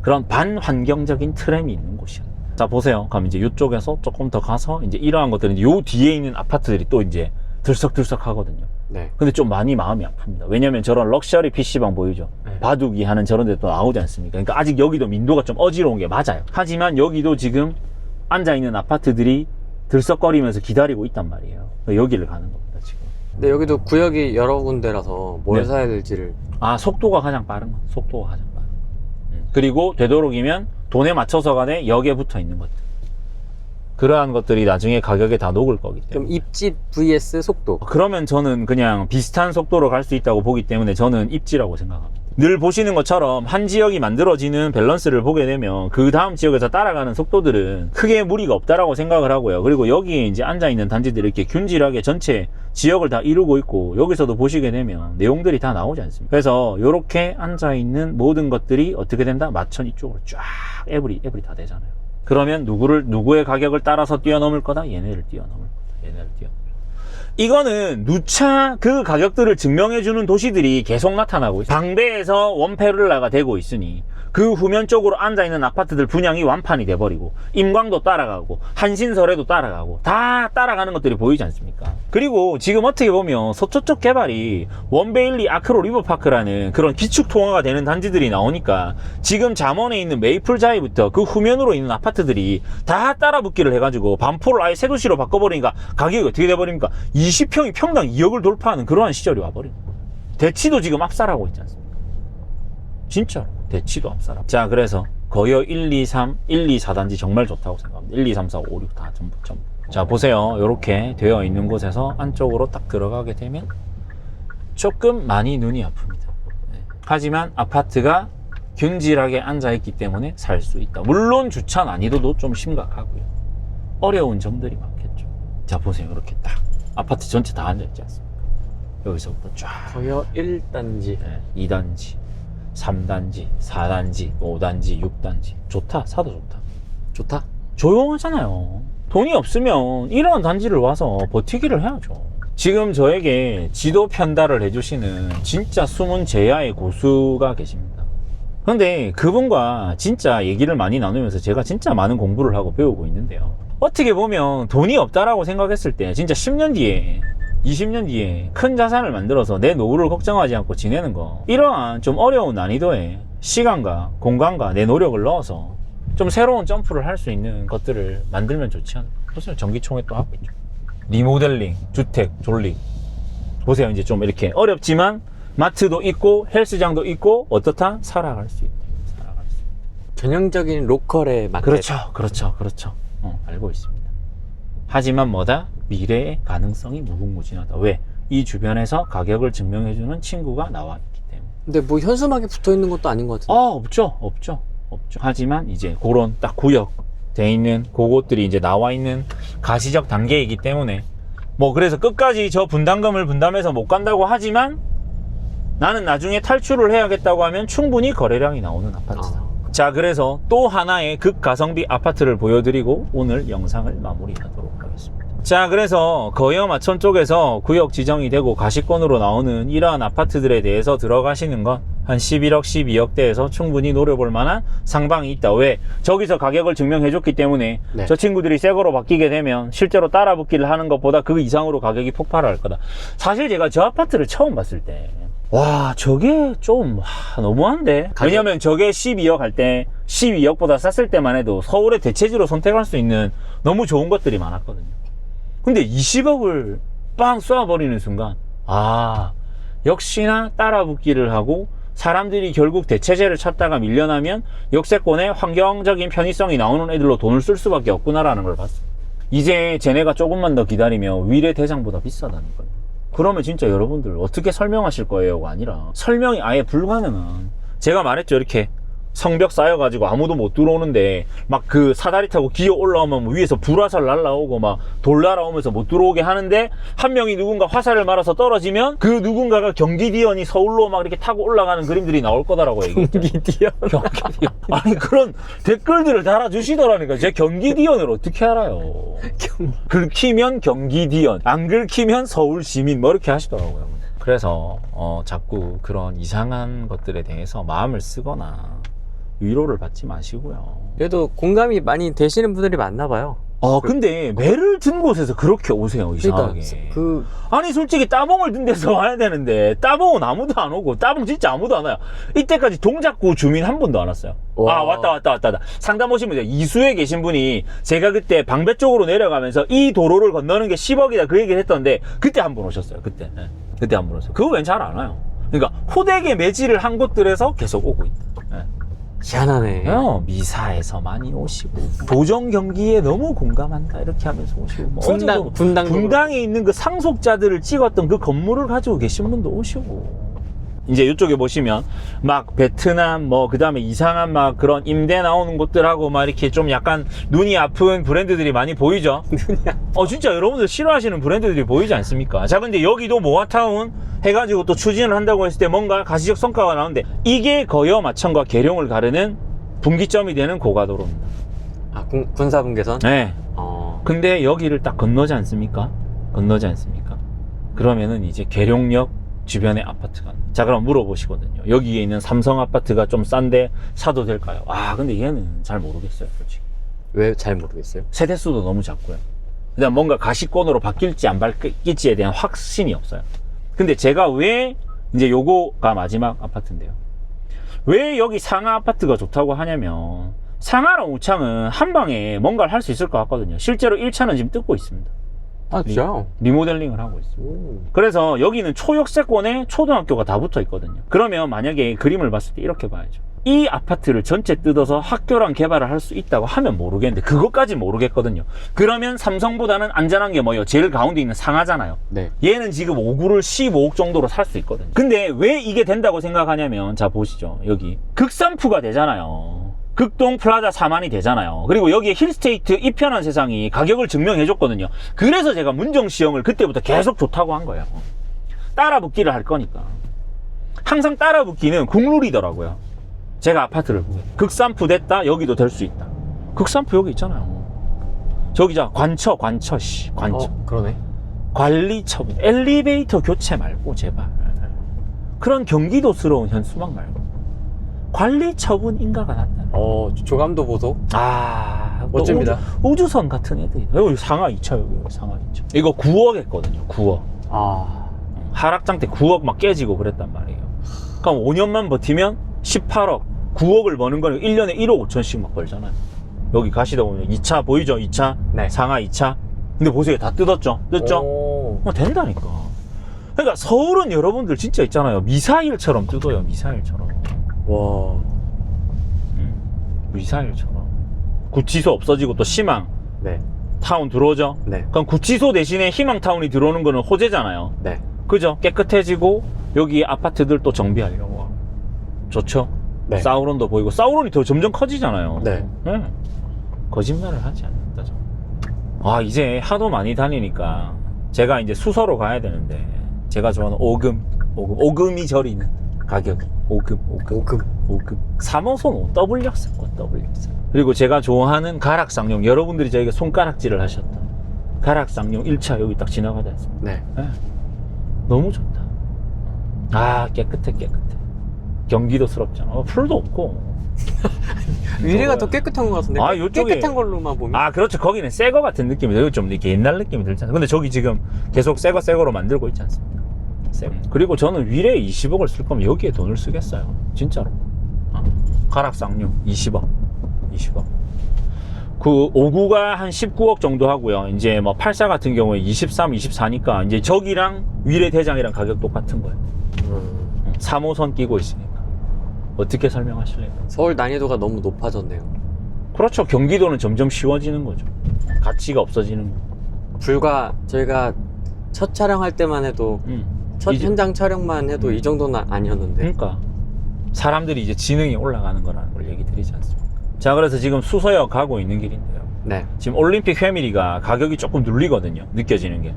그런 반환경적인 트램이 있는 곳이야. 자, 보세요. 그럼 이제 이쪽에서 조금 더 가서 이제 이러한 것들은 요 뒤에 있는 아파트들이 또 이제 들썩들썩 하거든요. 네. 근데 좀 많이 마음이 아픕니다. 왜냐면 저런 럭셔리 PC방 보이죠? 네. 바둑이 하는 저런 데 또 나오지 않습니까? 그러니까 아직 여기도 민도가 좀 어지러운 게 맞아요. 하지만 여기도 지금 앉아있는 아파트들이 들썩거리면서 기다리고 있단 말이에요. 여기를 가는 겁니다, 지금. 근데 여기도 구역이 여러 군데라서 뭘 네. 사야 될지를. 아, 속도가 가장 빠른 것. 속도가 가장 빠른 것. 그리고 되도록이면 돈에 맞춰서 간에 역에 붙어 있는 것들. 그러한 것들이 나중에 가격에 다 녹을 거기 좀 때문에. 입지 vs 속도. 그러면 저는 그냥 비슷한 속도로 갈 수 있다고 보기 때문에 저는 입지라고 생각합니다. 늘 보시는 것처럼 한 지역이 만들어지는 밸런스를 보게 되면 그 다음 지역에서 따라가는 속도들은 크게 무리가 없다라고 생각을 하고요. 그리고 여기에 이제 앉아있는 단지들이 이렇게 균질하게 전체 지역을 다 이루고 있고 여기서도 보시게 되면 내용들이 다 나오지 않습니까? 그래서 이렇게 앉아있는 모든 것들이 어떻게 된다? 마천 이쪽으로 쫙 애블이 다 되잖아요. 그러면 누구의 가격을 따라서 뛰어넘을 거다? 얘네를 뛰어넘을 거다. 얘네를 뛰어넘을 거다. 이거는 누차 그 가격들을 증명해주는 도시들이 계속 나타나고 있어요. 방배에서 원페를라가 되고 있으니 그 후면 쪽으로 앉아있는 아파트들 분양이 완판이 돼버리고 임광도 따라가고 한신설에도 따라가고 다 따라가는 것들이 보이지 않습니까? 그리고 지금 어떻게 보면 서초쪽 개발이 원베일리 아크로 리버파크라는 그런 기축통화가 되는 단지들이 나오니까 지금 잠원에 있는 메이플자이부터 그 후면으로 있는 아파트들이 다 따라붙기를 해가지고 반포를 아예 새 도시로 바꿔버리니까 가격이 어떻게 돼버립니까? 20평이 평당 2억을 돌파하는 그러한 시절이 와버린 거예요. 대치도 지금 압살하고 있지 않습니까? 진짜로 대치도 압살하고. 자, 그래서 거여 1, 2, 3, 1, 2, 4단지 정말 좋다고 생각합니다. 1, 2, 3, 4, 5, 6 다 전부. 자, 보세요. 이렇게 되어 있는 곳에서 안쪽으로 딱 들어가게 되면 조금 많이 눈이 아픕니다. 네. 하지만 아파트가 균질하게 앉아있기 때문에 살 수 있다. 물론 주차 난이도도 좀 심각하고요. 어려운 점들이 많겠죠. 자, 보세요. 이렇게 딱 아파트 전체 다 앉아있지 않습니까? 여기서부터 쫙 거여 1단지. 네, 2단지 3단지 4단지 5단지 6단지 좋다. 사도 좋다. 좋다. 조용하잖아요. 돈이 없으면 이런 단지를 와서 버티기를 해야죠. 지금 저에게 지도 편달을 해주시는 진짜 숨은 제야의 고수가 계십니다. 그런데 그분과 진짜 얘기를 많이 나누면서 제가 진짜 많은 공부를 하고 배우고 있는데요. 어떻게 보면 돈이 없다라고 생각했을 때 진짜 10년 뒤에 20년 뒤에 큰 자산을 만들어서 내 노후를 걱정하지 않고 지내는 거, 이러한 좀 어려운 난이도에 시간과 공간과 내 노력을 넣어서 좀 새로운 점프를 할 수 있는 것들을 만들면 좋지 않을까. 그래서 전기총회 또 하고 있죠. 리모델링, 주택, 존립. 보세요. 이제 좀 이렇게 어렵지만 마트도 있고 헬스장도 있고 어떻다? 살아갈 수 있다. 살아갈 수 있다. 전형적인 로컬의 마켓. 그렇죠. 알고 있습니다. 하지만 뭐다? 미래의 가능성이 무궁무진하다. 왜? 이 주변에서 가격을 증명해주는 친구가 나와 있기 때문에. 근데 뭐 현수막에 붙어 있는 것도 아닌 것 같은데. 없죠. 하지만 이제 그런 딱 구역 돼 있는 그곳들이 이제 나와 있는 가시적 단계이기 때문에 뭐 그래서 끝까지 저 분담금을 분담해서 못 간다고 하지만 나는 나중에 탈출을 해야겠다고 하면 충분히 거래량이 나오는 아파트다. 자, 그래서 또 하나의 극가성비 아파트를 보여드리고 오늘 영상을 마무리하도록 하겠습니다. 자, 그래서 거여 마천 쪽에서 구역 지정이 되고 가시권으로 나오는 이러한 아파트들에 대해서 들어가시는 건 한 11억, 12억대에서 충분히 노려볼 만한 상방이 있다. 왜? 저기서 가격을 증명해줬기 때문에 네. 저 친구들이 새 거로 바뀌게 되면 실제로 따라붙기를 하는 것보다 그 이상으로 가격이 폭발할 거다. 사실 제가 저 아파트를 처음 봤을 때 와, 저게 좀 너무한데? 왜냐면 저게 12억 할 때 12억보다 쌌을 때만 해도 서울의 대체지로 선택할 수 있는 너무 좋은 것들이 많았거든요. 근데 20억을 빵 쏘아버리는 순간 역시나 따라붙기를 하고 사람들이 결국 대체제를 찾다가 밀려나면 역세권의 환경적인 편의성이 나오는 애들로 돈을 쓸 수밖에 없구나라는 걸 봤어. 이제 쟤네가 조금만 더 기다리면 위례 대장보다 비싸다는 거야. 그러면 진짜 여러분들 어떻게 설명하실 거예요가 아니라 설명이 아예 불가능한, 제가 말했죠, 이렇게 성벽 쌓여가지고 아무도 못 들어오는데 막 그 사다리 타고 기어 올라오면 뭐 위에서 불화살 날라오고 막 돌 날아오면서 못 들어오게 하는데 한 명이 누군가 화살을 말아서 떨어지면 그 누군가가 경기디언이 서울로 막 이렇게 타고 올라가는 그림들이 나올 거다라고 얘기했죠. 경기디언? 경기디언. 아니 그런 댓글들을 달아주시더라니까. 제 경기디언을 어떻게 알아요. 긁히면 경기디언, 안 긁히면 서울시민 뭐 이렇게 하시더라고요. 그래서 자꾸 그런 이상한 것들에 대해서 마음을 쓰거나 위로를 받지 마시고요. 그래도 공감이 많이 되시는 분들이 많나 봐요. 근데 매를 든 곳에서 그렇게 오세요, 이상하게. 그러니까 아니 솔직히 따봉을 든 데서 와야 되는데 따봉은 아무도 안 오고, 따봉 진짜 아무도 안 와요. 이때까지 동작구 주민 한 분도 안 왔어요. 와. 아 왔다. 상담 오시면 돼요. 이수에 계신 분이 제가 그때 방배 쪽으로 내려가면서 이 도로를 건너는 게 10억이다 그 얘기를 했던데 그때 한 분 오셨어요. 그때 한 분 오셨어요. 그거 왠 잘 안 와요. 그러니까 호되게 매질을 한 곳들에서 계속 오고 있다. 희한하네. 미사에서 많이 오시고 도정 경기에 너무 공감한다 이렇게 하면서 오시고, 뭐 분당에 있는 그 상속자들을 찍었던 그 건물을 가지고 계신 분도 오시고, 이제 이쪽에 보시면 막 베트남 뭐 그 다음에 이상한 막 그런 임대 나오는 곳들하고 막 이렇게 좀 약간 눈이 아픈 브랜드들이 많이 보이죠. 진짜 여러분들 싫어하시는 브랜드들이 보이지 않습니까? 자, 근데 여기도 모아타운 해가지고 또 추진을 한다고 했을 때 뭔가 가시적 성과가 나오는데, 이게 거여 마천과 계룡을 가르는 분기점이 되는 고가도로입니다. 아, 군사분계선? 네. 근데 여기를 딱 건너지 않습니까? 그러면은 이제 계룡역 주변의 아파트가. 자, 그럼 물어보시거든요. 여기에 있는 삼성 아파트가 좀 싼데 사도 될까요? 근데 얘는 잘 모르겠어요, 솔직히. 왜 잘 모르겠어요? 세대수도 너무 작고요. 그다음 뭔가 가시권으로 바뀔지 안 바뀔지에 대한 확신이 없어요. 근데 제가 왜 이제 요거가 마지막 아파트인데요. 왜 여기 상하 아파트가 좋다고 하냐면, 상하랑 우창은 한 방에 뭔가를 할 수 있을 것 같거든요. 실제로 1차는 지금 뜯고 있습니다. 아, 진짜요? 리모델링을 하고 있어요. 그래서 여기는 초역세권에 초등학교가 다 붙어 있거든요. 그러면 만약에 그림을 봤을 때 이렇게 봐야죠. 이 아파트를 전체 뜯어서 학교랑 개발을 할 수 있다고 하면 모르겠는데, 그것까지 모르겠거든요. 그러면 삼성보다는 안전한 게 뭐예요? 제일 가운데 있는 상하잖아요. 네. 얘는 지금 5구를 15억 정도로 살 수 있거든요. 근데 왜 이게 된다고 생각하냐면, 자 보시죠. 여기 극산푸가 되잖아요. 극동 플라자 4만이 되잖아요. 그리고 여기에 힐스테이트 이편한 세상이 가격을 증명해줬거든요. 그래서 제가 문정시형을 그때부터 계속 좋다고 한 거예요. 따라붙기를 할 거니까. 항상 따라붙기는 국룰이더라고요. 제가 아파트를 보고 극산푸 됐다, 여기도 될 수 있다. 극산푸 여기 있잖아요. 저기자 관처. 그러네. 관리처분, 엘리베이터 교체 말고 제발 그런 경기도스러운 현수막 말고 관리처분 인가가 났다. 조감도 보소. 멋집니다. 우주선 같은 애들이. 여기 상하 2차, 여기 상하 2차. 이거 9억 했거든요. 9억. 하락장 때 9억 막 깨지고 그랬단 말이에요. 그럼 5년만 버티면 18억, 9억을 버는 거는 1년에 1억 5천씩 막 벌잖아요. 여기 가시다 보면 2차 보이죠? 2차? 네. 상하 2차. 근데 보세요. 다 뜯었죠? 된다니까. 그러니까 서울은 여러분들 진짜 있잖아요. 미사일처럼 뜯어요. 미사일처럼. 와. 미사일처럼. 구치소 없어지고 또 희망 네. 타운 들어오죠? 네. 그럼 구치소 대신에 희망타운이 들어오는 거는 호재잖아요. 네. 그죠? 깨끗해지고 여기 아파트들 또 정비하려고 하고. 좋죠? 네. 사우론도 보이고. 사우론이 더 점점 커지잖아요. 네. 거짓말을 하지 않는다. 이제 하도 많이 다니니까 제가 이제 수서로 가야 되는데, 제가 좋아하는 오금이 저리는 가격. 오금. 3호선 W역세권. 그리고 제가 좋아하는 가락쌍용, 여러분들이 저에게 손가락질을 하셨던 가락쌍용 1차 여기 딱 지나가다 했습니다. 네. 너무 좋다. 깨끗해. 경기도스럽잖아. 풀도 없고. 위례가 더 깨끗한 것 같은데. 요쪽에 깨끗한 걸로만 보면. 그렇죠. 거기는 새거 같은 느낌이, 여기 좀 이렇게 옛날 느낌이 들잖아요. 근데 저기 지금 계속 새거로 만들고 있지 않습니까? 그리고 저는 위례에 20억을 쓸 거면 여기에 돈을 쓰겠어요. 진짜로. 가락쌍용 20억. 그 5구가 한 19억 정도 하고요. 이제 뭐 84 같은 경우에 23, 24니까 이제 저기랑 위례 대장이랑 가격 똑같은 거예요. 3호선 끼고 있으니까. 어떻게 설명하실래요? 서울 난이도가 너무 높아졌네요. 그렇죠. 경기도는 점점 쉬워지는 거죠. 가치가 없어지는 거. 불과 저희가 첫 촬영할 때만 해도 첫 이제- 현장 촬영만 해도 이 정도는 아니었는데. 그러니까 사람들이 이제 지능이 올라가는 거라는 걸 얘기 드리지 않습니까? 자, 그래서 지금 수서역 가고 있는 길인데요. 네. 지금 올림픽 패밀리가 가격이 조금 눌리거든요. 느껴지는 게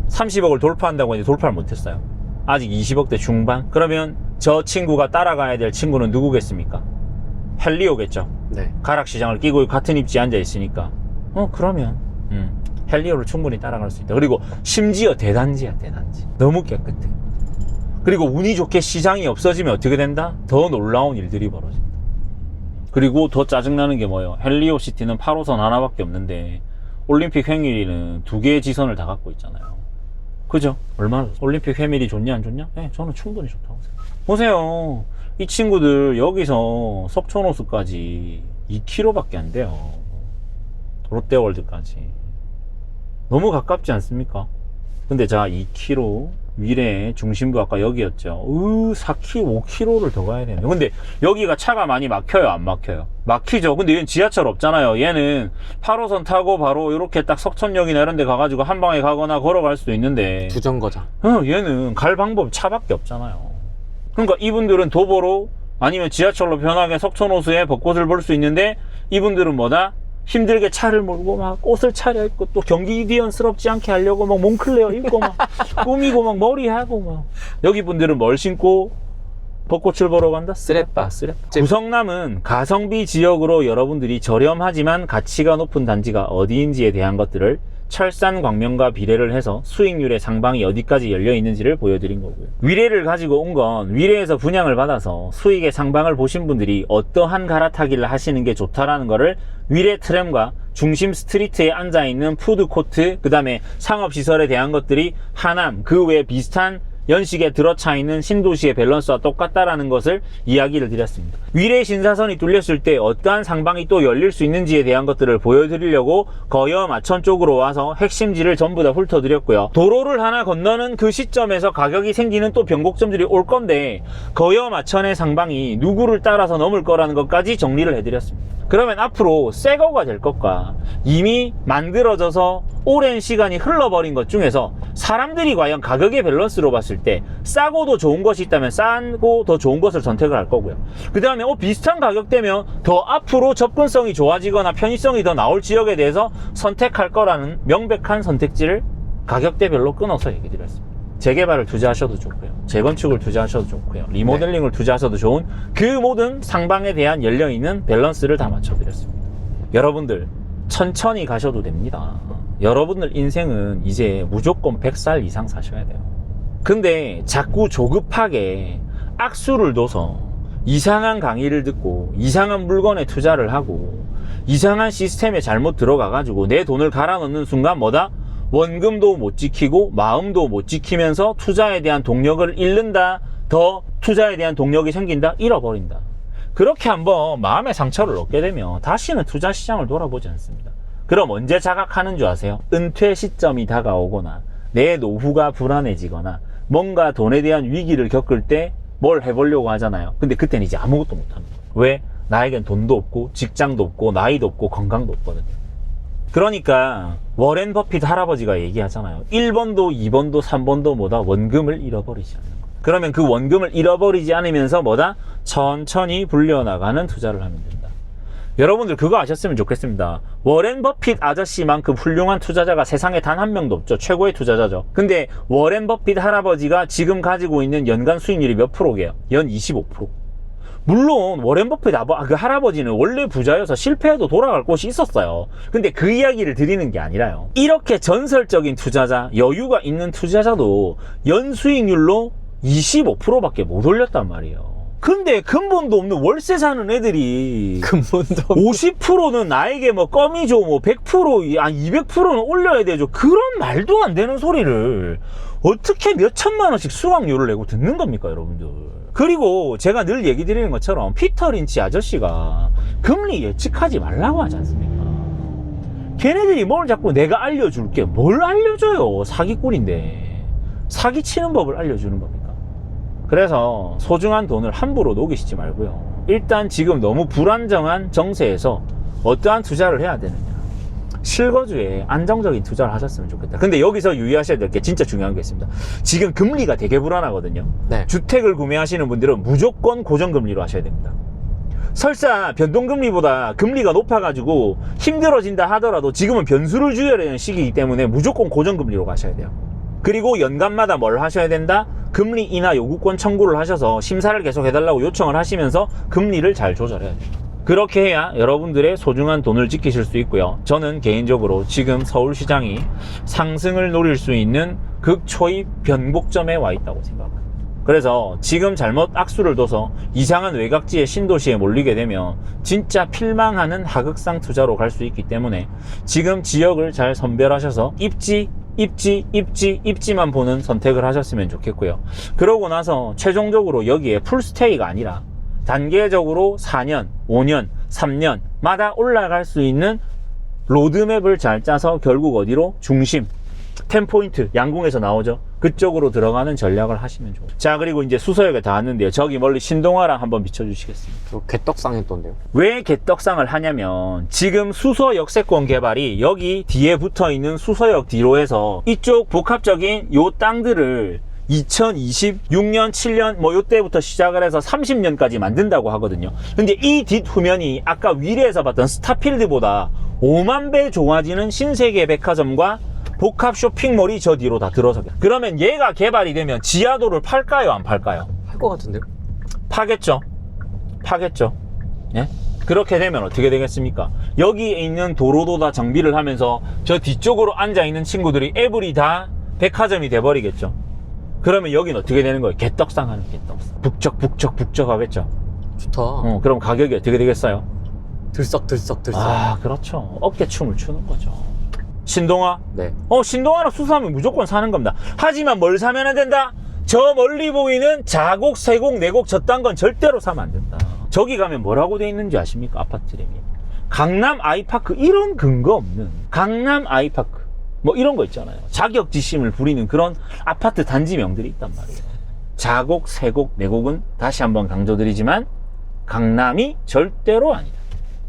30억을 돌파한다고 했는데 돌파를 못했어요. 아직 20억대 중반. 그러면 저 친구가 따라가야 될 친구는 누구겠습니까? 헬리오겠죠. 네. 가락시장을 끼고 같은 입지에 앉아 있으니까 그러면 헬리오를 충분히 따라갈 수 있다. 그리고 심지어 대단지야, 대단지. 너무 깨끗해. 그리고 운이 좋게 시장이 없어지면 어떻게 된다? 더 놀라운 일들이 벌어진다. 그리고 더 짜증나는 게 뭐예요? 헬리오 시티는 8호선 하나밖에 없는데 올림픽 횡일이는 2개의 지선을 다 갖고 있잖아요. 그죠? 얼마나 올림픽 횡일이 좋냐 안 좋냐? 네, 저는 충분히 좋다고 생각해요. 보세요. 이 친구들 여기서 석촌호수까지 2km밖에 안 돼요. 롯데월드까지. 너무 가깝지 않습니까? 근데 자, 2km 위례 중심부 아까 여기였죠. 4km, 5km를 더 가야 되네. 근데 여기가 차가 많이 막혀요, 안 막혀요? 막히죠. 근데 얘는 지하철 없잖아요. 얘는 8호선 타고 바로 이렇게 딱 석천역이나 이런 데 가가지고 한 방에 가거나 걸어갈 수도 있는데 두 정거장. 얘는 갈 방법 차밖에 없잖아요. 그러니까 이분들은 도보로 아니면 지하철로 편하게 석촌호수에 벚꽃을 볼 수 있는데 이분들은 뭐다? 힘들게 차를 몰고 막 옷을 차려입고 또 경기디언스럽지 않게 하려고 막 몽클레어 입고 막 꾸미고 막 머리하고 막. 여기 분들은 뭘 신고 벚꽃을 보러 간다? 쓰레빠. 구성남은 가성비 지역으로 여러분들이 저렴하지만 가치가 높은 단지가 어디인지에 대한 것들을 철산 광명과 비례를 해서 수익률의 상방이 어디까지 열려 있는지를 보여드린 거고요. 위례를 가지고 온 건 위례에서 분양을 받아서 수익의 상방을 보신 분들이 어떠한 갈아타기를 하시는 게 좋다라는 거를 위례 트램과 중심 스트리트에 앉아있는 푸드코트, 그 다음에 상업시설에 대한 것들이 하남, 그 외에 비슷한 연식에 들어차 있는 신도시의 밸런스와 똑같다라는 것을 이야기를 드렸습니다. 위례 신사선이 뚫렸을 때 어떠한 상방이 또 열릴 수 있는지에 대한 것들을 보여드리려고 거여 마천 쪽으로 와서 핵심지를 전부 다 훑어드렸고요. 도로를 하나 건너는 그 시점에서 가격이 생기는 또 변곡점들이 올 건데 거여 마천의 상방이 누구를 따라서 넘을 거라는 것까지 정리를 해드렸습니다. 그러면 앞으로 새 거가 될 것과 이미 만들어져서 오랜 시간이 흘러버린 것 중에서 사람들이 과연 가격의 밸런스로 봤을 때 싸고도 좋은 것이 있다면 싸고 더 좋은 것을 선택을 할 거고요. 그 다음에 비슷한 가격대면 더 앞으로 접근성이 좋아지거나 편의성이 더 나올 지역에 대해서 선택할 거라는 명백한 선택지를 가격대별로 끊어서 얘기 드렸습니다. 재개발을 투자하셔도 좋고요, 재건축을 투자하셔도 좋고요, 리모델링을 투자하셔도 좋은 그 모든 상방에 대한 열려있는 밸런스를 다 맞춰드렸습니다. 여러분들 천천히 가셔도 됩니다. 여러분들 인생은 이제 무조건 100살 이상 사셔야 돼요. 근데 자꾸 조급하게 악수를 둬서 이상한 강의를 듣고 이상한 물건에 투자를 하고 이상한 시스템에 잘못 들어가가지고 내 돈을 갈아 넣는 순간 뭐다? 원금도 못 지키고 마음도 못 지키면서 투자에 대한 동력을 잃는다. 더 투자에 대한 동력이 생긴다. 잃어버린다. 그렇게 한번 마음의 상처를 얻게 되면 다시는 투자 시장을 돌아보지 않습니다. 그럼 언제 자각하는 줄 아세요? 은퇴 시점이 다가오거나 내 노후가 불안해지거나 뭔가 돈에 대한 위기를 겪을 때 뭘 해보려고 하잖아요. 근데 그때는 이제 아무것도 못합니다. 왜? 나에겐 돈도 없고 직장도 없고 나이도 없고 건강도 없거든요. 그러니까 워렌 버핏 할아버지가 얘기하잖아요. 1번도 2번도 3번도 뭐다? 원금을 잃어버리지 않는 거. 그러면 그 원금을 잃어버리지 않으면서 뭐다? 천천히 불려나가는 투자를 하면 된다. 여러분들 그거 아셨으면 좋겠습니다. 워렌 버핏 아저씨만큼 훌륭한 투자자가 세상에 단 한 명도 없죠. 최고의 투자자죠. 근데 워렌 버핏 할아버지가 지금 가지고 있는 연간 수익률이 몇 프로게요? 연 25%. 물론 워렌 버핏 그 할아버지는 원래 부자여서 실패해도 돌아갈 곳이 있었어요. 근데 그 이야기를 드리는 게 아니라요. 이렇게 전설적인 투자자, 여유가 있는 투자자도 연 수익률로 25%밖에 못 올렸단 말이에요. 근데 근본도 없는 월세 사는 애들이 근본도 50%는 나에게 뭐 껌이죠, 뭐 100%, 200%는 올려야 되죠. 그런 말도 안 되는 소리를 어떻게 몇 천만 원씩 수강료를 내고 듣는 겁니까, 여러분들? 그리고 제가 늘 얘기 드리는 것처럼 피터 린치 아저씨가 금리 예측하지 말라고 하지 않습니까? 걔네들이 뭘 자꾸 내가 알려줄게. 뭘 알려줘요? 사기꾼인데. 사기치는 법을 알려주는 겁니까? 그래서 소중한 돈을 함부로 녹이시지 말고요. 일단 지금 너무 불안정한 정세에서 어떠한 투자를 해야 되느냐. 실거주에 안정적인 투자를 하셨으면 좋겠다. 근데 여기서 유의하셔야 될 게 진짜 중요한 게 있습니다. 지금 금리가 되게 불안하거든요. 네. 주택을 구매하시는 분들은 무조건 고정금리로 하셔야 됩니다. 설사 변동금리보다 금리가 높아가지고 힘들어진다 하더라도 지금은 변수를 줄여야 되는 시기이기 때문에 무조건 고정금리로 가셔야 돼요. 그리고 연간마다 뭘 하셔야 된다? 금리 인하 요구권 청구를 하셔서 심사를 계속 해달라고 요청을 하시면서 금리를 잘 조절해야 돼요. 그렇게 해야 여러분들의 소중한 돈을 지키실 수 있고요. 저는 개인적으로 지금 서울시장이 상승을 노릴 수 있는 극초입 변곡점에 와 있다고 생각합니다. 그래서 지금 잘못 악수를 둬서 이상한 외곽지의 신도시에 몰리게 되면 진짜 필망하는 하극상 투자로 갈 수 있기 때문에 지금 지역을 잘 선별하셔서 입지만 보는 선택을 하셨으면 좋겠고요. 그러고 나서 최종적으로 여기에 풀스테이가 아니라 단계적으로 4년, 5년, 3년마다 올라갈 수 있는 로드맵을 잘 짜서 결국 어디로? 중심, 10포인트, 양궁에서 나오죠. 그쪽으로 들어가는 전략을 하시면 좋아요. 자, 그리고 이제 수서역에 다 왔는데요. 저기 멀리 신동아랑 한번 비춰주시겠습니다. 저 개떡상했던데요. 왜 개떡상을 하냐면 지금 수서 역세권 개발이 여기 뒤에 붙어있는 수서역 뒤로 해서 이쪽 복합적인 요 땅들을 2026년, 7년 뭐 요때부터 시작을 해서 30년까지 만든다고 하거든요. 근데 이 뒷후면이 아까 위례에서 봤던 스타필드보다 5만 배 좋아지는 신세계 백화점과 복합 쇼핑몰이 저 뒤로 다 들어서게. 그러면 얘가 개발이 되면 지하도를 팔까요, 안 팔까요? 할 것 같은데요? 파겠죠. 예? 그렇게 되면 어떻게 되겠습니까? 여기에 있는 도로도 다 정비를 하면서 저 뒤쪽으로 앉아있는 친구들이 애블이 다 백화점이 돼버리겠죠. 그러면 여긴 어떻게 되는 거예요? 개떡상 하는 개떡상. 북적 하겠죠. 좋다. 그럼 가격이 어떻게 되겠어요? 들썩. 아, 그렇죠. 어깨춤을 추는 거죠. 신동아? 네. 신동아랑 수사하면 무조건 사는 겁니다. 하지만 뭘 사면 안 된다? 저 멀리 보이는 자곡, 세곡, 네곡 저딴 건 절대로 사면 안 된다. 저기 가면 뭐라고 돼 있는지 아십니까? 아파트 이름이. 강남 아이파크, 이런 근거 없는 강남 아이파크. 뭐 이런 거 있잖아요. 자격지심을 부리는 그런 아파트 단지명들이 있단 말이에요. 자곡, 세곡, 네곡은 다시 한번 강조드리지만 강남이 절대로 아니다.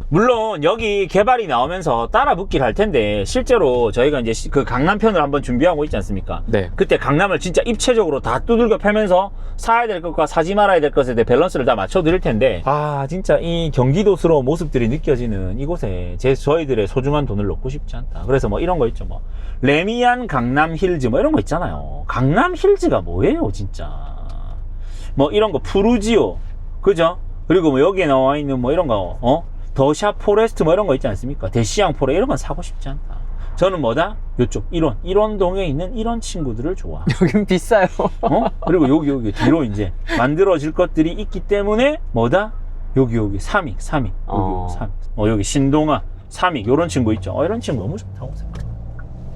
물론 여기 개발이 나오면서 따라 붙긴 할 텐데 실제로 저희가 이제 그 강남편을 한번 준비하고 있지 않습니까? 네. 그때 강남을 진짜 입체적으로 다 두들겨 패면서 사야 될 것과 사지 말아야 될 것에 대해 밸런스를 다 맞춰 드릴 텐데, 아 진짜 이 경기도스러운 모습들이 느껴지는 이곳에 저희들의 소중한 돈을 넣고 싶지 않다. 그래서 뭐 이런 거 있죠. 뭐 레미안 강남 힐즈 뭐 이런 거 있잖아요. 강남 힐즈가 뭐예요 진짜. 뭐 이런 거 푸르지오, 그죠? 그리고 뭐 여기에 나와 있는 뭐 이런 거 더샵 포레스트 뭐 이런 거 있지 않습니까? 대시양 포레 이런 건 사고 싶지 않다. 저는 뭐다? 요쪽 일원동에 있는 이런 친구들을 좋아. 여긴 비싸요. 그리고 여기 뒤로 이제 만들어질 것들이 있기 때문에 뭐다? 여기 삼익 여기 삼익. 여기 신동아 삼익 요런 친구 있죠. 이런 친구 너무 좋다고 생각해요.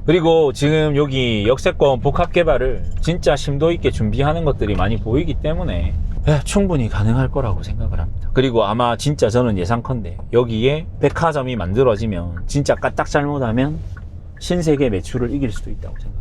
그리고 지금 여기 역세권 복합 개발을 진짜 심도 있게 준비하는 것들이 많이 보이기 때문에 충분히 가능할 거라고 생각을 합니다. 그리고 아마 진짜 저는 예상컨대 여기에 백화점이 만들어지면 진짜 까딱 잘못하면 신세계 매출을 이길 수도 있다고 생각합니다.